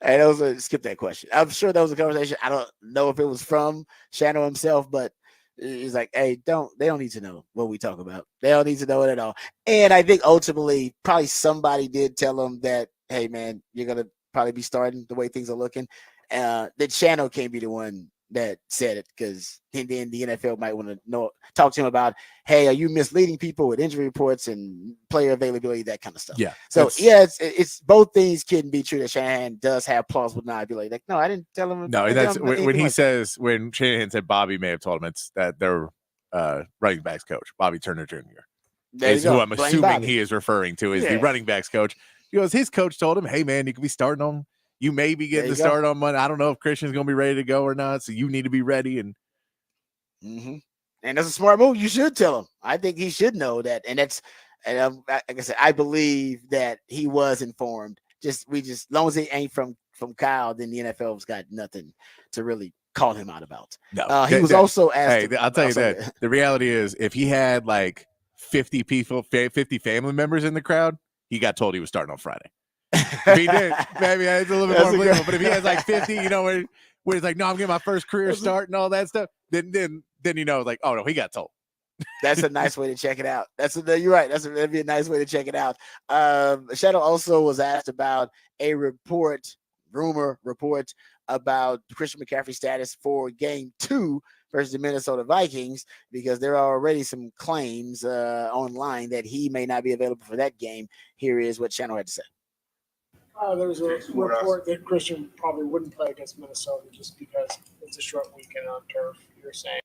And that was skip that question. I'm sure that was a conversation. I don't know if it was from Shano himself, but he's like, hey, they don't need to know what we talk about. They don't need to know it at all. And I think ultimately probably somebody did tell him that, hey man, you're gonna probably be starting the way things are looking. That Shano can't be the one that said it, because then the NFL might want to talk to him about, hey, are you misleading people with injury reports and player availability, that kind of stuff. Yeah. So yeah, it's both things can be true. That Shanahan does have plausible deniability. Like, no, I didn't tell him. No, that's when he says, when Shanahan said Bobby may have told him, it's that their running backs coach, Bobby Turner Jr. is who I'm assuming he is referring to as the running backs coach. He goes, his coach told him, hey man, you could be starting on. You may be getting the start on Monday. I don't know if Christian's going to be ready to go or not, so you need to be ready. And and that's a smart move. You should tell him. I think he should know that. And that's, and like I said, I believe that he was informed. As long as it ain't from Kyle, then the NFL's got nothing to really call him out about. No, he was also asked. Hey, I'll tell you that the reality is, if he had like 50 people, 50 family members in the crowd, he got told he was starting on Friday. If he did, maybe it's a little bit more believable. But if he has like 50, where he's like, no, I'm getting my first career start and all that stuff, then like, oh no, he got told. That's a nice way to check it out. You're right. That'd be a nice way to check it out. Shadow also was asked about a rumor report about Christian McCaffrey's status for Game 2 versus the Minnesota Vikings, because there are already some claims online that he may not be available for that game. Here is what Shadow had to say. There was a report that Christian probably wouldn't play against Minnesota just because it's a short weekend on turf. You're saying?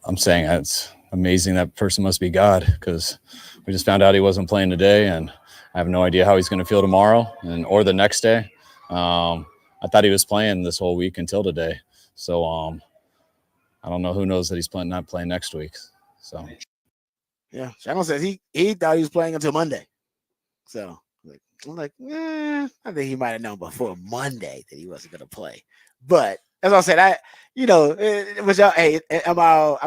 I'm saying it's amazing. That person must be God, because we just found out he wasn't playing today, and I have no idea how he's going to feel tomorrow or the next day. I thought he was playing this whole week until today, so I don't know. Who knows that he's not playing next week? So yeah, Shannon says he thought he was playing until Monday. So I'm like, I think he might have known before Monday that he wasn't going to play. But as I said, hey, I'm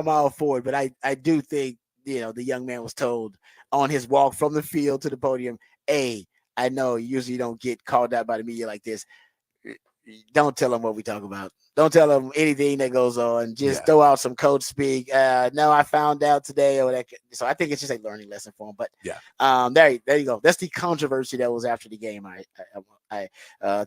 all for it. But I do think, the young man was told on his walk from the field to the podium, hey, I know you usually don't get called out by the media like this. Don't tell them what we talk about. Don't tell them anything that goes on. Just throw out some code speak. No, I found out today. Or that. So I think it's just a learning lesson for him. But there you go. That's the controversy that was after the game. I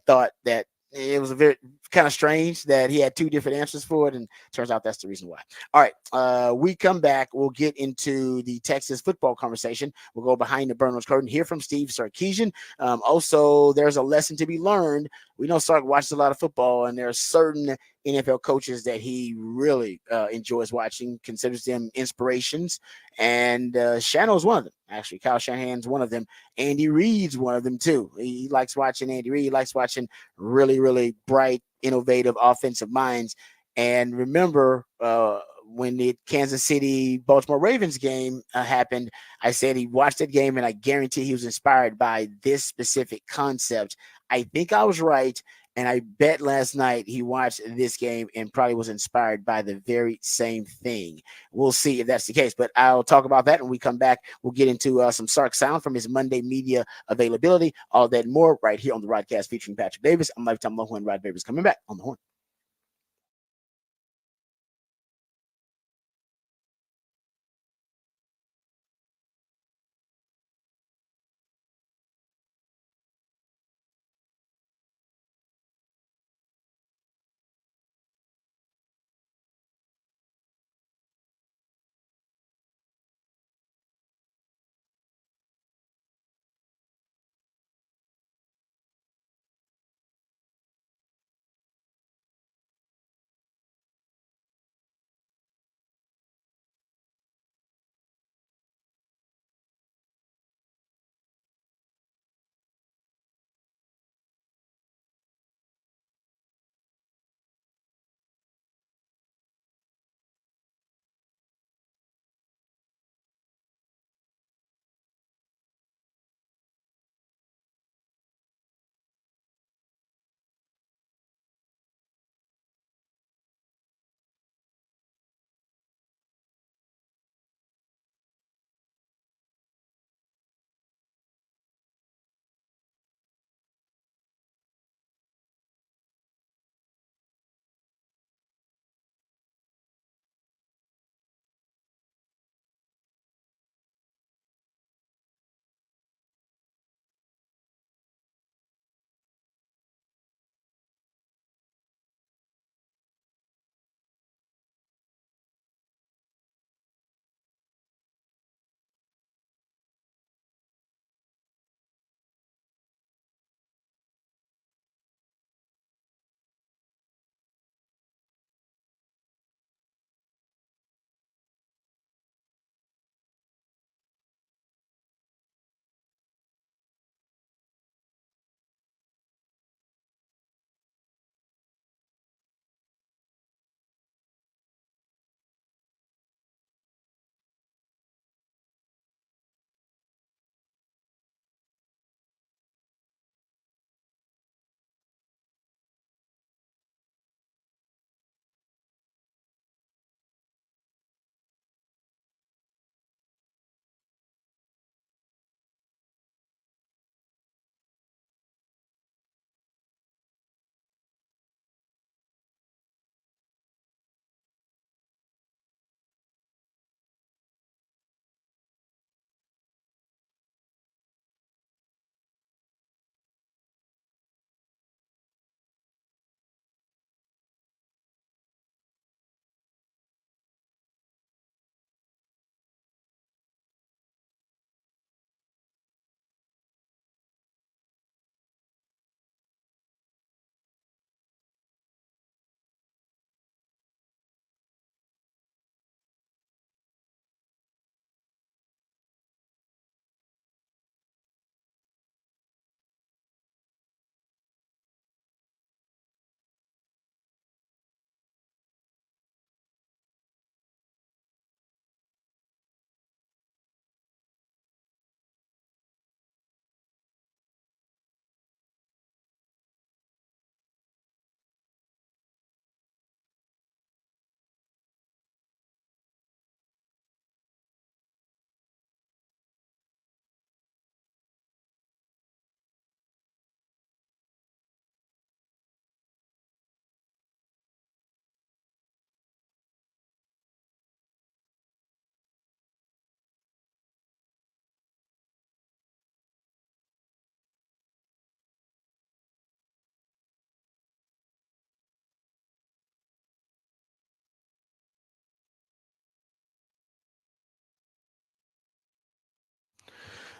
thought that it was a very kind of strange that he had two different answers for it, and turns out that's the reason why. All right, we come back. We'll get into the Texas football conversation. We'll go behind the Burners curtain, hear from Steve Sarkisian. Also, there's a lesson to be learned. We know Sark watches a lot of football, and there are certain NFL coaches that he really enjoys watching, considers them inspirations, and Shanahan's one of them. Actually, Kyle Shanahan's one of them. Andy Reid's one of them too. He likes watching Andy Reid. He likes watching really, really bright, innovative offensive minds. And remember, when the Kansas City Baltimore Ravens game happened, I said he watched that game, and I guarantee he was inspired by this specific concept. I think I was right. And I bet last night he watched this game and probably was inspired by the very same thing. We'll see if that's the case, but I'll talk about that when we come back. We'll get into some Sark sound from his Monday media availability, all that and more right here on the Rodcast featuring Patrick Davis. I'm Lifetime Low and Rod Davis coming back on the Horn.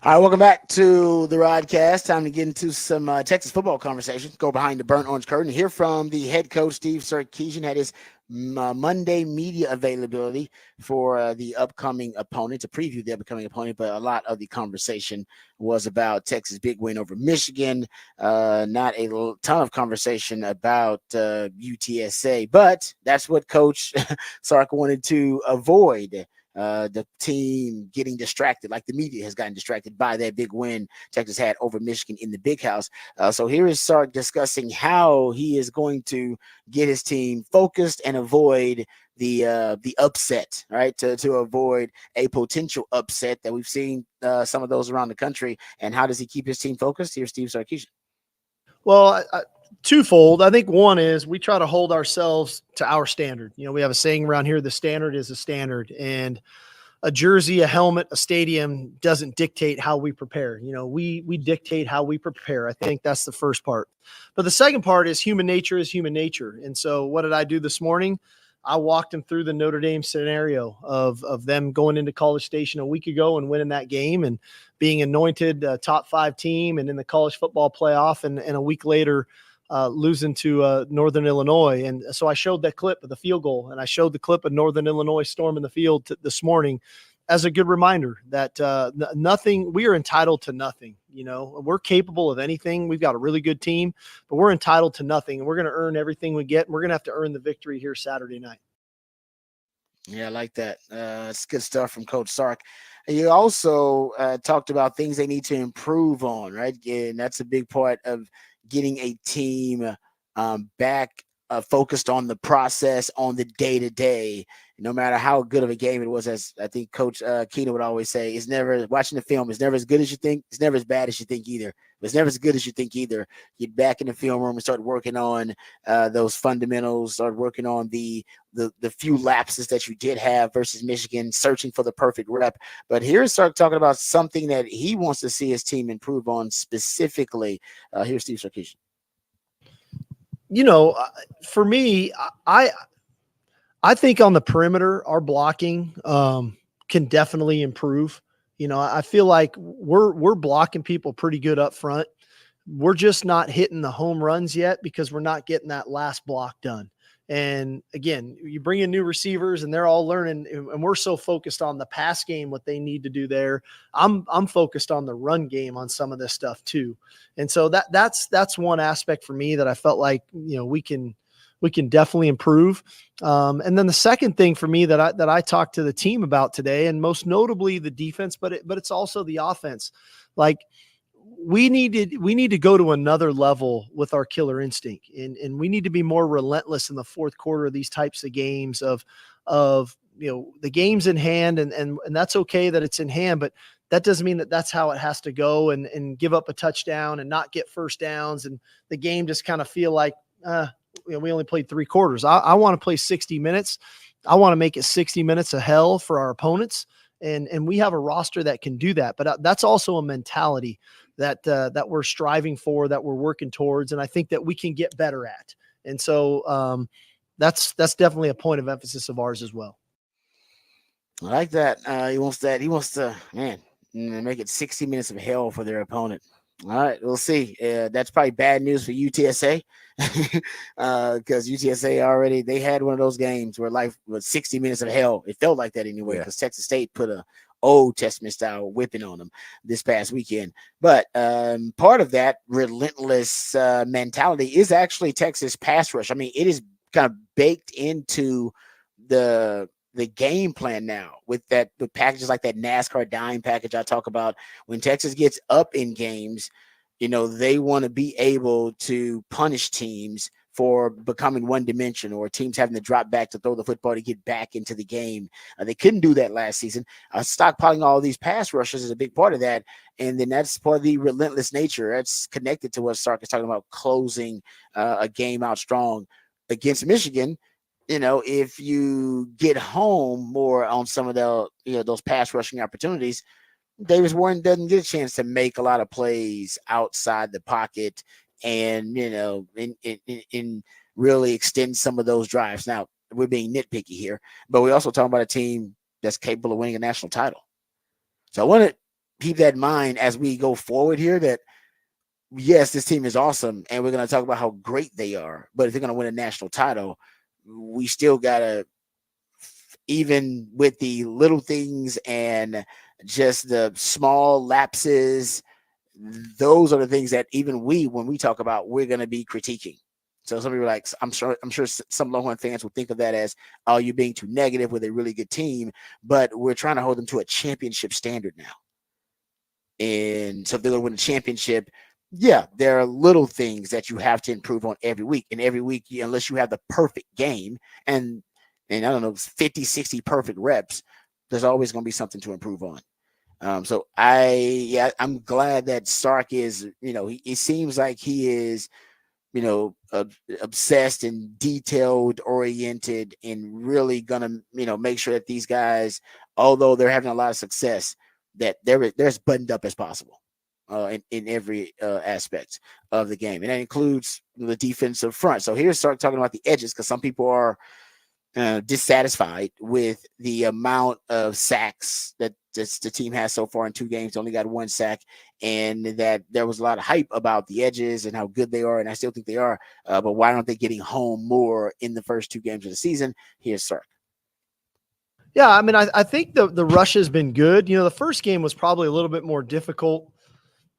All right, welcome back to the Rodcast. Time to get into some Texas football conversation. Go behind the burnt orange curtain. Hear from the head coach, Steve Sarkisian, had his Monday media availability for the upcoming opponent, to preview the upcoming opponent, but a lot of the conversation was about Texas' big win over Michigan. Not a ton of conversation about UTSA, but that's what Coach Sark wanted to avoid. The team getting distracted, like the media has gotten distracted by that big win Texas had over Michigan in the Big House. So here is Sark discussing how he is going to get his team focused and avoid the upset, right? To avoid a potential upset that we've seen some of those around the country. And how does he keep his team focused? Here's Steve Sarkisian. Well, twofold. I think one is we try to hold ourselves to our standard. You know, we have a saying around here, the standard is a standard, and a jersey, a helmet, a stadium doesn't dictate how we prepare. You know, we dictate how we prepare. I think that's the first part. But the second part is human nature is human nature. And so what did I do this morning? I walked them through the Notre Dame scenario of them going into College Station a week ago and winning that game and being anointed top 5 team and in the college football playoff, and a week later losing to Northern Illinois. And so I showed that clip of the field goal, and I showed the clip of Northern Illinois storming the field this morning as a good reminder that we are entitled to nothing. You know, we're capable of anything. We've got a really good team, but we're entitled to nothing, and we're going to earn everything we get. And we're going to have to earn the victory here Saturday night. Yeah, I like that. It's good stuff from Coach Sark. You also talked about things they need to improve on, right? And that's a big part of getting a team back focused on the process, on the day-to-day. No matter how good of a game it was, as I think Coach Keenan would always say, it's never watching the film. It's never as good as you think. It's never as bad as you think either. It's never as good as you think either. Get back in the film room and start working on those fundamentals. Start working on the few lapses that you did have versus Michigan, searching for the perfect rep. But here's Sark talking about something that he wants to see his team improve on specifically. Here's Steve Sarkisian. You know, for me, I think on the perimeter, our blocking can definitely improve. You know, I feel like we're blocking people pretty good up front. We're just not hitting the home runs yet because we're not getting that last block done. And again, you bring in new receivers and they're all learning, and we're so focused on the pass game, what they need to do there. I'm focused on the run game on some of this stuff too. And so that's one aspect for me that I felt like, you know, we can definitely improve. And then the second thing for me that I talked to the team about today, and most notably the defense, but it's also the offense. Like we need to go to another level with our killer instinct, and we need to be more relentless in the fourth quarter of these types of games of you know, the game's in hand, and that's okay that it's in hand, but that doesn't mean that that's how it has to go, and give up a touchdown and not get first downs, and the game just kind of feel like, you know, we only played 3 quarters. I want to play 60 minutes. I want to make it 60 minutes of hell for our opponents. And we have a roster that can do that, but that's also a mentality that we're striving for, that we're working towards. And I think that we can get better at. And so that's definitely a point of emphasis of ours as well. I like that. He wants to, make it 60 minutes of hell for their opponent. All right, we'll see. That's probably bad news for UTSA because UTSA already, they had one of those games where life was 60 minutes of hell. It felt like that anyway because Texas State put a Old Testament style whipping on them this past weekend. But part of that relentless mentality is actually Texas pass rush. I mean, it is kind of baked into the game plan now with packages like that NASCAR dime package I talk about. When Texas gets up in games, you know, they want to be able to punish teams for becoming one dimension, or teams having to drop back to throw the football to get back into the game. They couldn't do that last season. Stockpiling all these pass rushes is a big part of that. And then that's part of the relentless nature. That's connected to what Sark is talking about, closing a game out strong against Michigan. You know, if you get home more on some of the, you know, those pass rushing opportunities, Davis Warren doesn't get a chance to make a lot of plays outside the pocket and, you know, in really extend some of those drives. Now, we're being nitpicky here, but we're also talking about a team that's capable of winning a national title. So I want to keep that in mind as we go forward here. That yes, this team is awesome, and we're going to talk about how great they are. But if they're going to win a national title, we still got to, even with the little things and just the small lapses, those are the things that even when we talk about, we're going to be critiquing. So some people are like, I'm sure some Longhorn fans will think of that as, oh, you're being too negative with a really good team, but we're trying to hold them to a championship standard now. And so if they're going to win a championship, yeah, there are little things that you have to improve on every week. And every week, unless you have the perfect game and I don't know, 50, 60 perfect reps, there's always going to be something to improve on. So I'm glad that Sark is, it seems like he is, obsessed and detailed oriented and really gonna, make sure that these guys, although they're having a lot of success, that they're as buttoned up as possible in every aspect of the game. And that includes the defensive front. So here's Sark talking about the edges, because some people are dissatisfied with the amount of sacks that the team has so far in 2 games. Only got 1 sack, and that there was a lot of hype about the edges and how good they are, and I still think they are. But why aren't they getting home more in the first 2 games of the season? Here's Sark. Yeah, I mean, I think the rush has been good. The first game was probably a little bit more difficult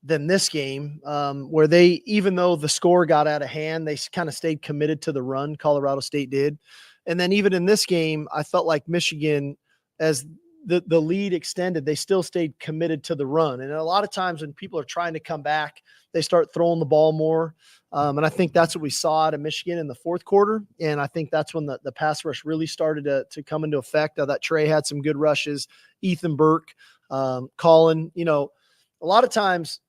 than this game, where they, even though the score got out of hand, they kind of stayed committed to the run. Colorado State did. And then even in this game, I felt like Michigan, as the lead extended, they still stayed committed to the run. And a lot of times when people are trying to come back, they start throwing the ball more. And I think that's what we saw out of Michigan in the fourth quarter. And I think that's when the pass rush really started to come into effect. That Trey had some good rushes, Ethan Burke, Colin. A lot of times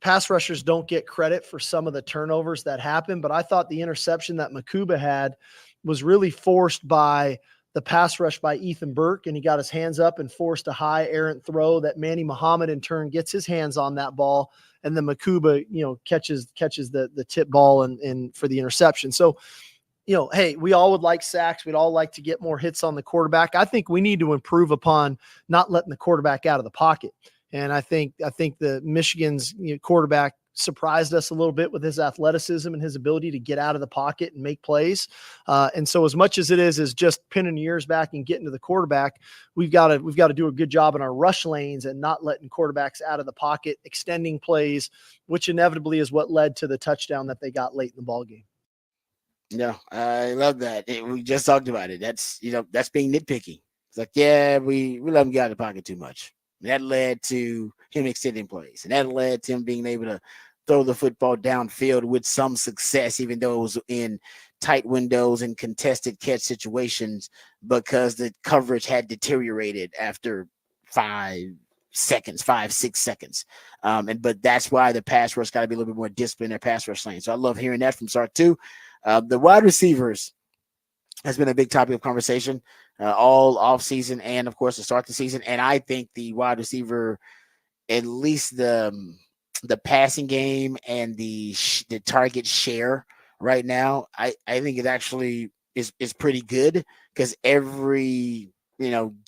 pass rushers don't get credit for some of the turnovers that happen, but I thought the interception that Makuba had was really forced by the pass rush by Ethan Burke, and he got his hands up and forced a high errant throw that Manny Muhammad in turn gets his hands on that ball, and then Makuba, catches the tip ball and for the interception. So, hey, we all would like sacks. We'd all like to get more hits on the quarterback. I think we need to improve upon not letting the quarterback out of the pocket. And I think the Michigan's quarterback surprised us a little bit with his athleticism and his ability to get out of the pocket and make plays. And so as much as it is just pinning your ears back and getting to the quarterback, we've got to do a good job in our rush lanes and not letting quarterbacks out of the pocket, extending plays, which inevitably is what led to the touchdown that they got late in the ball game. Yeah, I love that. We just talked about it. That's being nitpicky. It's like, yeah, we let him get out of the pocket too much. And that led to him extending plays, and that led to him being able to throw the football downfield with some success, even though it was in tight windows and contested catch situations, because the coverage had deteriorated after 5, 6 seconds. But that's why the pass rush got to be a little bit more disciplined in their pass rush lane. So I love hearing that from Sark too. The wide receivers has been a big topic of conversation all off season and of course to start the season. And I think the wide receiver, at least the passing game and the target share right now, I think it actually is pretty good, because every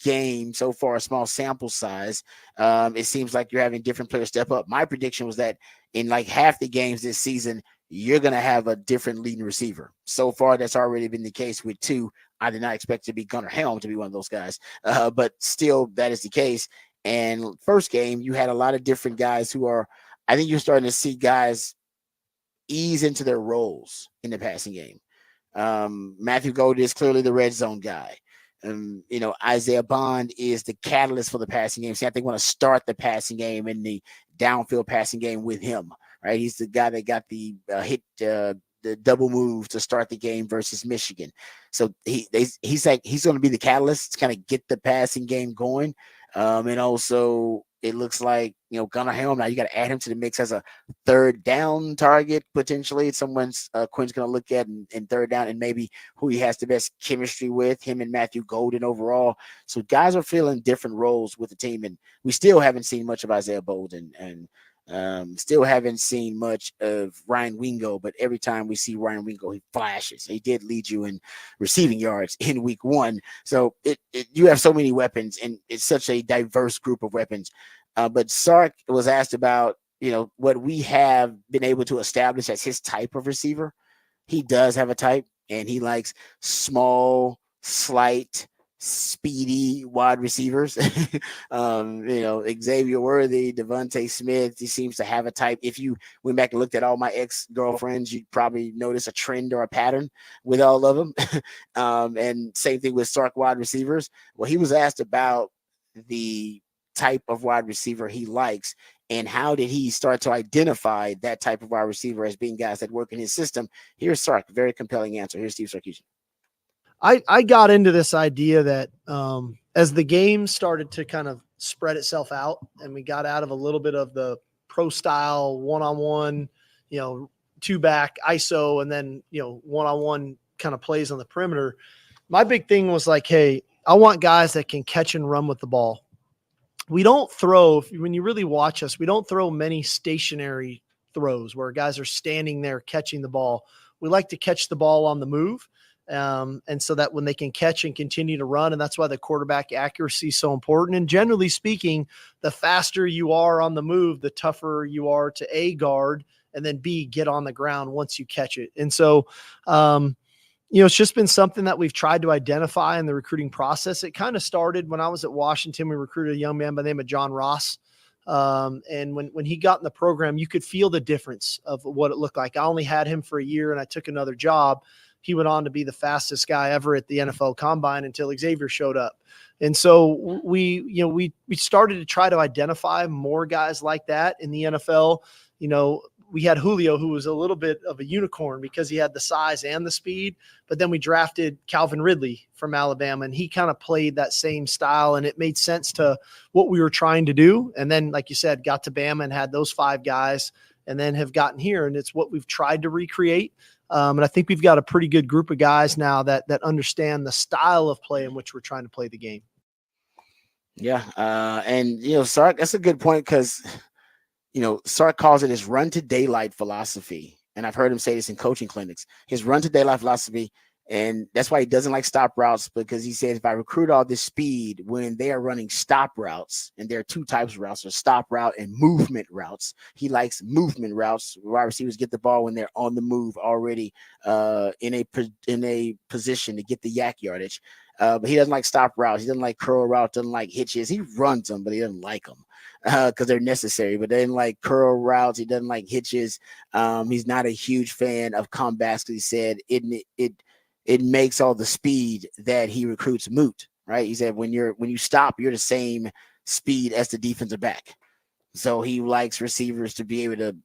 game so far, a small sample size, it seems like you're having different players step up. My prediction was that in like half the games this season, you're going to have a different leading receiver. So far, that's already been the case with 2. I did not expect to be Gunnar Helm to be one of those guys, but still that is the case. And first game, you had a lot of different guys I think you're starting to see guys ease into their roles in the passing game. Matthew Gold is clearly the red zone guy. Isaiah Bond is the catalyst for the passing game. So I think want to start the passing game and the downfield passing game with him, right? He's the guy that got the the double move to start the game versus Michigan. So he's going to be the catalyst to kind of get the passing game going. And also it looks like, Gunnar Helm, now you got to add him to the mix as a third down target. Potentially someone's Quinn's going to look at in third down, and maybe who he has the best chemistry with, him and Matthew Golden overall. So guys are filling different roles with the team, and we still haven't seen much of Isaiah Bolden, and still haven't seen much of Ryan Wingo, but every time we see Ryan Wingo, he flashes. He did lead you in receiving yards in week 1. So you have so many weapons, and it's such a diverse group of weapons. But Sark was asked about, what we have been able to establish as his type of receiver. He does have a type, and he likes small, slight, speedy wide receivers. Xavier Worthy, Devontae Smith, he seems to have a type. If you went back and looked at all my ex-girlfriends, you'd probably notice a trend or a pattern with all of them. And same thing with Sark wide receivers. Well, he was asked about the type of wide receiver he likes, and how did he start to identify that type of wide receiver as being guys that work in his system. Here's Sark, very compelling answer. Here's Steve Sarkisian. I got into this idea that as the game started to kind of spread itself out and we got out of a little bit of the pro style one-on-one, two back ISO, and then, one-on-one kind of plays on the perimeter. My big thing was like, hey, I want guys that can catch and run with the ball. We don't throw, when you really watch us, we don't throw many stationary throws where guys are standing there catching the ball. We like to catch the ball on the move. And so that when they can catch and continue to run, and that's why the quarterback accuracy is so important. And generally speaking, the faster you are on the move, the tougher you are to A, guard, and then B, get on the ground once you catch it. And so, it's just been something that we've tried to identify in the recruiting process. It kind of started when I was at Washington. We recruited a young man by the name of John Ross. And when he got in the program, you could feel the difference of what it looked like. I only had him for a year and I took another job. He went on to be the fastest guy ever at the NFL Combine until Xavier showed up. And so we started to try to identify more guys like that in the NFL. We had Julio, who was a little bit of a unicorn because he had the size and the speed, but then we drafted Calvin Ridley from Alabama, and he kind of played that same style, and it made sense to what we were trying to do. And then, like you said, got to Bama and had those 5 guys, and then have gotten here, and it's what we've tried to recreate. And I think we've got a pretty good group of guys now that understand the style of play in which we're trying to play the game. Yeah. And, Sark, that's a good point because – Sark calls it his run to daylight philosophy. And I've heard him say this in coaching clinics, his run to daylight philosophy. And that's why he doesn't like stop routes, because he says, if I recruit all this speed when they are running stop routes, and there are 2 types of routes, so stop route and movement routes. He likes movement routes. Wide receivers get the ball when they're on the move already in a position to get the yak yardage. But he doesn't like stop routes. He doesn't like curl routes, doesn't like hitches. He runs them, but he doesn't like them because they're necessary. But they didn't like curl routes. He doesn't like hitches. He's not a huge fan of comebacks because he said it makes all the speed that he recruits moot, right? He said when you stop, you're the same speed as the defensive back. So he likes receivers to be able to,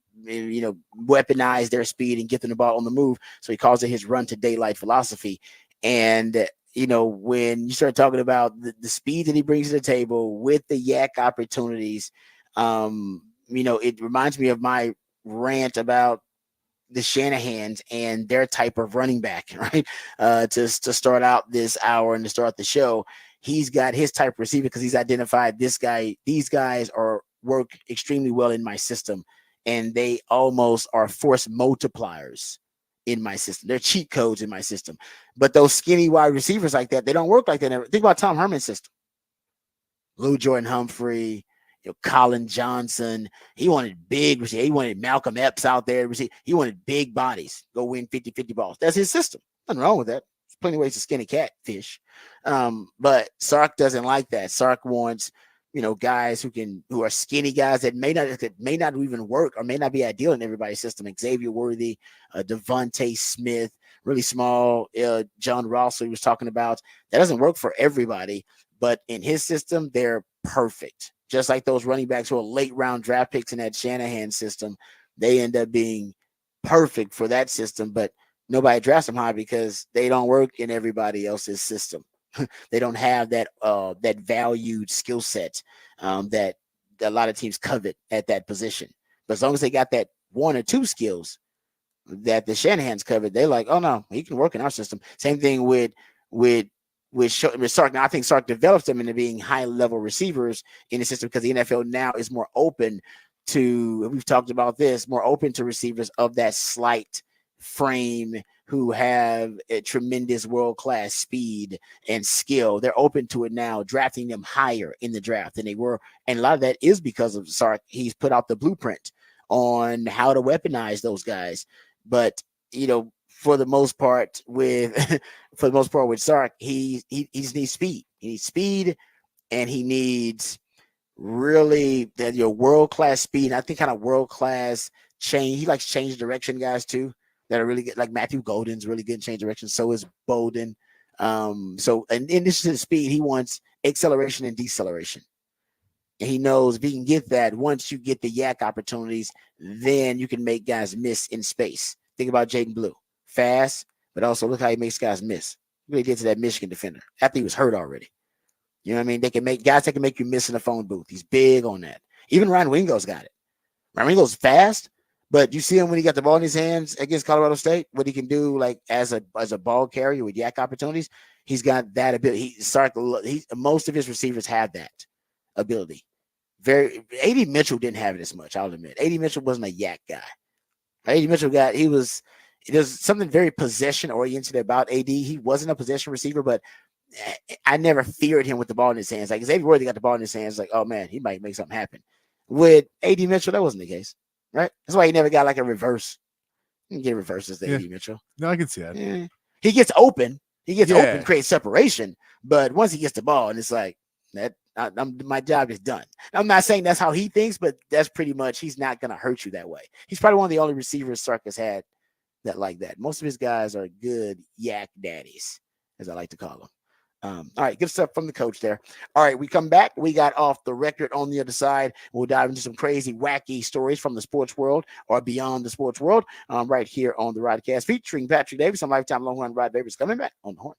weaponize their speed and get them the ball on the move. So he calls it his run to daylight philosophy. And when you start talking about the speed that he brings to the table with the yak opportunities, it reminds me of my rant about the Shanahans and their type of running back, right? To start out this hour and to start the show, he's got his type of receiver because he's identified these guys work extremely well in my system, and they almost are force multipliers in my system. They're cheat codes in my system. But those skinny wide receivers like that, they don't work like that. Think about Tom Herman's system. Lou Jordan Humphrey, Colin Johnson. He wanted big receivers. He wanted Malcolm Epps out there. He wanted big bodies. Go win 50-50 balls. That's his system. Nothing wrong with that. There's plenty of ways to skin a catfish. But Sark doesn't like that. Sark wants guys who are skinny guys that may not even work or may not be ideal in everybody's system. Xavier Worthy, Devontae Smith, really small, John Ross, who he was talking about. That doesn't work for everybody, but in his system, they're perfect. Just like those running backs who are late round draft picks in that Shanahan system, they end up being perfect for that system, but nobody drafts them high because they don't work in everybody else's system. They don't have that valued skill set that a lot of teams covet at that position. But as long as they got that 1 or 2 skills that the Shanahans covered, they're like, oh no, he can work in our system. Same thing with Sark. Now I think Sark develops them into being high level receivers in the system because the NFL now is more open to, we've talked about this, more open to receivers of that slight frame, who have a tremendous world-class speed and skill. They're open to it now, drafting them higher in the draft than they were. And a lot of that is because of Sark. He's put out the blueprint on how to weaponize those guys. But, for the most part with Sark, he just needs speed. He needs speed, and he needs really that your world-class speed. And I think kind of world-class change. He likes change direction guys too that are really good. Like Matthew Golden's really good in change direction. So is Bolden. So in addition to speed, he wants acceleration and deceleration. And he knows if he can get that, once you get the yak opportunities, then you can make guys miss in space. Think about Jaden Blue. Fast, but also look how he makes guys miss. Look what he did to that Michigan defender after he was hurt already. You know what I mean? They can make guys that can make you miss in the phone booth. He's big on that. Even Ryan Wingo's got it. Ryan Wingo's fast, but you see him when he got the ball in his hands against Colorado State, what he can do like as a ball carrier with yak opportunities. He's got that ability. Most of his receivers have that ability. AD Mitchell didn't have it as much, I'll admit. AD Mitchell wasn't a yak guy. AD Mitchell there's something very possession oriented about AD. He wasn't a possession receiver, but I never feared him with the ball in his hands. Like Xavier Worthy got the ball in his hands, like, oh man, he might make something happen. With AD Mitchell, that wasn't the case, right? That's why he never got like a reverse. You can get reverses to AD Mitchell. No, I can see that. Yeah. He gets open. Open, creates separation. But once he gets the ball, and it's like that, my job is done. I'm not saying that's how he thinks, but that's pretty much he's not going to hurt you that way. He's probably one of the only receivers Sark has had that like that. Most of his guys are good yak daddies, as I like to call them. All right, good stuff from the coach there. All right, we come back. We got off the record on the other side. We'll dive into some crazy, wacky stories from the sports world or beyond the sports world right here on the Rodcast featuring Patrick Davis. I'm Lifetime Longhorn Rod Davis coming back on the horn.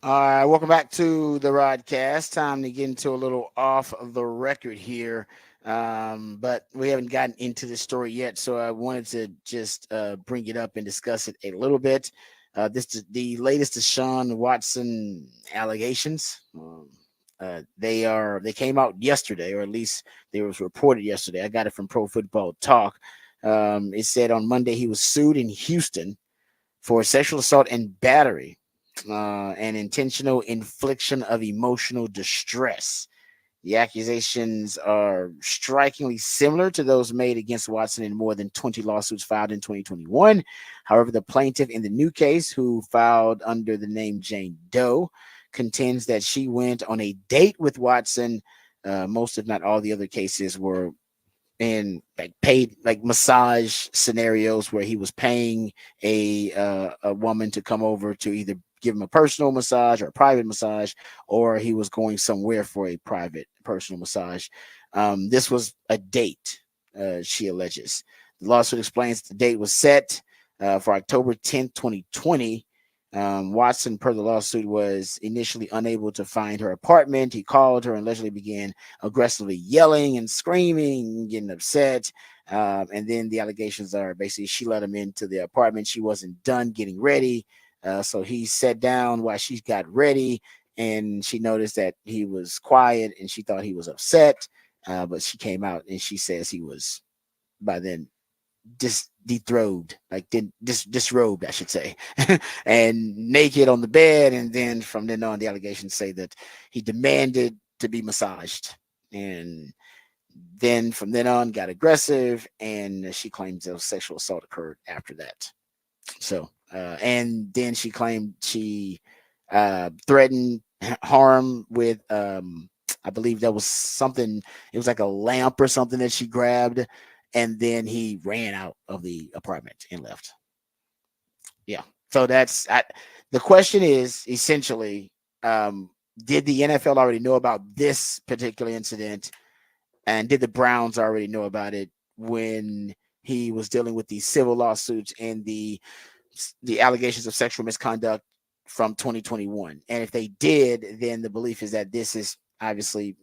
All right, welcome back to the Rodcast. Time to get into a little off the record here, but we haven't gotten into the story yet, so I wanted to just bring it up and discuss it a little bit. This is the latest Deshaun Watson allegations. They came out yesterday, or at least they was reported yesterday. I got it from Pro Football Talk. It said on Monday he was sued in Houston for sexual assault and battery and intentional infliction of emotional distress. The accusations are strikingly similar to those made against Watson in more than 20 lawsuits filed in 2021. However, the plaintiff in the new case, who filed under the name Jane Doe, contends that she went on a date with Watson. Most, if not all, the other cases were in like paid like massage scenarios where he was paying a woman to come over to either give him a personal massage or a private massage, or he was going somewhere for a private personal massage. This was a date, she alleges. The lawsuit explains the date was set for October 10th, 2020. Watson, per the lawsuit, was initially unable to find her apartment. He called her and allegedly began aggressively yelling and screaming, getting upset. And then the allegations are basically she let him into the apartment. She wasn't done getting ready. So he sat down while she got ready, and she noticed that he was quiet and she thought he was upset. But she came out and she says he was by then disrobed, like disrobed, I should say, and naked on the bed. And then from then on, the allegations say that he demanded to be massaged, and then from then on got aggressive. And she claims that sexual assault occurred after that. So, and then she claimed she threatened harm with I believe that was something, it was like a lamp or something that she grabbed, and then he ran out of the apartment and left. Yeah. So the question is essentially, did the NFL already know about this particular incident, and did the Browns already know about it when he was dealing with the civil lawsuits and the allegations of sexual misconduct from 2021? And if they did, then the belief is that this is obviously,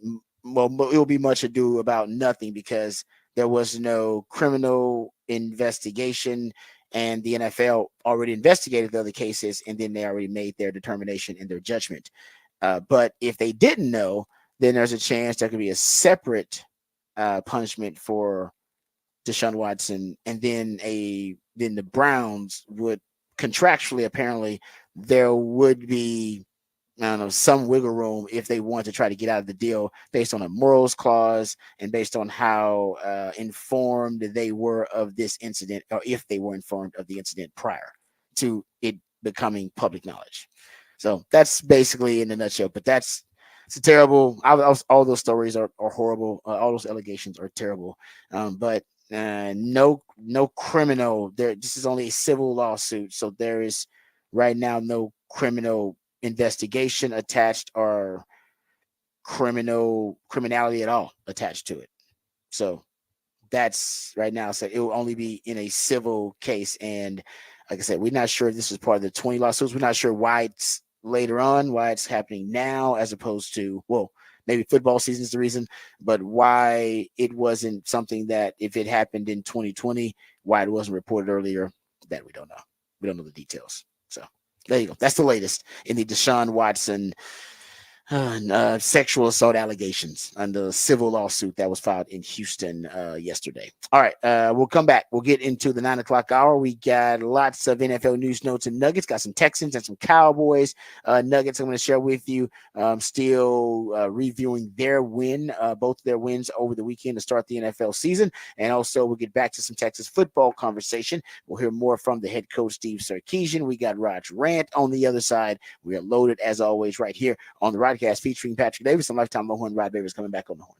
well, it will be much ado about nothing, because there was no criminal investigation, and the NFL already investigated the other cases, and then they already made their determination and their judgment. But if they didn't know, then there's a chance there could be a separate punishment for Deshaun Watson, and then the Browns would contractually, apparently, there would be, I don't know, some wiggle room if they want to try to get out of the deal based on a morals clause and based on how informed they were of this incident, or if they were informed of the incident prior to it becoming public knowledge. So that's basically in a nutshell. But it's a terrible. All those stories are horrible. All those allegations are terrible. But no criminal there. This is only a civil lawsuit, so there is right now no criminal investigation attached or criminality at all attached to it. So that's right now. So it will only be in a civil case. And like I said, we're not sure if this is part of the 20 lawsuits. We're not sure why it's later on, why it's happening now, as opposed to, well, maybe football season is the reason, but why it wasn't something that, if it happened in 2020, why it wasn't reported earlier, that we don't know. We don't know the details. So there you go. That's the latest in the Deshaun Watson sexual assault allegations on the civil lawsuit that was filed in Houston yesterday. All right, we'll come back. We'll get into the 9 o'clock hour. We got lots of NFL news, notes, and nuggets. Got some Texans and some Cowboys nuggets I'm going to share with you. Still reviewing their win, both their wins over the weekend to start the NFL season. And also we'll get back to some Texas football conversation. We'll hear more from the head coach, Steve Sarkisian. We got Raj Rant on the other side. We are loaded as always right here on the Rodcast featuring Patrick Davis and Lifetime Longhorn Rod Babers coming back on the horn.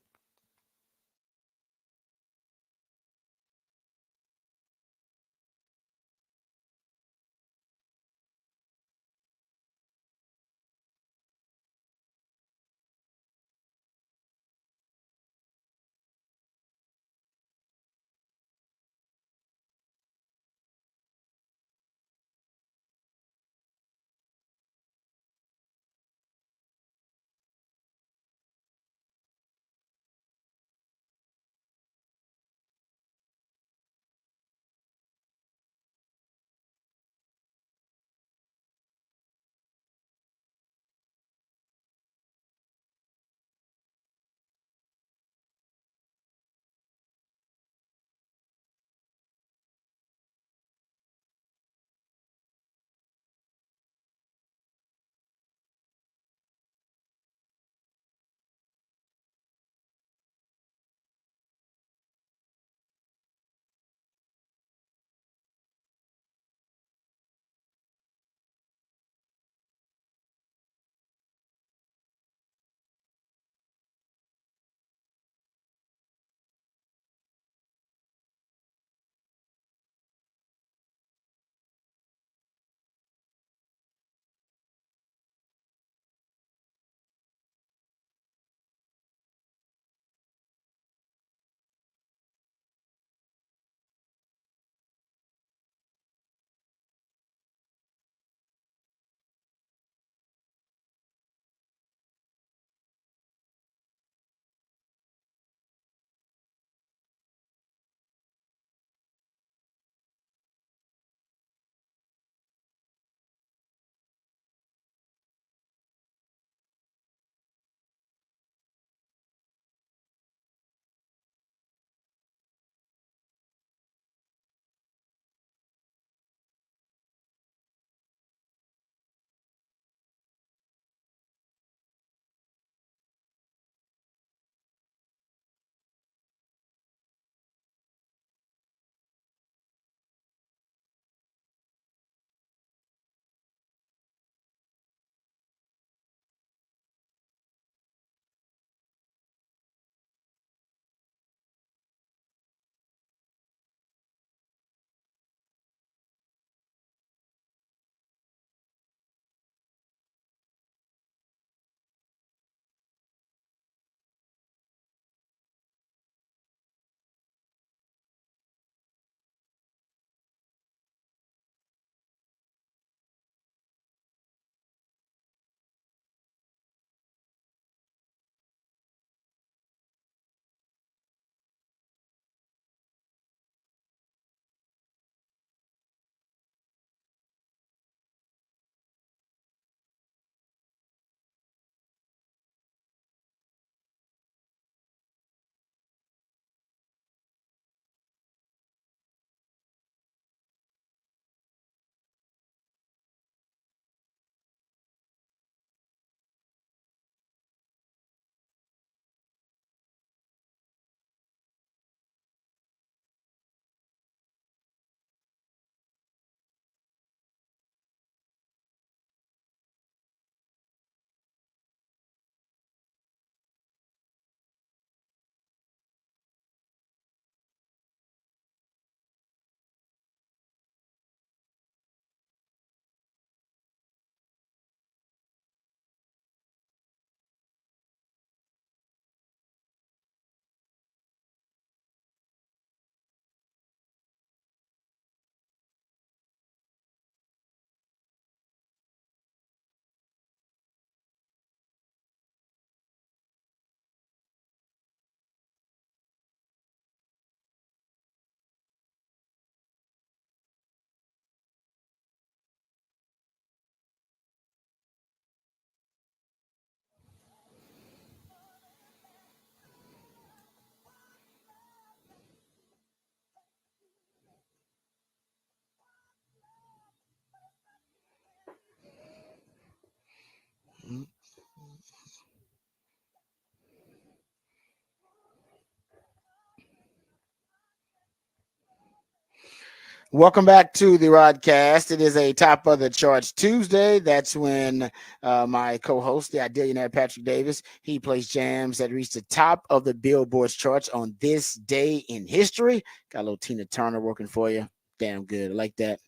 Welcome back to the Rodcast. It is a top of the charts Tuesday. That's when my co-host, the Idillionaire Patrick Davis, he plays jams that reach the top of the Billboard's charts on this day in history. Got a little Tina Turner working for you. Damn good. I like that.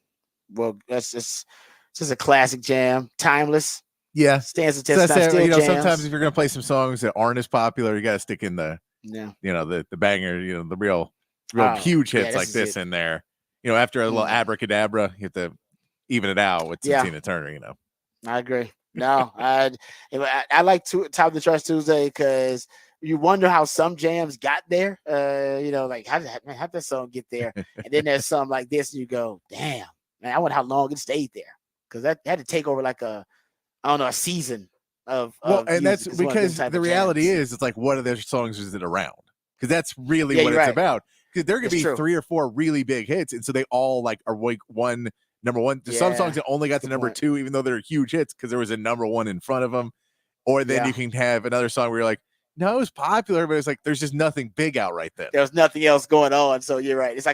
Well, that's just a classic jam, timeless. Yeah, Stands the so test of time. Still jams. sometimes if you're gonna play some songs that aren't as popular, you got to stick in the the banger, the real huge hits like this in there. After a little abracadabra, you have to even it out with some Tina Turner. I agree. No, I like top of the charts Tuesday because you wonder how some jams got there. Like how did that song get there? And then there's some like this, and you go, damn, man, I wonder how long it stayed there because that had to take over like a season of. And that's because the reality is, it's like, what other songs is it around? Because that's really what it's about. Because there could be 3 or 4 really big hits, and so they all like are like number one. There's some songs that only got to number 2, even though they're huge hits, because there was a number 1 in front of them. Or then you can have another song where you're like, no, it was popular, but it's like there's just nothing big out right then. There's nothing else going on, so you're right. It's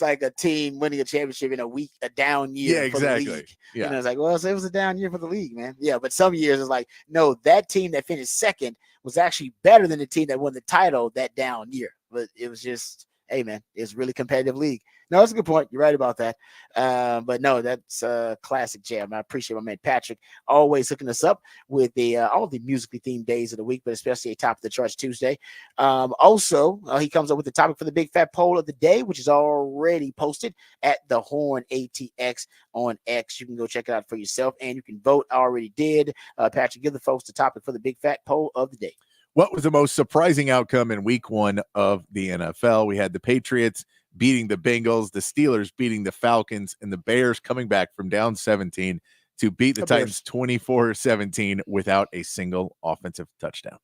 like a team winning a championship in a down year. For the league. Yeah, it's like, well, it was a down year for the league, man. Yeah, but some years it's like, no, that team that finished second was actually better than the team that won the title that down year. But it was just, hey, man, it's a really competitive league. No, that's a good point. You're right about that. But no, that's a classic jam. I appreciate my man Patrick always hooking us up with all the musically themed days of the week, but especially a top of the charts Tuesday. Also, he comes up with the topic for the big fat poll of the day, which is already posted at the Horn ATX on X. You can go check it out for yourself, and you can vote. I already did. Patrick, give the folks the topic for the big fat poll of the day. What was the most surprising outcome in week 1 of the NFL? We had the Patriots beating the Bengals, the Steelers beating the Falcons, and the Bears coming back from down 17 to beat the Titans 24-17 without a single offensive touchdown.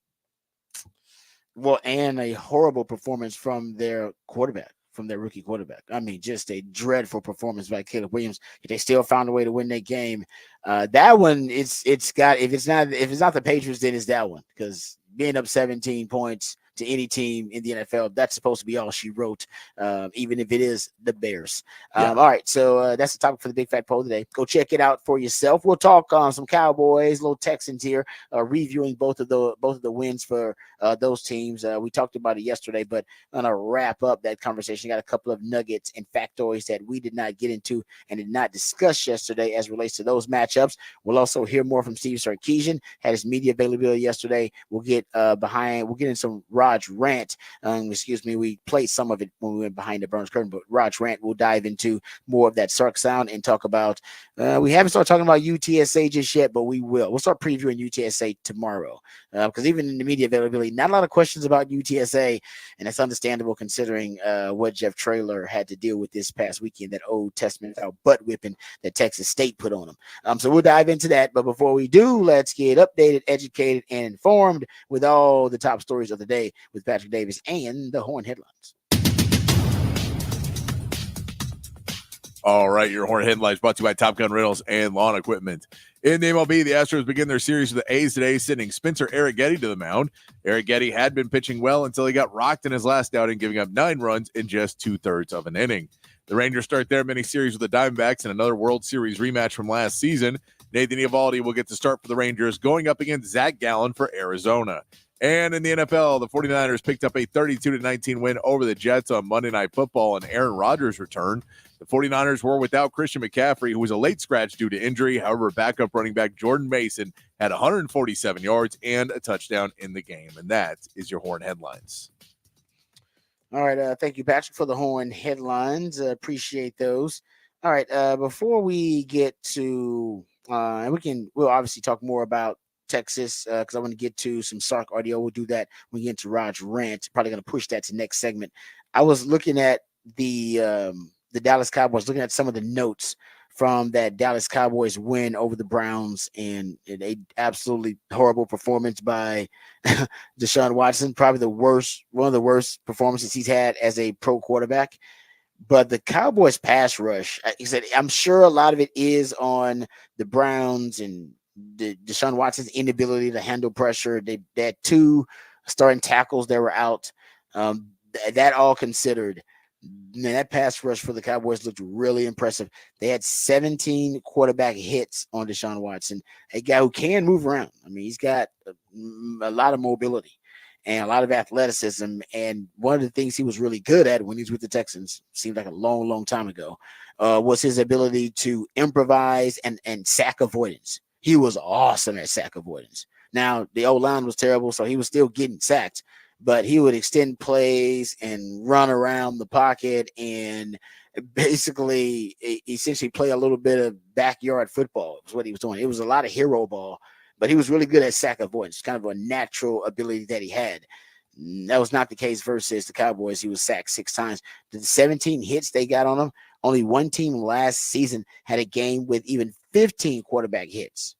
Well, and a horrible performance from their quarterback, from their rookie quarterback. I mean, just a dreadful performance by Caleb Williams. They still found a way to win that game. That one, if it's not the Patriots, then it's that one, because being up 17 points to any team in the NFL, that's supposed to be all she wrote, even if it is the Bears. All right, so that's the topic for the big fat poll today. Go check it out for yourself. We'll talk on some Cowboys, little Texans here, reviewing both of the wins for those teams. We talked about it yesterday, but I'm gonna wrap up that conversation. Got a couple of nuggets and factoids that we did not get into and did not discuss yesterday as relates to those matchups. We'll also hear more from Steve Sarkisian. Had his media availability yesterday. We'll get we'll get in some Raj rant. We played some of it when we went behind the Burns curtain, but Raj rant, we'll dive into more of that Sark sound and talk about, we haven't started talking about UTSA just yet, but we will. We'll start previewing UTSA tomorrow, because even in the media availability, not a lot of questions about UTSA, and that's understandable considering what Jeff Traylor had to deal with this past weekend, that Old Testament butt whipping that Texas State put on him. So we'll dive into that, but before we do, let's get updated, educated, and informed with all the top stories of the day with Patrick Davis and the Horn headlines. All right, your Horn headlines brought to you by Top Gun Rentals and Lawn Equipment. In the MLB, the Astros begin their series with the A's today, sending Spencer Arrighetti to the mound. Arrighetti had been pitching well until he got rocked in his last outing, giving up 9 runs in just 2/3 of an inning. The Rangers start their mini-series with the Diamondbacks in another World Series rematch from last season. Nathan Eovaldi will get to start for the Rangers, going up against Zach Gallen for Arizona. And in the NFL, the 49ers picked up a 32-19 win over the Jets on Monday Night Football, and Aaron Rodgers returned. The 49ers were without Christian McCaffrey, who was a late scratch due to injury. However, backup running back Jordan Mason had 147 yards and a touchdown in the game. And that is your Horn headlines. All right. Thank you, Patrick, for the Horn headlines. Appreciate those. All right. Before we get to, we'll obviously talk more about Texas, because I want to get to some Sark audio. We'll do that when we get into Raj rant. Probably going to push that to next segment. I was looking at the Dallas Cowboys, looking at some of the notes from that Dallas Cowboys win over the Browns, and a absolutely horrible performance by Deshaun Watson. Probably one of the worst performances he's had as a pro quarterback. But the Cowboys pass rush, he said, I'm sure a lot of it is on the Browns and Deshaun Watson's inability to handle pressure. They had 2 starting tackles that were out. That all considered, Man, that pass rush for the Cowboys looked really impressive. They had 17 quarterback hits on Deshaun Watson, a guy who can move around. I mean, he's got a lot of mobility and a lot of athleticism. And one of the things he was really good at when he was with the Texans, seemed like a long, long time ago, was his ability to improvise and sack avoidance. He was awesome at sack avoidance. Now, the O-line was terrible, so he was still getting sacked, but he would extend plays and run around the pocket and basically essentially play a little bit of backyard football is what he was doing. It was a lot of hero ball, but he was really good at sack avoidance, kind of a natural ability that he had. That was not the case versus the Cowboys. He was sacked 6 times. The 17 hits they got on him, only one team last season had a game with even 15 quarterback hits.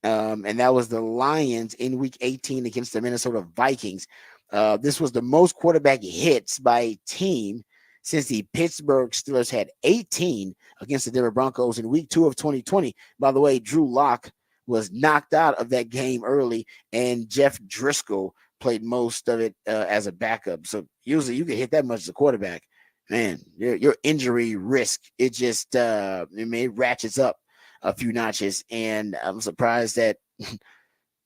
And that was the Lions in week 18 against the Minnesota Vikings. This was the most quarterback hits by a team since the Pittsburgh Steelers had 18 against the Denver Broncos in week 2 of 2020. By the way, Drew Lock was knocked out of that game early, and Jeff Driscoll played most of it as a backup. So usually you can hit that much as a quarterback. Man, your injury risk, it just it ratchets up a few notches, and I'm surprised that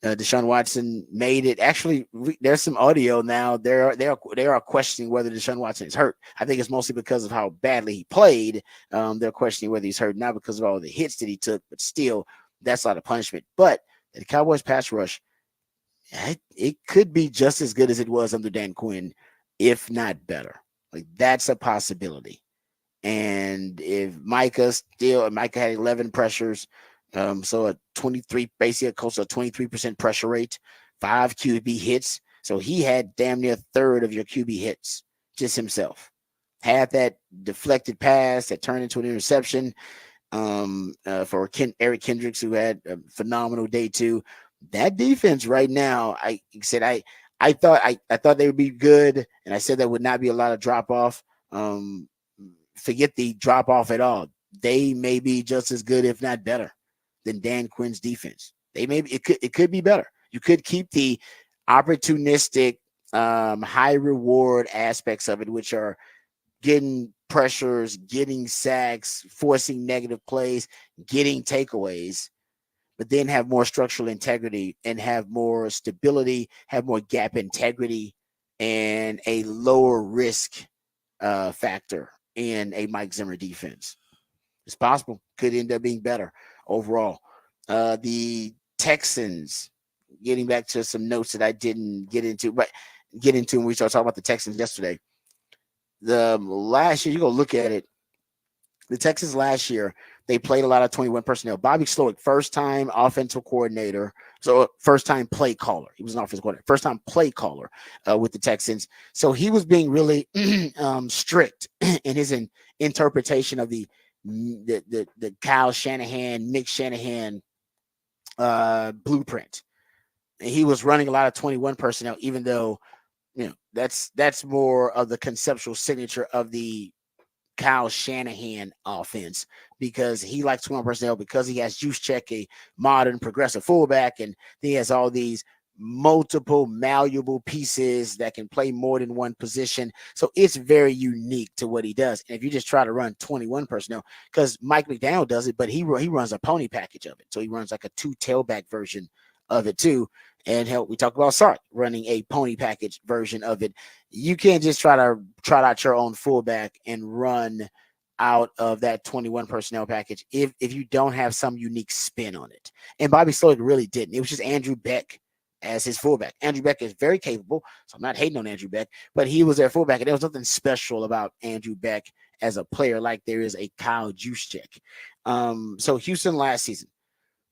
Deshaun Watson made it. Actually, there's some audio now. They are questioning whether Deshaun Watson is hurt. I think it's mostly because of how badly he played. They're questioning whether he's hurt, not because of all the hits that he took, but still, that's a lot of punishment. But the Cowboys pass rush, it could be just as good as it was under Dan Quinn, if not better. Like, that's a possibility. And if Micah had 11 pressures, so a 23, basically close to a 23% pressure rate, 5 QB hits. So he had damn near a third of your QB hits, just himself. Had that deflected pass that turned into an interception for Eric Kendricks, who had a phenomenal day too. That defense right now, I thought they would be good, and I said there would not be a lot of drop off. Forget the drop off at all. They may be just as good, if not better, than Dan Quinn's defense. It could be better. You could keep the opportunistic, high reward aspects of it, which are getting pressures, getting sacks, forcing negative plays, getting takeaways, but then have more structural integrity and have more stability, have more gap integrity, and a lower risk factor in a Mike Zimmer defense. It's possible. Could end up being better overall. The Texans, getting back to some notes that I didn't get into when we started talking about the Texans yesterday. The last year, you go look at it. The Texans last year, they played a lot of 21 personnel. Bobby Slowick, first-time offensive coordinator, so first-time play caller. He was an offensive coordinator, first-time play caller with the Texans. So he was being really strict in his interpretation of the Kyle Shanahan, Nick Shanahan blueprint. And he was running a lot of 21 personnel, even though that's more of the conceptual signature of the Kyle Shanahan offense, because he likes 21 personnel, because he has Juszczyk, a modern progressive fullback, and he has all these multiple malleable pieces that can play more than one position. So it's very unique to what he does. And if you just try to run 21 personnel, because Mike McDaniel does it, but he runs a pony package of it. So he runs like a 2 tailback version of it too. And we talk about Sark running a pony package version of it. You can't just try to trot out your own fullback and run out of that 21 personnel package if you don't have some unique spin on it. And Bobby Slowick really didn't. It was just Andrew Beck as his fullback. Andrew Beck is very capable, so I'm not hating on Andrew Beck, but he was their fullback, and there was nothing special about Andrew Beck as a player like there is a Kyle Juszczyk. So Houston last season,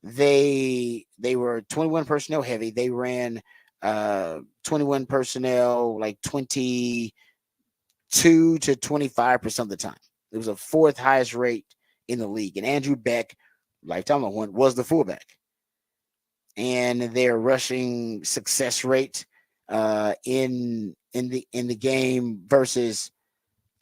they were 21 personnel heavy. They ran 21 personnel like 22 to 25% of the time. It was a 4th highest rate in the league. And Andrew Beck, lifetime one, was the fullback. And their rushing success rate in the game versus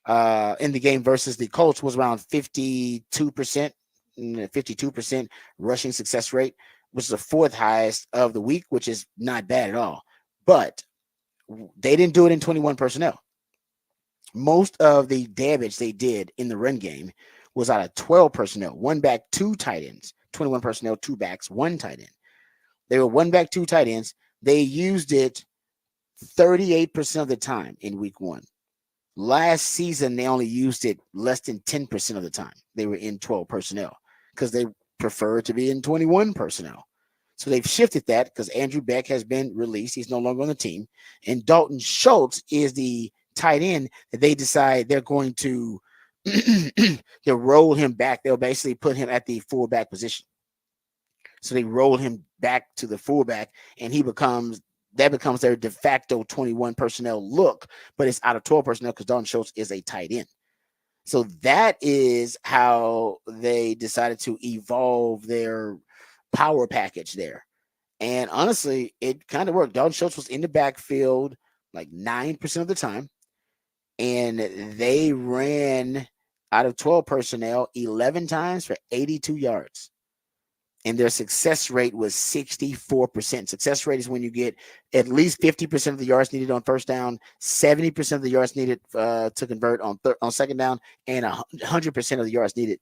the Colts was around 52% rushing success rate, which is the 4th highest of the week, which is not bad at all. But they didn't do it in 21 personnel. most of the damage they did in the run game was out of 12 personnel, 1 back, 2 tight ends, 21 personnel, 2 backs, 1 tight end. They were 1 back, 2 tight ends. They used it 38% of the time in week 1. Last season, they only used it less than 10% of the time. They were in 12 personnel because they prefer to be in 21 personnel. So they've shifted that because Andrew Beck has been released. He's no longer on the team. And Dalton Schultz is the tight end that they decide they're going to they'll roll him back. They'll basically put him at the fullback position. So they roll him back to the fullback, and becomes their de facto 21 personnel look, but it's out of 12 personnel because Dalton Schultz is a tight end. So that is how they decided to evolve their power package there. And honestly, it kind of worked. Dalton Schultz was in the backfield like 9% of the time, and they ran out of 12 personnel 11 times for 82 yards. And their success rate was 64%. Success rate is when you get at least 50% of the yards needed on first down, 70% of the yards needed to convert on second down, and 100% of the yards needed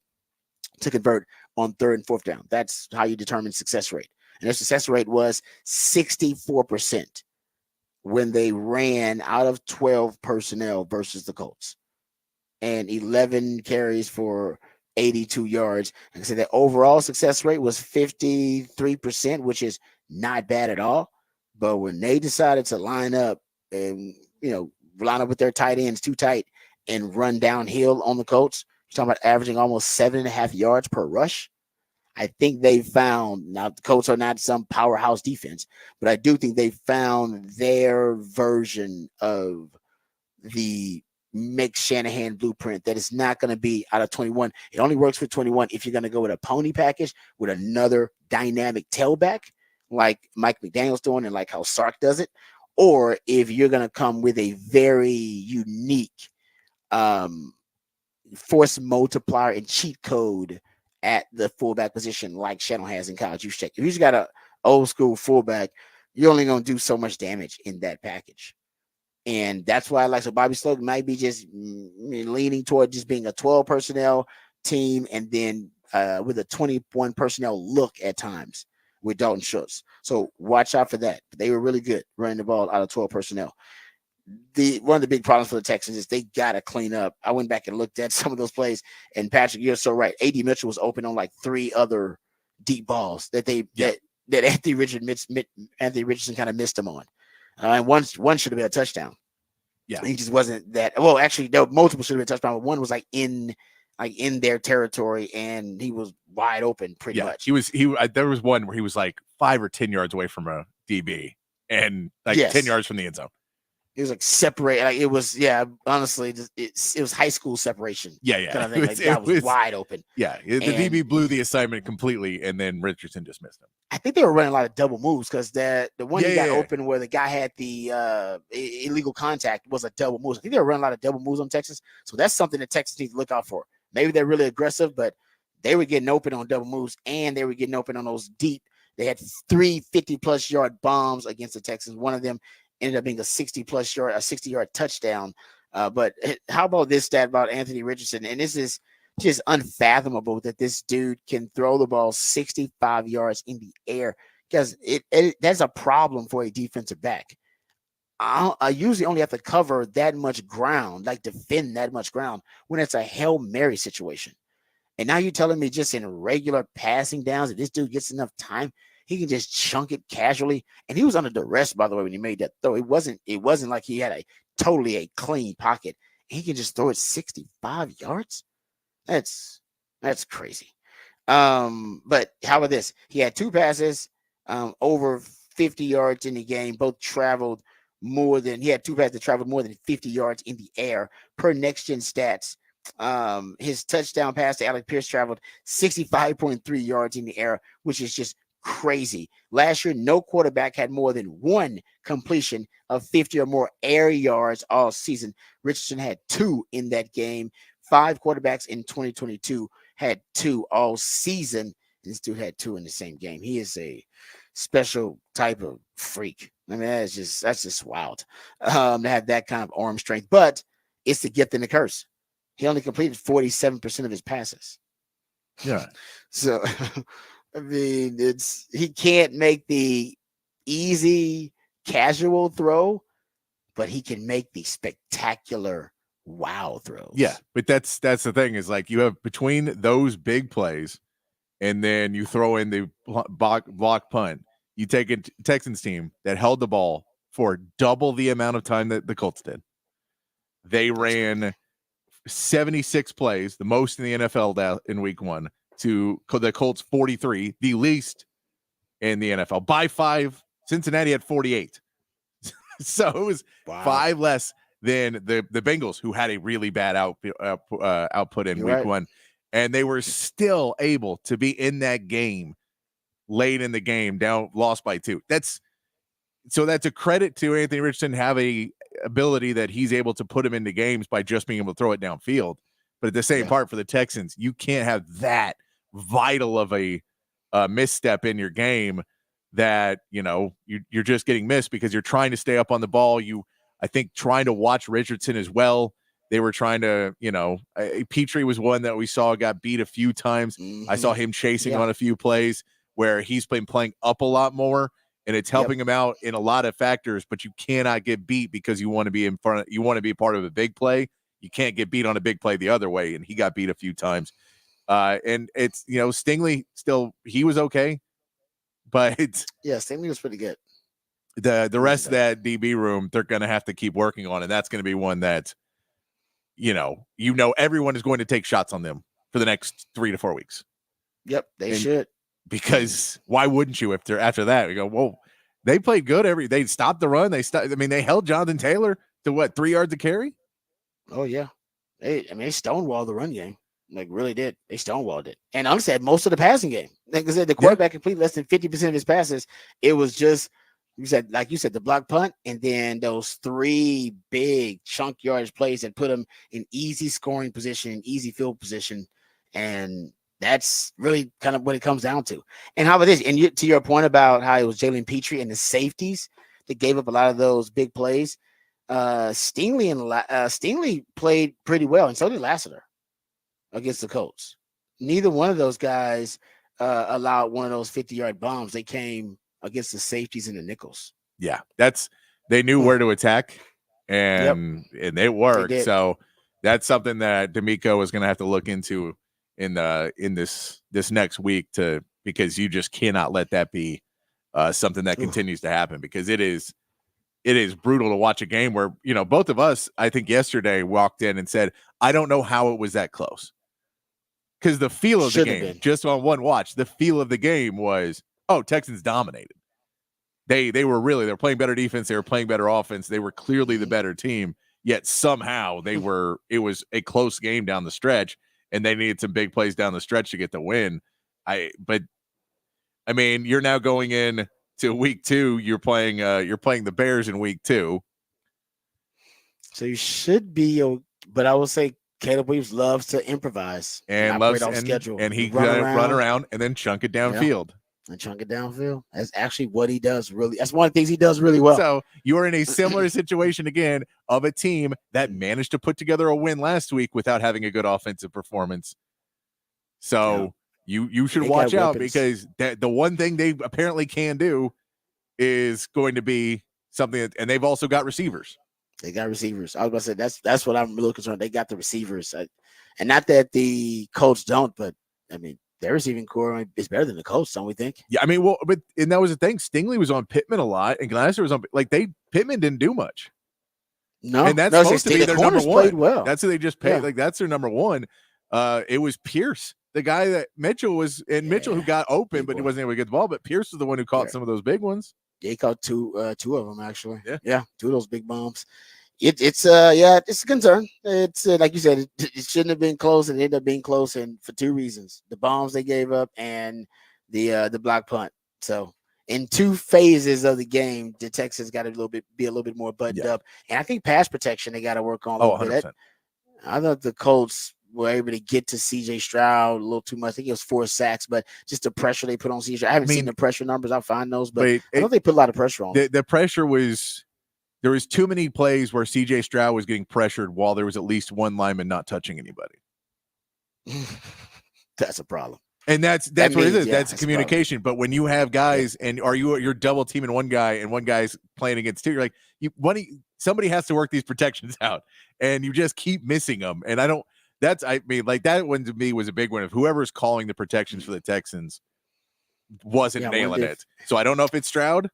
to convert on third and fourth down. That's how you determine success rate. And their success rate was 64% when they ran out of 12 personnel versus the Colts, and 11 carries for 82 yards. Like I said, the overall success rate was 53%, which is not bad at all. But when they decided to line up and, line up with their tight ends too tight and run downhill on the Colts, you're talking about averaging almost 7.5 yards per rush. I think they found, now the Colts are not some powerhouse defense, but I do think they found their version of the Mick Shanahan blueprint that is not going to be out of 21. It only works for 21 if you're going to go with a pony package with another dynamic tailback like Mike McDaniel's doing and like how Sark does it, or if you're going to come with a very unique force multiplier and cheat code at the fullback position like Shannon has in college. If you just got an old school fullback, you're only going to do so much damage in that package. And that's why I like, so Bobby Sloak might be just leaning toward just being a 12 personnel team and then with a 21 personnel look at times with Dalton Schultz. So watch out for that. They were really good running the ball out of 12 personnel. One of the big problems for the Texans is they got to clean up. I went back and looked at some of those plays, and Patrick, you're so right. A.D. Mitchell was open on like 3 other deep balls that that Anthony Richardson kind of missed him on. And one should have been a touchdown. Yeah, he just wasn't that. Well, actually, there were multiple should have been touchdown, but one was like in their territory, and he was wide open pretty much. There was one where he was like 5 or 10 yards away from a DB and like 10 yards from the end zone. It was like separate. Like it was, honestly, it was high school separation. Yeah. Kind of thing. Like that was wide open. Yeah. The DB blew the assignment completely, and then Richardson just missed him. I think they were running a lot of double moves because the one he got open where the guy had the illegal contact was a double move. I think they were running a lot of double moves on Texas. So that's something that Texas needs to look out for. Maybe they're really aggressive, but they were getting open on double moves, and they were getting open on those deep. They had 3 50-plus yard bombs against the Texans. One of them ended up being a 60-yard touchdown. But how about this stat about Anthony Richardson? And this is just unfathomable that this dude can throw the ball 65 yards in the air, because that's a problem for a defensive back. I usually only have to cover that much ground, like defend that much ground, when it's a Hail Mary situation. And now you're telling me just in regular passing downs, if this dude gets enough time, he can just chunk it casually. And he was under duress, by the way, when he made that throw. It wasn't like he had a totally clean pocket. He can just throw it 65 yards. That's crazy. But how about this? He had 2 passes over 50 yards in the game. Both traveled more than, he had 2 passes that traveled more than 50 yards in the air per Next Gen Stats. His touchdown pass to Alec Pierce traveled 65.3 yards in the air, which is just crazy. Last year, no quarterback had more than 1 completion of 50 or more air yards all season. Richardson had 2 in that game. 5 quarterbacks in 2022 had 2 all season. This dude had 2 in the same game. He is a special type of freak. I mean, that's just wild to have that kind of arm strength. But it's the gift and the curse. He only completed 47% of his passes. Yeah. So, I mean, he can't make the easy, casual throw, but he can make the spectacular wow throws. Yeah, but that's the thing is like you have between those big plays, and then you throw in the block punt. You take a Texans team that held the ball for double the amount of time that the Colts did. They ran 76 plays, the most in the NFL in week 1, to the Colts 43, the least in the NFL by 5. Cincinnati had 48. So it was 5 less than the Bengals, who had a really bad output in week 1. And they were still able to be in that game late in the game, lost by 2. That's a credit to Anthony Richardson, have a ability that he's able to put him into games by just being able to throw it downfield. But at the same part for the Texans, you can't have that vital of a misstep in your game that, you're just getting missed because you're trying to stay up on the ball. I think trying to watch Richardson as well. They were trying to, Petrie was one that we saw got beat a few times. Mm-hmm. I saw him chasing on a few plays where he's been playing up a lot more, and it's helping him out in a lot of factors, but you cannot get beat because you want to be in front. You want to be part of a big play. You can't get beat on a big play the other way, and he got beat a few times. And it's, Stingley he was okay, but Stingley was pretty good. The rest of that DB room, they're going to have to keep working on, and that's going to be one that, everyone is going to take shots on them for the next 3 to 4 weeks. Yep, they should. Because why wouldn't you if they're after that? We go, whoa, they played good. They stopped the run. They held Jonathan Taylor to 3 yards of carry? Oh, yeah. They stonewalled the run game. Like, really did. They stonewalled it. And honestly, had most of the passing game. Like I said, the quarterback completed less than 50% of his passes. It was just, like you said, the block punt, and then those 3 big chunk yardage plays that put them in easy scoring position, easy field position. And that's really kind of what it comes down to. And how about this? And to your point about how it was Jalen Petrie and the safeties that gave up a lot of those big plays, Stingley played pretty well, and so did Lassiter against the Colts. Neither one of those guys allowed one of those 50-yard bombs. They came against the safeties and the nickels. Yeah, they knew where to attack, and it worked. So that's something that D'Amico is going to have to look into in this next week, because you just cannot let that be something that continues to happen, because it is brutal to watch a game where, both of us, I think yesterday, walked in and said, I don't know how it was that close. Because the feel of the game, just on one watch, the feel of the game was, Texans dominated. They were playing better defense. They were playing better offense. They were clearly the better team, yet somehow it was a close game down the stretch, and they needed some big plays down the stretch to get the win. You're now going in to week 2. You're playing the Bears in week 2. So you should be, but I will say Caleb Williams loves to improvise and loves off schedule, and he run around and then chunk it downfield. And chunk it downfield. That's actually what he does really. That's one of the things he does really well. So you are in a similar situation again of a team that managed to put together a win last week without having a good offensive performance. So you should watch out, because the one thing they apparently can do is going to be something and they've also got receivers. They got receivers. I was about to say that's what I'm really concerned. They got the receivers, and not that the Colts don't, but their receiving core is better than the Colts, don't we think? Yeah, and that was the thing. Stingley was on Pittman a lot, and Glasser was on. Pittman didn't do much. No, and that's supposed to be their number one. Played well. That's who they just paid. Yeah. That's their number one. It was Pierce, the guy that Mitchell was, and Mitchell who got open, but he wasn't able to get the ball. But Pierce was the one who caught some of those big ones. Yeah, he caught two of them actually. Yeah, 2 of those big bombs. It's a concern. It's like you said, it shouldn't have been close, and it ended up being close, and for 2 reasons: the bombs they gave up and the block punt. So in 2 phases of the game, the Texans got to be a little bit more buttoned up, and I think pass protection they got to work on a little bit. I thought the Colts were able to get to C.J. Stroud a little too much. I think it was 4 sacks, but just the pressure they put on C.J. I haven't seen the pressure numbers. I'll find those, but I don't think they put a lot of pressure on. The pressure was. There was too many plays where C.J. Stroud was getting pressured while there was at least one lineman not touching anybody. That's a problem. And that's That what it means, is. yeah, That's communication. But when you have guys and you're double teaming one guy and one guy's playing against two, you're like, somebody has to work these protections out, and you just keep missing them. And that one to me was a big one. If whoever's calling the protections for the Texans wasn't nailing it. So I don't know if it's Stroud.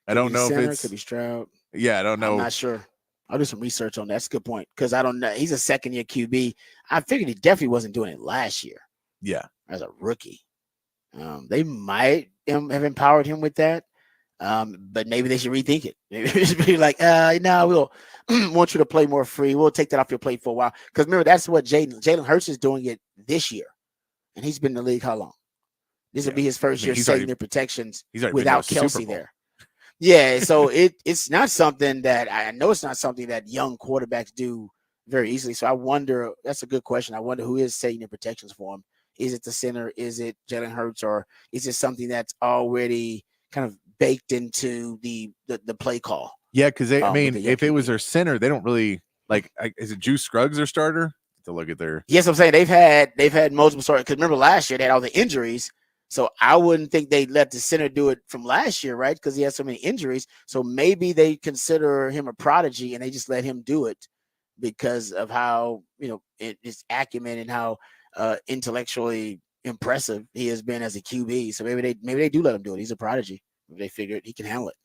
I don't know if it's could be Stroud. Yeah, I don't know. I'm not sure. I'll do some research on that. That's a good point because I don't know. He's a second-year QB. I figured he definitely wasn't doing it last year. Yeah, as a rookie. They might have empowered him with that, but maybe they should rethink it. Maybe it should be like, no, we'll want you to play more free. We'll take that off your plate for a while. Because remember, that's what Jalen Hurts is doing it this year, and he's been in the league how long? This will be his first year setting their protections without Kelsey there. Yeah, so it's not something that I know it's not something that young quarterbacks do very easily. So I wonder, that's a good question. I wonder who is setting the protections for him. Is it the center? Is it Jalen Hurts? Or is it something that's already kind of baked into the play call? Yeah, because if it was their center, they don't really like. Is it Juice Scruggs their starter? To look at their. Yes, I'm saying they've had multiple starters. Because remember last year they had all the injuries. So I wouldn't think they'd let the center do it from last year, right? Because he had so many injuries. So maybe they consider him a prodigy and they just let him do it because of how, his acumen and how intellectually impressive he has been as a QB. So maybe they do let him do it. He's a prodigy. They figured he can handle it.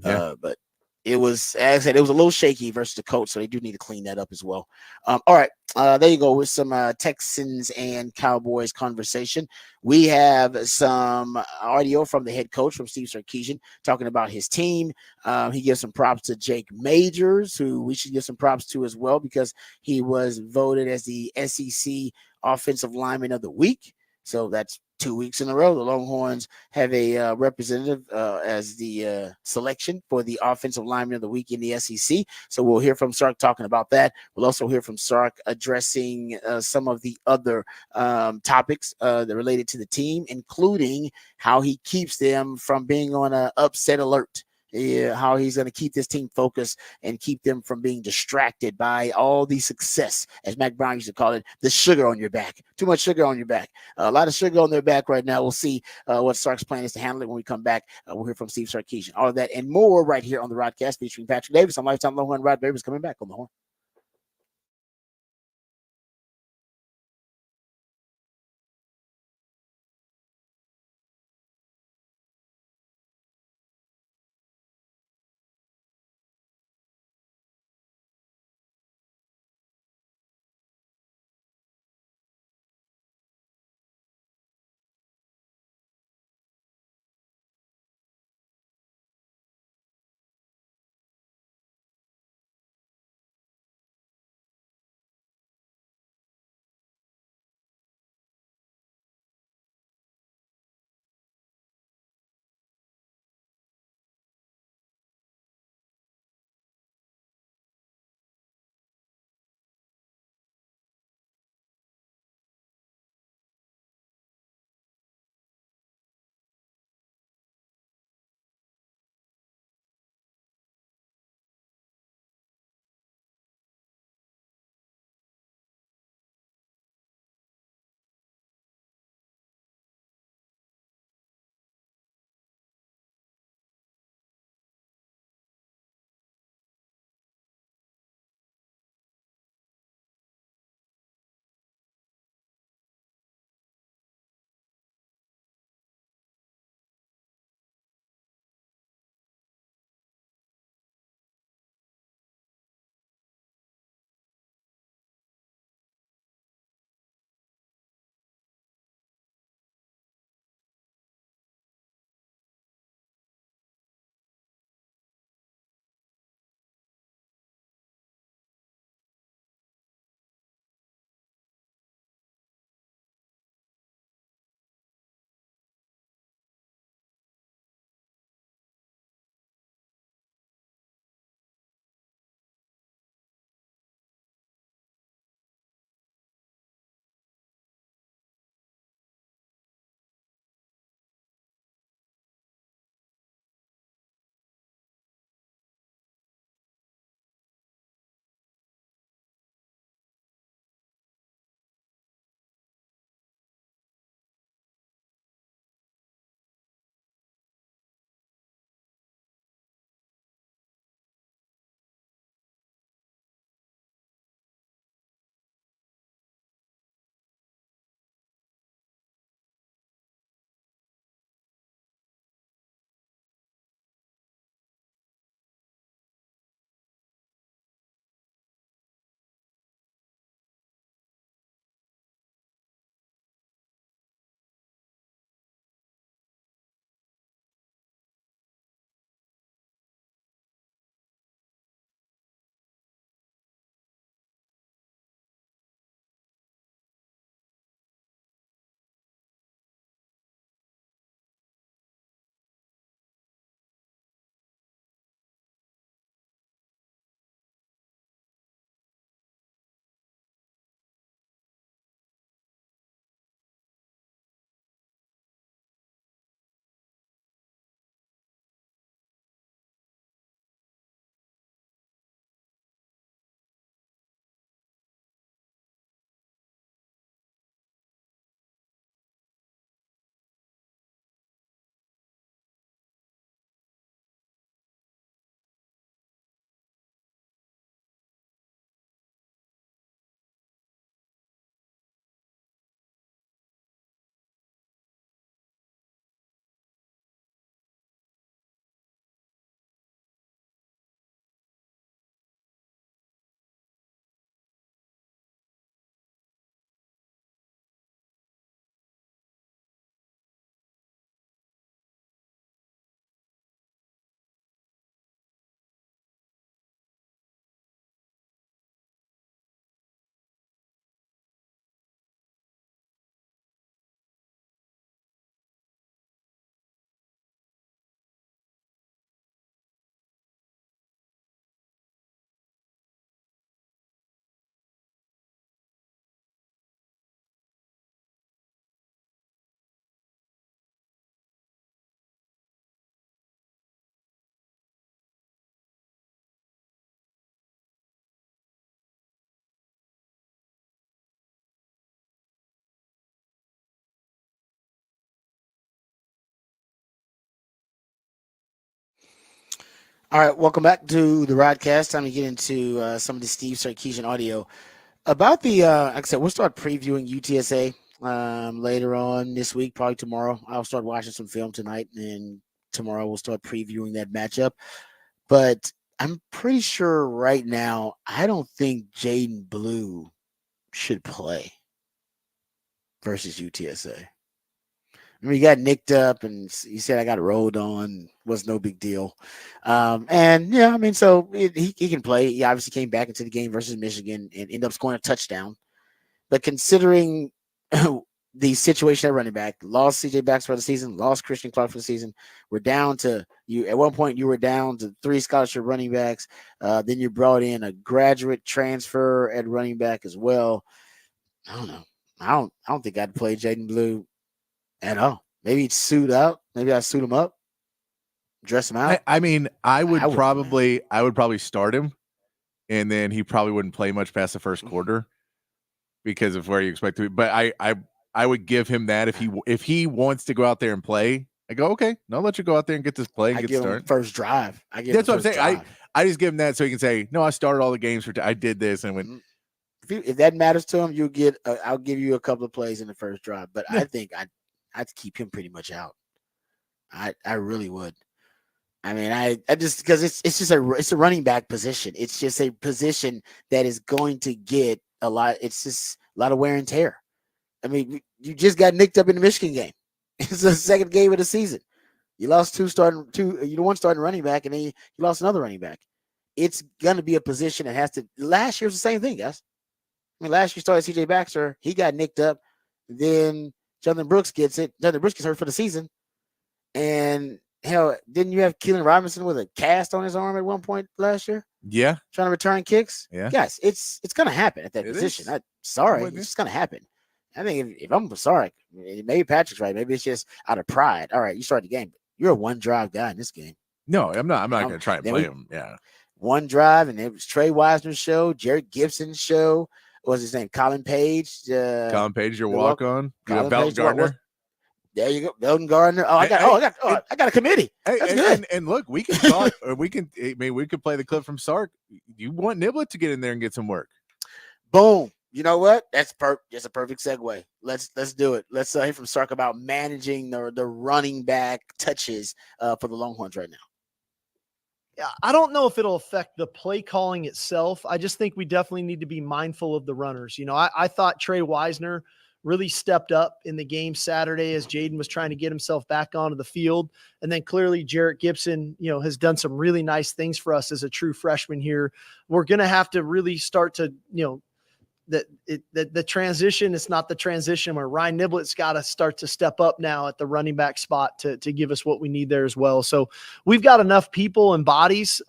Yeah. But it was, as I said, it was a little shaky versus the Colts, so they do need to clean that up as well. All right, there you go with some Texans and Cowboys conversation. We have some audio from the head coach, from Steve Sarkisian, talking about his team. He gives some props to Jake Majors, who we should give some props to as well because he was voted as the SEC Offensive Lineman of the Week. So that's 2 weeks in a row. The Longhorns have a representative as the selection for the Offensive Lineman of the Week in the SEC. So we'll hear from Sark talking about that. We'll also hear from Sark addressing some of the other topics that are related to the team, including how he keeps them from being on an upset alert. How he's going to keep this team focused and keep them from being distracted by all the success, as Mac Brown used to call it, the sugar on your back. Too much sugar on your back. A lot of sugar on their back right now. We'll see what Sark's plan is to handle it when we come back. We'll hear from Steve Sarkisian. All of that and more right here on the Rodcast featuring Patrick Davis. I'm Lifetime Longhorn. Rod Davis coming back on the Horn. All right, welcome back to the Rodcast. Time to get into some of the Steve Sarkisian audio about the. Like I said, we'll start previewing UTSA later on this week, probably tomorrow. I'll start watching some film tonight, and tomorrow we'll start previewing that matchup. But I'm pretty sure right now, I don't think Jaden Blue should play versus UTSA. I mean, he got nicked up, and he said I got rolled on. Was no big deal. And yeah, I mean, so he can play. He obviously came back into the game versus Michigan and ended up scoring a touchdown. But considering the situation at running back, lost CJ Baxter for the season, lost Christian Clark for the season, we're down to you. At one point, you were down to 3 scholarship running backs. Then you brought in a graduate transfer at running back as well. I don't know. I don't think I'd play Jaden Blue at all. Maybe he'd suit up. Maybe I'd suit him up, dress him out. I mean, I would probably start him, and then he probably wouldn't play much past the first quarter because of where you expect to be. But I would give him that if he wants to go out there and play. I go, okay, no, I'll let you go out there and get this play and I get give started. him first drive. That's what I'm saying. I just give him that so he can say, no, I started all the games I did this and went. If that matters to him, I'll give you a couple of plays in the first drive. But yeah. I think I'd keep him pretty much out. I really would. I mean, I just because it's a running back position. It's just a position that is going to get a lot. It's just a lot of wear and tear. I mean, you just got nicked up in the Michigan game. It's the second game of the season. You lost one starting running back, and then you lost another running back. It's gonna be a position that has to. Last year's the same thing, guys. I mean, last year started CJ Baxter. He got nicked up. Then Jonathan Brooks gets it. Jonathan Brooks gets hurt for the season. And hell, didn't you have Keelan Robinson with a cast on his arm at one point last year? Yeah. Trying to return kicks? Yeah. Guys, it's gonna happen at that position. I'm sorry. It's just gonna happen. I think if I'm sorry, maybe Patrick's right. Maybe it's just out of pride. All right, you start the game. You're a one drive guy in this game. No, I'm not gonna try and play him. Yeah. One drive, and it was Trey Wisner's show, Jared Gibson's show. What was his name? Colin Page. Colin Page, your walk on. You have Belton Gardner. There you go, Belton Gardner. I got a committee. That's good. And look, we can talk, or we can play the clip from Sark. You want Niblett to get in there and get some work. Boom. You know what? That's just a perfect segue. Let's do it. Let's hear from Sark about managing the running back touches for the Longhorns right now. Yeah, I don't know if it'll affect the play calling itself. I just think we definitely need to be mindful of the runners. You know, I thought Trey Wisner really stepped up in the game Saturday as Jaden was trying to get himself back onto the field. And then clearly Jarrett Gibson, has done some really nice things for us as a true freshman here. We're going to have to really start to, the transition, it's not the transition where Ryan Niblett's got to start to step up now at the running back spot to give us what we need there as well. So we've got enough people and bodies,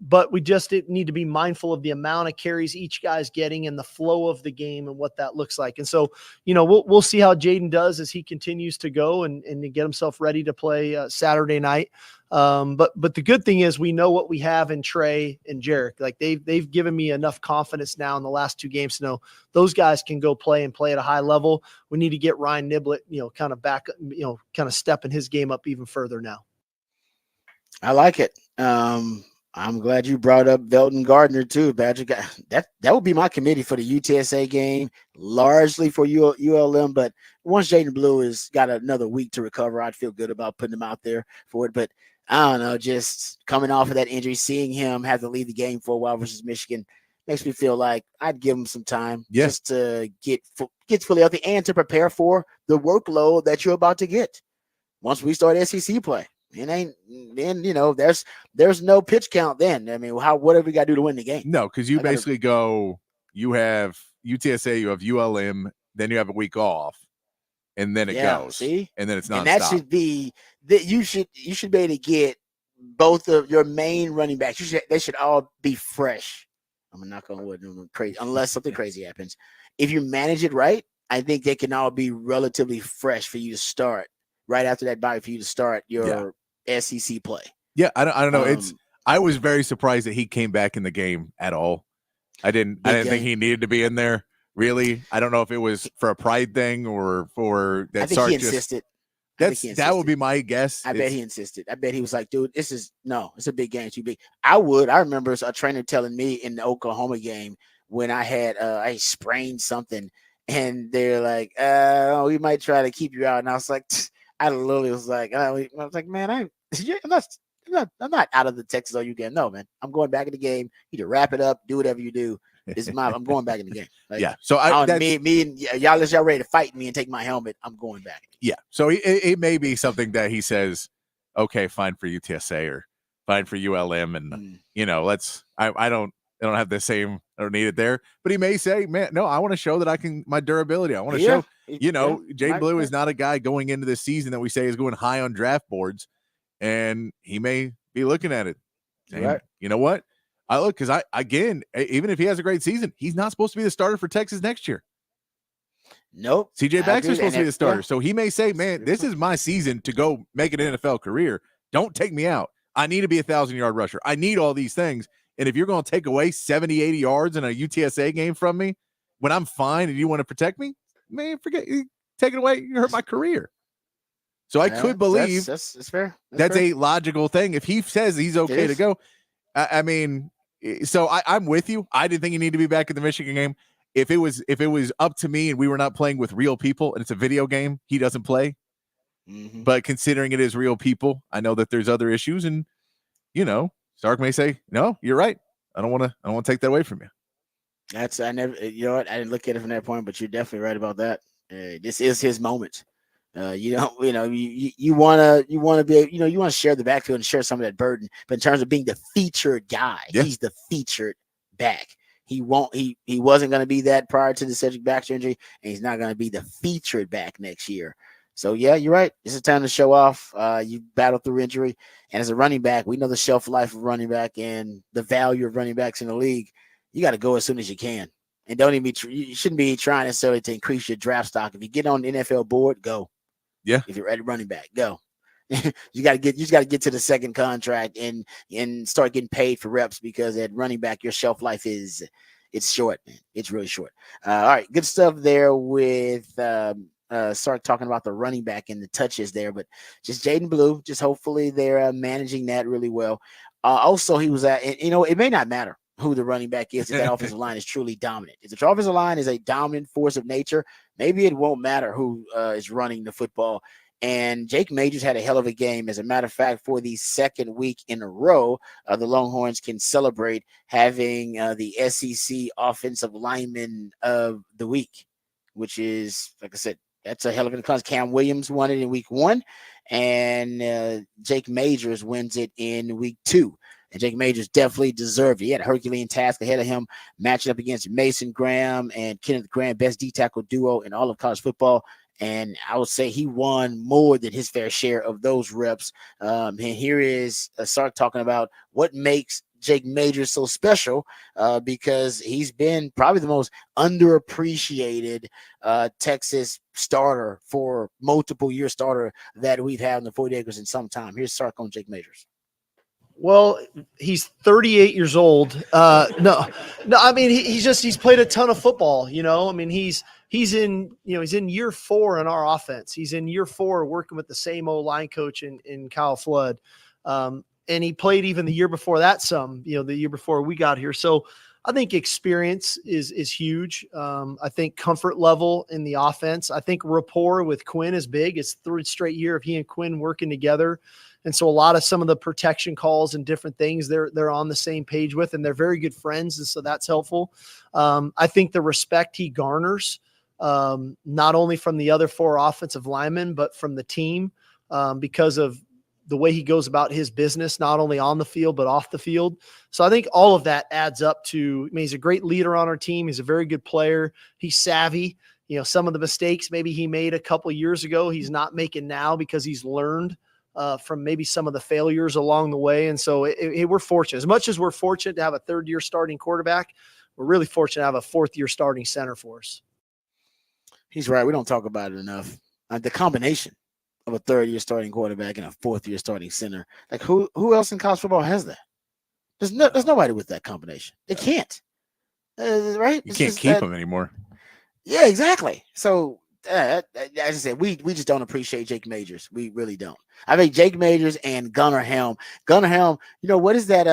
but we just need to be mindful of the amount of carries each guy's getting and the flow of the game and what that looks like. And so, we'll see how Jaden does as he continues to go and get himself ready to play Saturday night. But the good thing is we know what we have in Trey and Jarek. Like they've given me enough confidence now in the last 2 games to know those guys can go play at a high level. We need to get Ryan Niblett, kind of back, kind of stepping his game up even further now. I like it. I'm glad you brought up Belton Gardner too, Patrick. That would be my committee for the UTSA game, largely for ULM. But once Jaden Blue has got another week to recover, I'd feel good about putting him out there for it. But I don't know, just coming off of that injury, seeing him have to lead the game for a while versus Michigan makes me feel like I'd give him some time just to get fully healthy and to prepare for the workload that you're about to get once we start SEC play. There's no pitch count then. I mean, whatever we got to do to win the game. No, because you you have UTSA, you have ULM, then you have a week off, and then it goes. See, and then it's nonstop. And that should be that you should be able to get both of your main running backs. They should all be fresh. I'm not going to crazy unless something crazy happens. If you manage it right, I think they can all be relatively fresh for you to start right after that bye for you to start your SEC play. Yeah, I don't know. I was very surprised that he came back in the game at all. I didn't think he needed to be in there. Really, I don't know if it was for a pride thing or for that. I think he insisted. That would be my guess. I bet he insisted. I bet he was like, dude, it's a big game, too big. I remember a trainer telling me in the Oklahoma game when I had I sprained something, and they're like, we might try to keep you out. And I was like, I literally was like, man, I'm not out of the Texas OU game. No, man, I'm going back in the game. You either wrap it up, do whatever you do. I'm going back in the game. Like, yeah. So me and y'all ready to fight me and take my helmet. I'm going back. Yeah. So it may be something that he says, okay, fine for UTSA or fine for ULM, and I don't have the same. I don't need it there. But he may say, man, no, I want to show that I can my durability. I want to show. Jay Blue is not a guy going into this season that we say is going high on draft boards, and he may be looking at it. And right. You know what? Because even if he has a great season, he's not supposed to be the starter for Texas next year. Nope. CJ Baxter's supposed to be the starter. Yeah. So he may say, man, this is my season to go make an NFL career. Don't take me out. I need to be a 1,000-yard rusher. I need all these things. And if you're going to take away 70, 80 yards in a UTSA game from me when I'm fine and you want to protect me, man, forget you. Take it away. You hurt my career. So I could believe that's fair. That's fair. A logical thing. If he says he's okay to go, I mean, so I'm with you. I didn't think he needed to be back in the Michigan game. If it was up to me and we were not playing with real people and it's a video game, he doesn't play. Mm-hmm. But considering it is real people, I know that there's other issues, and Sark may say, "No, you're right. I don't want to take that away from you." I didn't look at it from that point, but you're definitely right about that. This is his moment. You want to be, you want to share the backfield and share some of that burden. But in terms of being the featured guy, he's the featured back. He wasn't going to be that prior to the Cedric Baxter injury, and he's not going to be the featured back next year. So yeah, you're right. This is time to show off. You battled through injury, and as a running back, we know the shelf life of running back and the value of running backs in the league. You got to go as soon as you can, and you shouldn't be trying necessarily to increase your draft stock. If you get on the NFL board, go. Yeah. If you're ready running back, go. You just got to get to the second contract and start getting paid for reps, because at running back, your shelf life it's short, man. It's really short. All right. Good stuff there with start talking about the running back and the touches there, but just Jaden Blue, just hopefully they're managing that really well. Also, he was it may not matter who the running back is if that offensive line is truly dominant. If the offensive line is a dominant force of nature, maybe it won't matter who is running the football. And Jake Majors had a hell of a game. As a matter of fact, for the second week in a row, the Longhorns can celebrate having the SEC Offensive Lineman of the Week, which is, like I said, that's a hell of a because Cam Williams won it in week 1, and Jake Majors wins it in week 2. And Jake Majors definitely deserved it. He had a Herculean task ahead of him, matching up against Mason Graham and Kenneth Graham, best D-tackle duo in all of college football. And I would say he won more than his fair share of those reps. And here is Sark talking about what makes Jake Majors so special, because he's been probably the most underappreciated Texas starter for multiple year starter that we've had in the 40 acres in some time. Here's Sark on Jake Majors. Well, he's 38 years old. No, I mean, he's played a ton of football, I mean, he's in year 4 in our offense. He's in year 4 working with the same old line coach in Kyle Flood. And he played even the year before that the year before we got here. So I think experience is huge. I think comfort level in the offense. I think rapport with Quinn is big. It's the 3rd straight year of he and Quinn working together. And so a lot of some of the protection calls and different things they're on the same page with, and they're very good friends. And so that's helpful. I think the respect he garners, not only from the other 4 offensive linemen, but from the team, because of the way he goes about his business, not only on the field, but off the field. So I think all of that adds up to, he's a great leader on our team. He's a very good player. He's savvy. Some of the mistakes maybe he made a couple years ago, he's not making now because he's learned from maybe some of the failures along the way. And so we're fortunate. As much as we're fortunate to have a 3rd-year starting quarterback, we're really fortunate to have a 4th-year starting center for us. He's right. We don't talk about it enough. The combination of a 3rd-year starting quarterback and a 4th-year starting center. Like who else in college football has that? There's nobody with that combination. They can't. Right? You can't keep them anymore. Yeah, exactly. So as I said, we just don't appreciate Jake Majors. We really don't. I think Jake Majors and Gunnar Helm. Gunnar Helm, what is that?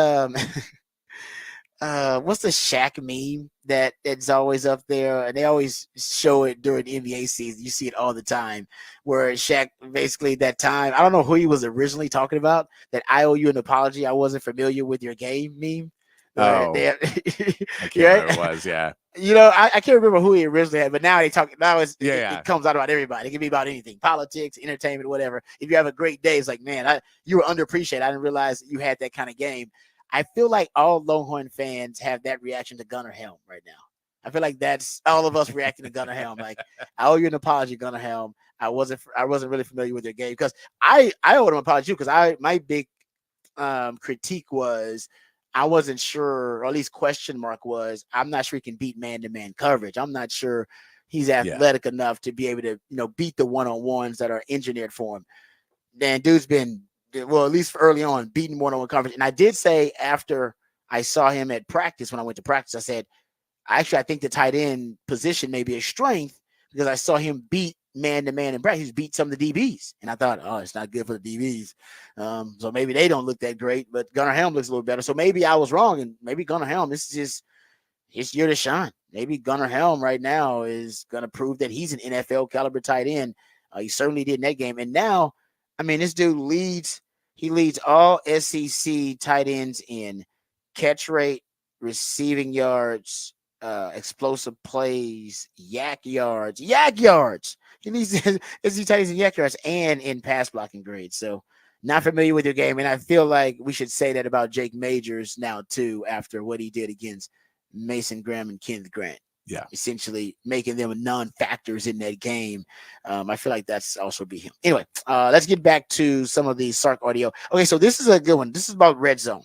What's the Shaq meme that's always up there? And they always show it during the NBA season. You see it all the time, where Shaq basically that time. I don't know who he was originally talking about. That I owe you an apology. I wasn't familiar with your game meme. Oh, I can't remember what it was. Yeah. I can't remember who he originally had, but now they talk. Now it comes out about everybody. It can be about anything, politics, entertainment, whatever. If you have a great day, it's like, man, you were underappreciated. I didn't realize you had that kind of game. I feel like all Longhorn fans have that reaction to Gunnar Helm right now. I feel like that's all of us reacting to Gunnar Helm. Like, I owe you an apology, Gunnar Helm. I wasn't really familiar with your game because I owe him an apology too, because my big critique was I wasn't sure, or at least question mark was, I'm not sure he can beat man-to-man coverage. I'm not sure he's athletic enough to be able to, beat the one-on-ones that are engineered for him. Man, dude's been, well, at least for early on, beating one-on-one coverage. And I did say after I saw him at practice, when I went to practice, I said, I think the tight end position may be a strength because I saw him beat man-to-man in practice. He's beat some of the DBs. And I thought, it's not good for the DBs. So maybe they don't look that great, but Gunnar Helm looks a little better. So maybe I was wrong, and maybe Gunnar Helm, this is just his year to shine. Maybe Gunnar Helm right now is going to prove that he's an NFL caliber tight end. He certainly did in that game. And now, this dude leads all SEC tight ends in catch rate, receiving yards, explosive plays, yak yards. He leads SEC tight ends in yak yards and in pass blocking grades. So not familiar with your game. And I feel like we should say that about Jake Majors now too, after what he did against Mason Graham and Kenneth Grant. Yeah. Essentially making them non-factors in that game. I feel like that's also be him. Anyway, let's get back to some of the Sark audio. Okay, so this is a good one. This is about red zone.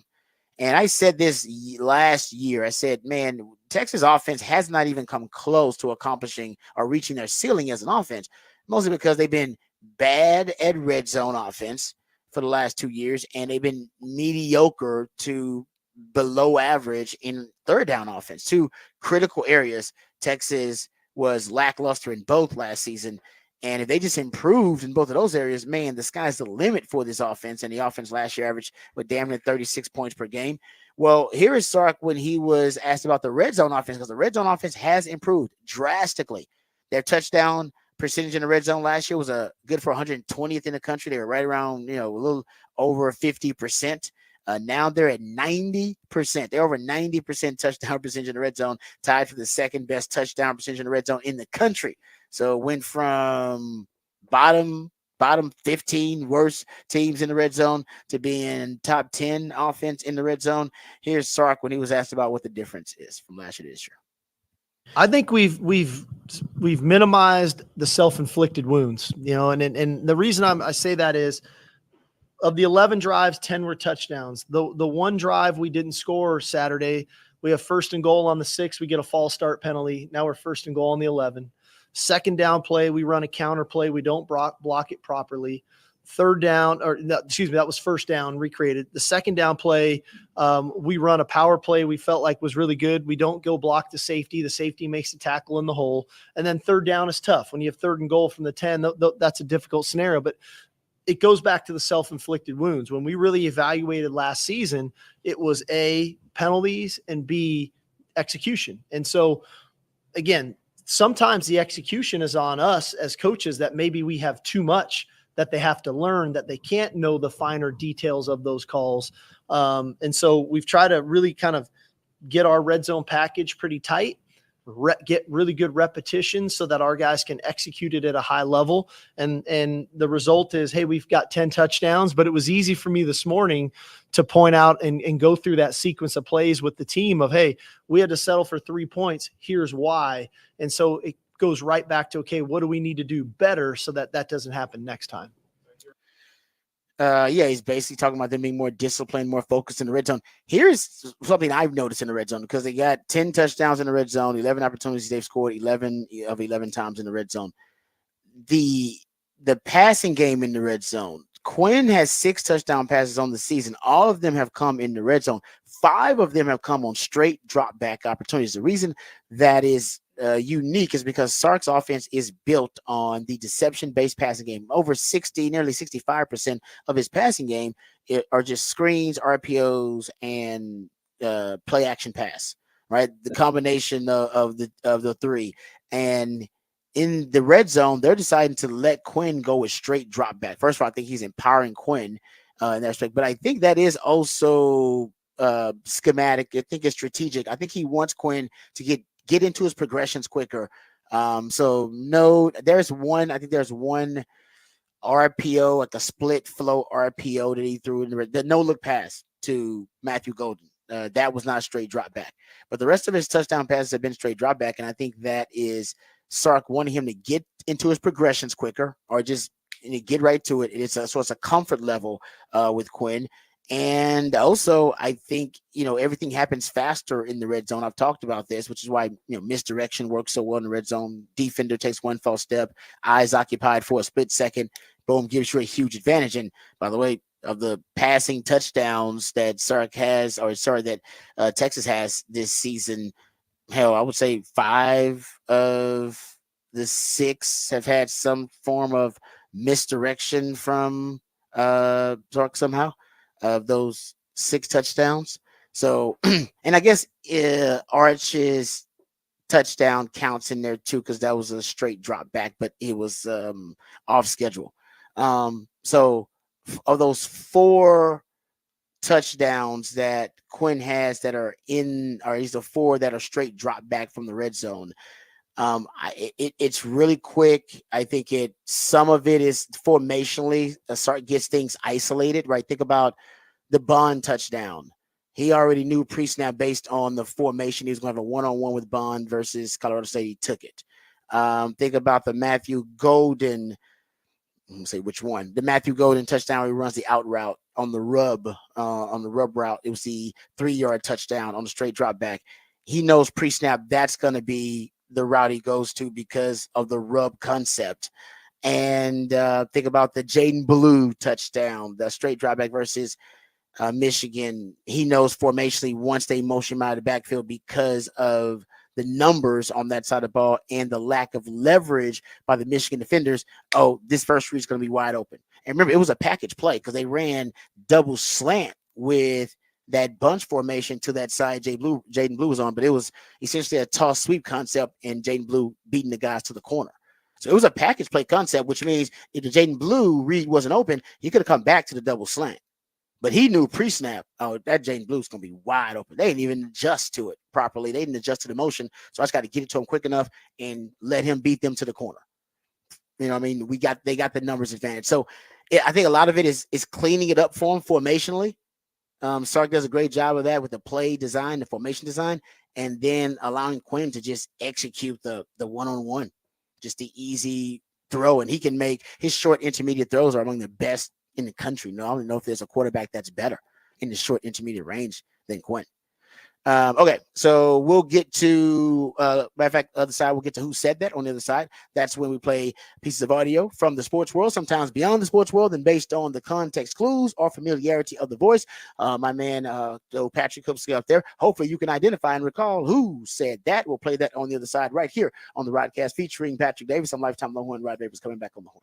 And I said this last year. I said, man, Texas offense has not even come close to accomplishing or reaching their ceiling as an offense, mostly because they've been bad at red zone offense for the last 2 years, and they've been mediocre to below average in third down offense. Two critical areas. Texas was lackluster in both last season. And if they just improved in both of those areas, man, the sky's the limit for this offense. And the offense last year averaged with damn near 36 points per game. Well, here is Sark when he was asked about the red zone offense, because the red zone offense has improved drastically. Their touchdown percentage in the red zone last year was good for 120th in the country. They were right around, a little over 50%. Now they're at 90%. They're over 90% touchdown percentage in the red zone, tied for the second best touchdown percentage in the red zone in the country. So it went from bottom 15 worst teams in the red zone to being top 10 offense in the red zone. Here's Sark when he was asked about what the difference is from last year to this year. I think we've minimized the self-inflicted wounds, and the reason I say that is, of the 11 drives, 10 were touchdowns. The one drive we didn't score Saturday, we have first and goal on the 6. We get a false start penalty. Now we're first and goal on the 11. Second down play, we run a counter play. We don't block it properly. Third down, that was first down, recreated. The second down play, we run a power play we felt like was really good. We don't go block the safety. The safety makes a tackle in the hole. And then third down is tough. When you have third and goal from the 10, that's a difficult scenario. But it goes back to the self-inflicted wounds. When we really evaluated last season, it was A, penalties, and B, execution. And so, again, sometimes the execution is on us as coaches, that maybe we have too much that they have to learn, that they can't know the finer details of those calls. And so we've tried to really kind of get our red zone package pretty tight, get really good repetitions so that our guys can execute it at a high level. And the result is, hey, we've got 10 touchdowns, but it was easy for me this morning to point out and go through that sequence of plays with the team of, hey, we had to settle for 3 points. Here's why. And so it goes right back to, okay, what do we need to do better so that doesn't happen next time? He's basically talking about them being more disciplined, more focused in the red zone. Here's something I've noticed in the red zone, because they got 10 touchdowns in the red zone, 11 opportunities they've scored, 11 of 11 times in the red zone. The passing game in the red zone, Quinn has 6 touchdown passes on the season. All of them have come in the red zone. 5 of them have come on straight drop back opportunities. The reason that is unique is because Sark's offense is built on the deception-based passing game. Over 60, nearly 65% of his passing game are just screens, RPOs, and play action pass. Right, the combination of the three. And in the red zone, they're deciding to let Quinn go with straight drop back. First of all, I think he's empowering Quinn in that respect, but I think that is also schematic. I think it's strategic. I think he wants Quinn to get into his progressions quicker. So no, there's one. I think there's one RPO, like a split flow RPO that he threw in the no look pass to Matthew Golden. That was not a straight drop back, but the rest of his touchdown passes have been straight drop back, and I think that is Sark wanting him to get into his progressions quicker, or just get right to it. So it's a comfort level with Quinn. And also, I think, everything happens faster in the red zone. I've talked about this, which is why, misdirection works so well in the red zone. Defender takes one false step, eyes occupied for a split second, boom, gives you a huge advantage. And by the way, of the passing touchdowns that that Texas has this season, hell, I would say 5 of the 6 have had some form of misdirection from Sark somehow, of those 6 touchdowns. So, and I guess Arch's touchdown counts in there too, because that was a straight drop back, but it was off schedule. So of those 4 touchdowns that Quinn has that are he's the 4 that are straight drop back from the red zone. It's really quick. I think some of it is formationally. Sark gets things isolated, right? Think about the Bond touchdown. He already knew pre-snap based on the formation. He was going to have a one-on-one with Bond versus Colorado State. He took it. Think about the Matthew Golden. Let me say which one. The Matthew Golden touchdown. He runs the out route on the rub route. It was the 3-yard touchdown on the straight drop back. He knows pre-snap that's going to be the route he goes to because of the rub concept. And think about the Jaden Blue touchdown, the straight drop back versus Michigan. He knows formationally once they motion him out of the backfield because of the numbers on that side of the ball and the lack of leverage by the Michigan defenders. Oh, this first read is going to be wide open. And remember, it was a package play because they ran double slant with that bunch formation to that side Jaden Blue was on, but it was essentially a toss sweep concept and Jaden Blue beating the guys to the corner. So it was a package play concept, which means if the Jaden Blue read wasn't open, he could have come back to the double slant. But he knew pre-snap, oh, that Jaden Blue's going to be wide open. They didn't even adjust to it properly. They didn't adjust to the motion. So I just got to get it to him quick enough and let him beat them to the corner. You know what I mean? They got the numbers advantage. So I think a lot of it is cleaning it up for him formationally. Sark does a great job of that with the play design, the formation design, and then allowing Quinn to just execute the one-on-one, just the easy throw. And he can make his short intermediate throws are among the best in the country. No, I don't know if there's a quarterback that's better in the short intermediate range than Quinn. Okay, so we'll get to matter of fact, other side, we'll get to who said that on the other side. That's when we play pieces of audio from the sports world, sometimes beyond the sports world, and based on the context clues or familiarity of the voice. My man Joe Patrick Kupski up there. Hopefully you can identify and recall who said that. We'll play that on the other side right here on the Rodcast featuring Patrick Davis. I'm lifetime Longhorn Rod Davis coming back on the horn.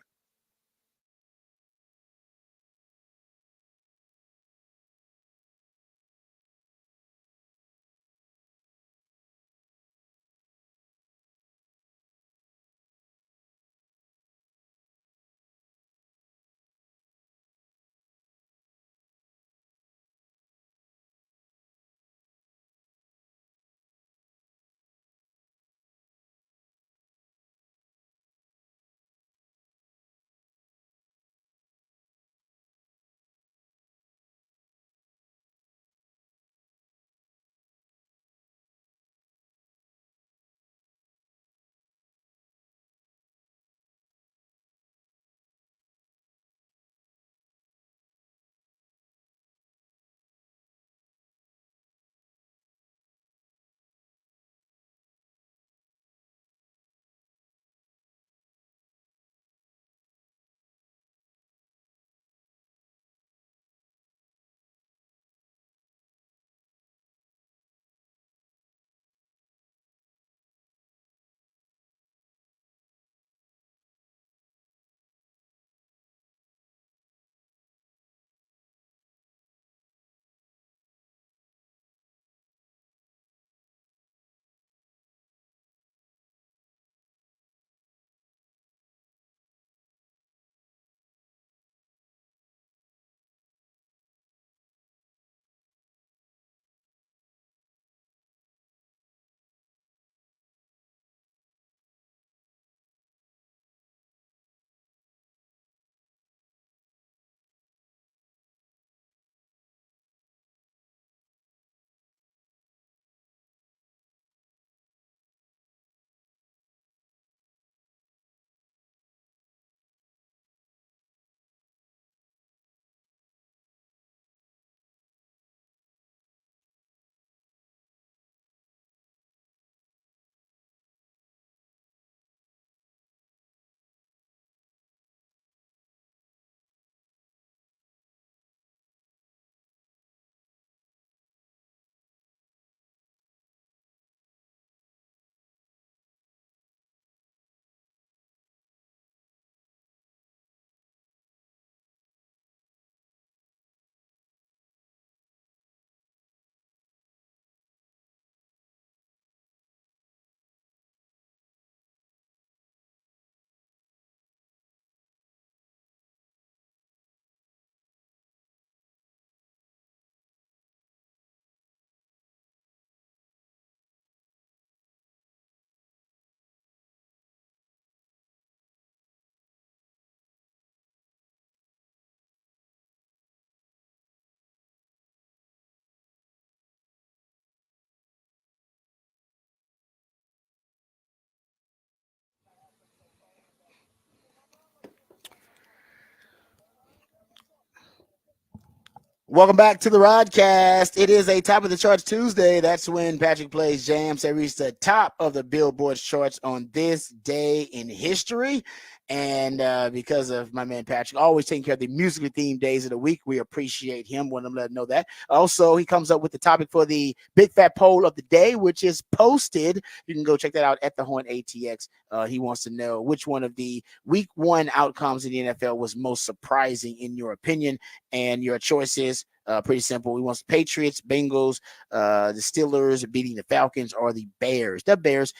Welcome back to the Rodcast. It is a top of the charts Tuesday. That's when Patrick plays jams that reach the top of the Billboard charts on this day in history. And because of my man Patrick always taking care of the musically themed days of the week, we appreciate him. Want to let him know that. Also, he comes up with the topic for the big fat poll of the day, which is posted. You can go check that out at the Horn ATX. He wants to know which one of the week 1 outcomes in the NFL was most surprising in your opinion, and your choices. Pretty simple. We want the Patriots, Bengals, the Steelers beating the Falcons, or the Bears. The Bears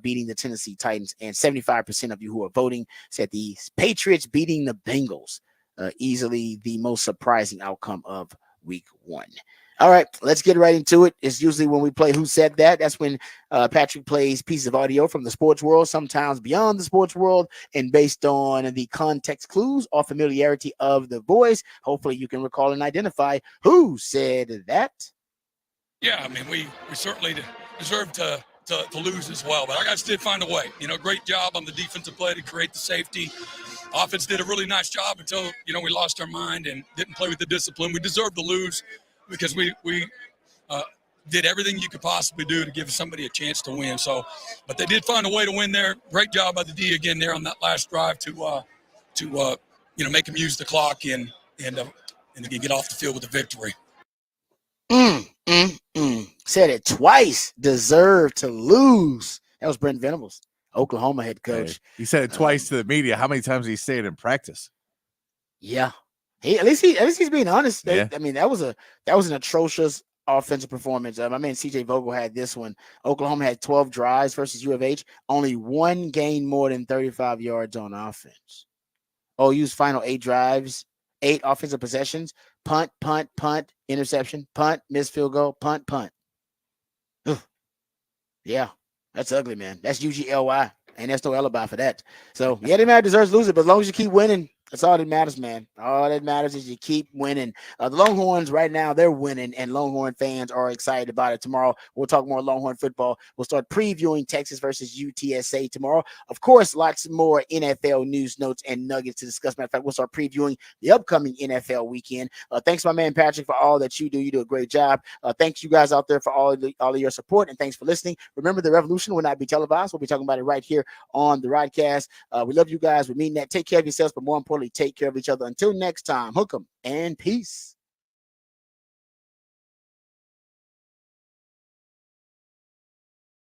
beating the Tennessee Titans. And 75% of you who are voting said the Patriots beating the Bengals. Easily the most surprising outcome of week 1. All right, let's get right into it. It's usually when we play Who Said That. That's when Patrick plays pieces of audio from the sports world, sometimes beyond the sports world, and based on the context clues or familiarity of the voice, hopefully you can recall and identify who said that. Yeah, I mean, we certainly deserve to lose as well, but our guys did find a way. Great job on the defensive play to create the safety. Offense did a really nice job until, we lost our mind and didn't play with the discipline. We deserved to lose because we did everything you could possibly do to give somebody a chance to win. So, but they did find a way to win there. Great job by the D again there on that last drive to make them use the clock and get off the field with a victory. Said it twice. Deserved to lose. That was Brent Venables, Oklahoma head coach. Hey, he said it twice to the media. How many times did he say it in practice? Yeah, at least he's being honest. Yeah. I mean, that was an atrocious offensive performance. My man CJ Vogel had this one. Oklahoma had 12 drives versus U of H. Only one gained more than 35 yards on offense. OU's final 8 drives, 8 offensive possessions: punt, punt, punt, interception, punt, missed field goal, punt, punt. Ugh. Yeah, that's ugly, man. That's UGLY, and there's no alibi for that. So yeah, they matter deserves to lose it, but as long as you keep winning, that's all that matters, man. All that matters is you keep winning. The Longhorns right now, they're winning, and Longhorn fans are excited about it. Tomorrow, we'll talk more Longhorn football. We'll start previewing Texas versus UTSA tomorrow. Of course, lots more NFL news, notes, and nuggets to discuss. Matter of fact, we'll start previewing the upcoming NFL weekend. Thanks, my man Patrick, for all that you do. You do a great job. Thanks, you guys out there, for all of your support, and thanks for listening. Remember, the revolution will not be televised. We'll be talking about it right here on the Rodcast. We love you guys. We mean that. Take care of yourselves, but more importantly, take care of each other. Until next time, hook 'em and peace.